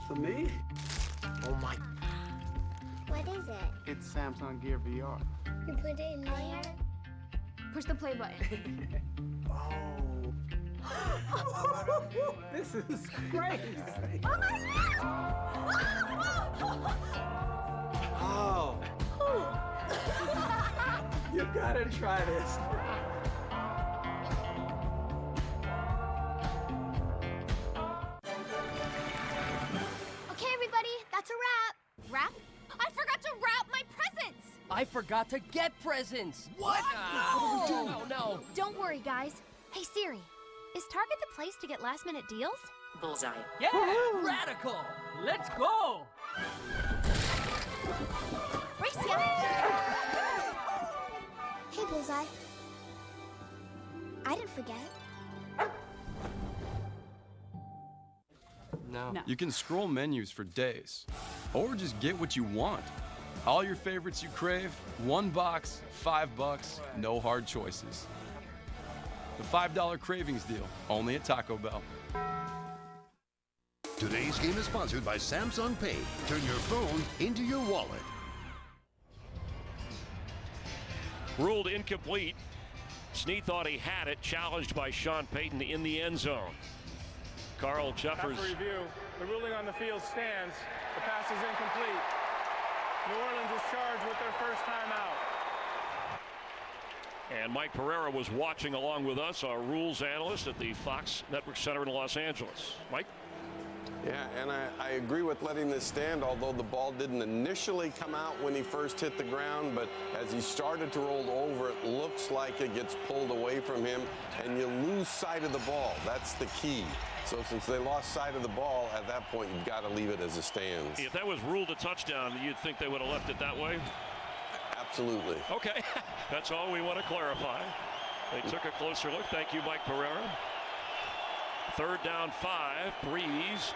For me? Oh my. What is it? It's Samsung Gear VR. You put it in there? Push the play button. This is crazy. Oh my God! Oh. You gotta try this. Okay, everybody, that's a wrap. Wrap? I forgot to wrap my presents. I forgot to get presents. What? No. Don't worry, guys. Hey, Siri, is Target the place to get last-minute deals? Bullseye. Yeah, radical. Let's go. Race ya! Hey, Bullseye. I didn't forget. No. You can scroll menus for days, or just get what you want. All your favorites you crave, one box, $5, no hard choices. The $5 cravings deal, only at Taco Bell. Today's game is sponsored by Samsung Pay. Turn your phone into your wallet. Ruled incomplete. Snead thought he had it, challenged by Sean Payton in the end zone. Carl Jeffers. After review, the ruling on the field stands. The pass is incomplete. New Orleans is charged with their first timeout. And Mike Pereira was watching along with us, our rules analyst at the Fox Network Center in Los Angeles. Mike? Yeah, and I agree with letting this stand, although the ball didn't initially come out when he first hit the ground, but as he started to roll over, it looks like it gets pulled away from him, and you lose sight of the ball. That's the key. So since they lost sight of the ball, at that point, you've got to leave it as it stands. If that was ruled a touchdown, you'd think they would have left it that way? Absolutely. Okay, that's all we want to clarify. They took a closer look. Thank you, Mike Pereira. 3rd down 5, Breeze.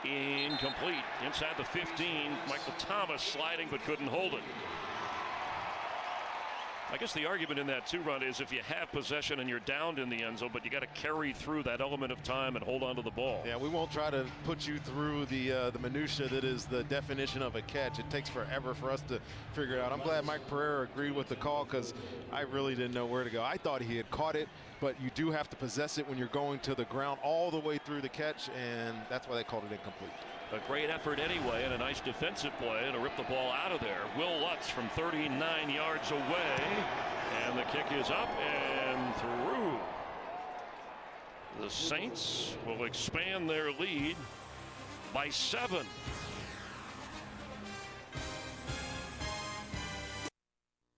Incomplete. Inside the 15, Michael Thomas sliding but couldn't hold it. I guess the argument in that two-run is if you have possession and you're downed in the end zone, but you got to carry through that element of time and hold on to the ball. Yeah, we won't try to put you through the minutia that is the definition of a catch. It takes forever for us to figure it out. I'm glad Mike Pereira agreed with the call because I really didn't know where to go. I thought he had caught it, but you do have to possess it when you're going to the ground all the way through the catch, and that's why they called it incomplete. A great effort anyway, and a nice defensive play to rip the ball out of there. Will Lutz from 39 yards away, and the kick is up and through. The Saints will expand their lead by 7.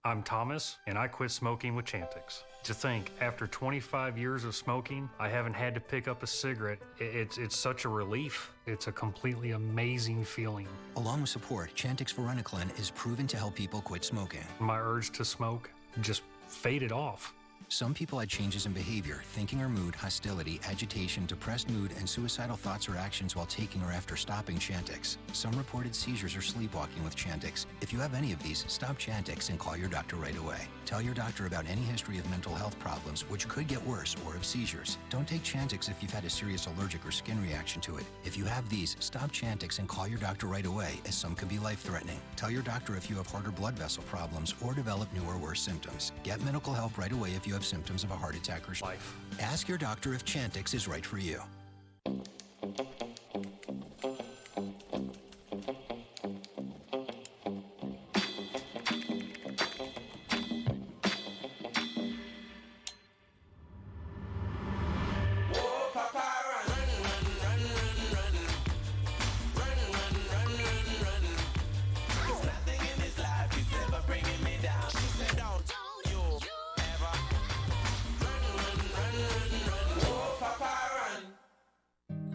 I'm Thomas, and I quit smoking with Chantix. To think, after 25 years of smoking, I haven't had to pick up a cigarette. It's such a relief. It's a completely amazing feeling. Along with support, Chantix Varenicline is proven to help people quit smoking. My urge to smoke just faded off. Some people had changes in behavior, thinking or mood, hostility, agitation, depressed mood, and suicidal thoughts or actions while taking or after stopping Chantix. Some reported seizures or sleepwalking with Chantix. If you have any of these, stop Chantix and call your doctor right away. Tell your doctor about any history of mental health problems, which could get worse, or of seizures. Don't take Chantix if you've had a serious allergic or skin reaction to it. If you have these, stop Chantix and call your doctor right away, as some could be life-threatening. Tell your doctor if you have heart or blood vessel problems or develop new or worse symptoms. Get medical help right away if you have symptoms of a heart attack or stroke. Ask your doctor if Chantix is right for you.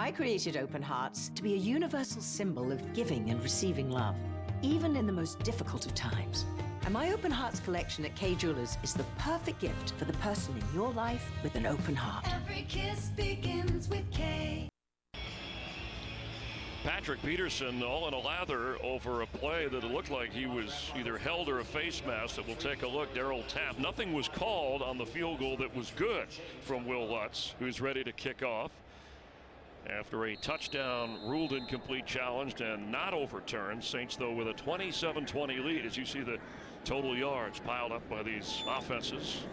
I created Open Hearts to be a universal symbol of giving and receiving love, even in the most difficult of times. And my Open Hearts collection at Kay Jewelers is the perfect gift for the person in your life with an open heart. Every kiss begins with Kay. Patrick Peterson all in a lather over a play that it looked like he was either held or a face mask. That we'll take a look. Darryl Tapp. Nothing was called on the field goal that was good from Will Lutz, who's ready to kick off after a touchdown ruled incomplete, challenged and not overturned. Saints though with a 27-20 lead, as you see the total yards piled up by these offenses.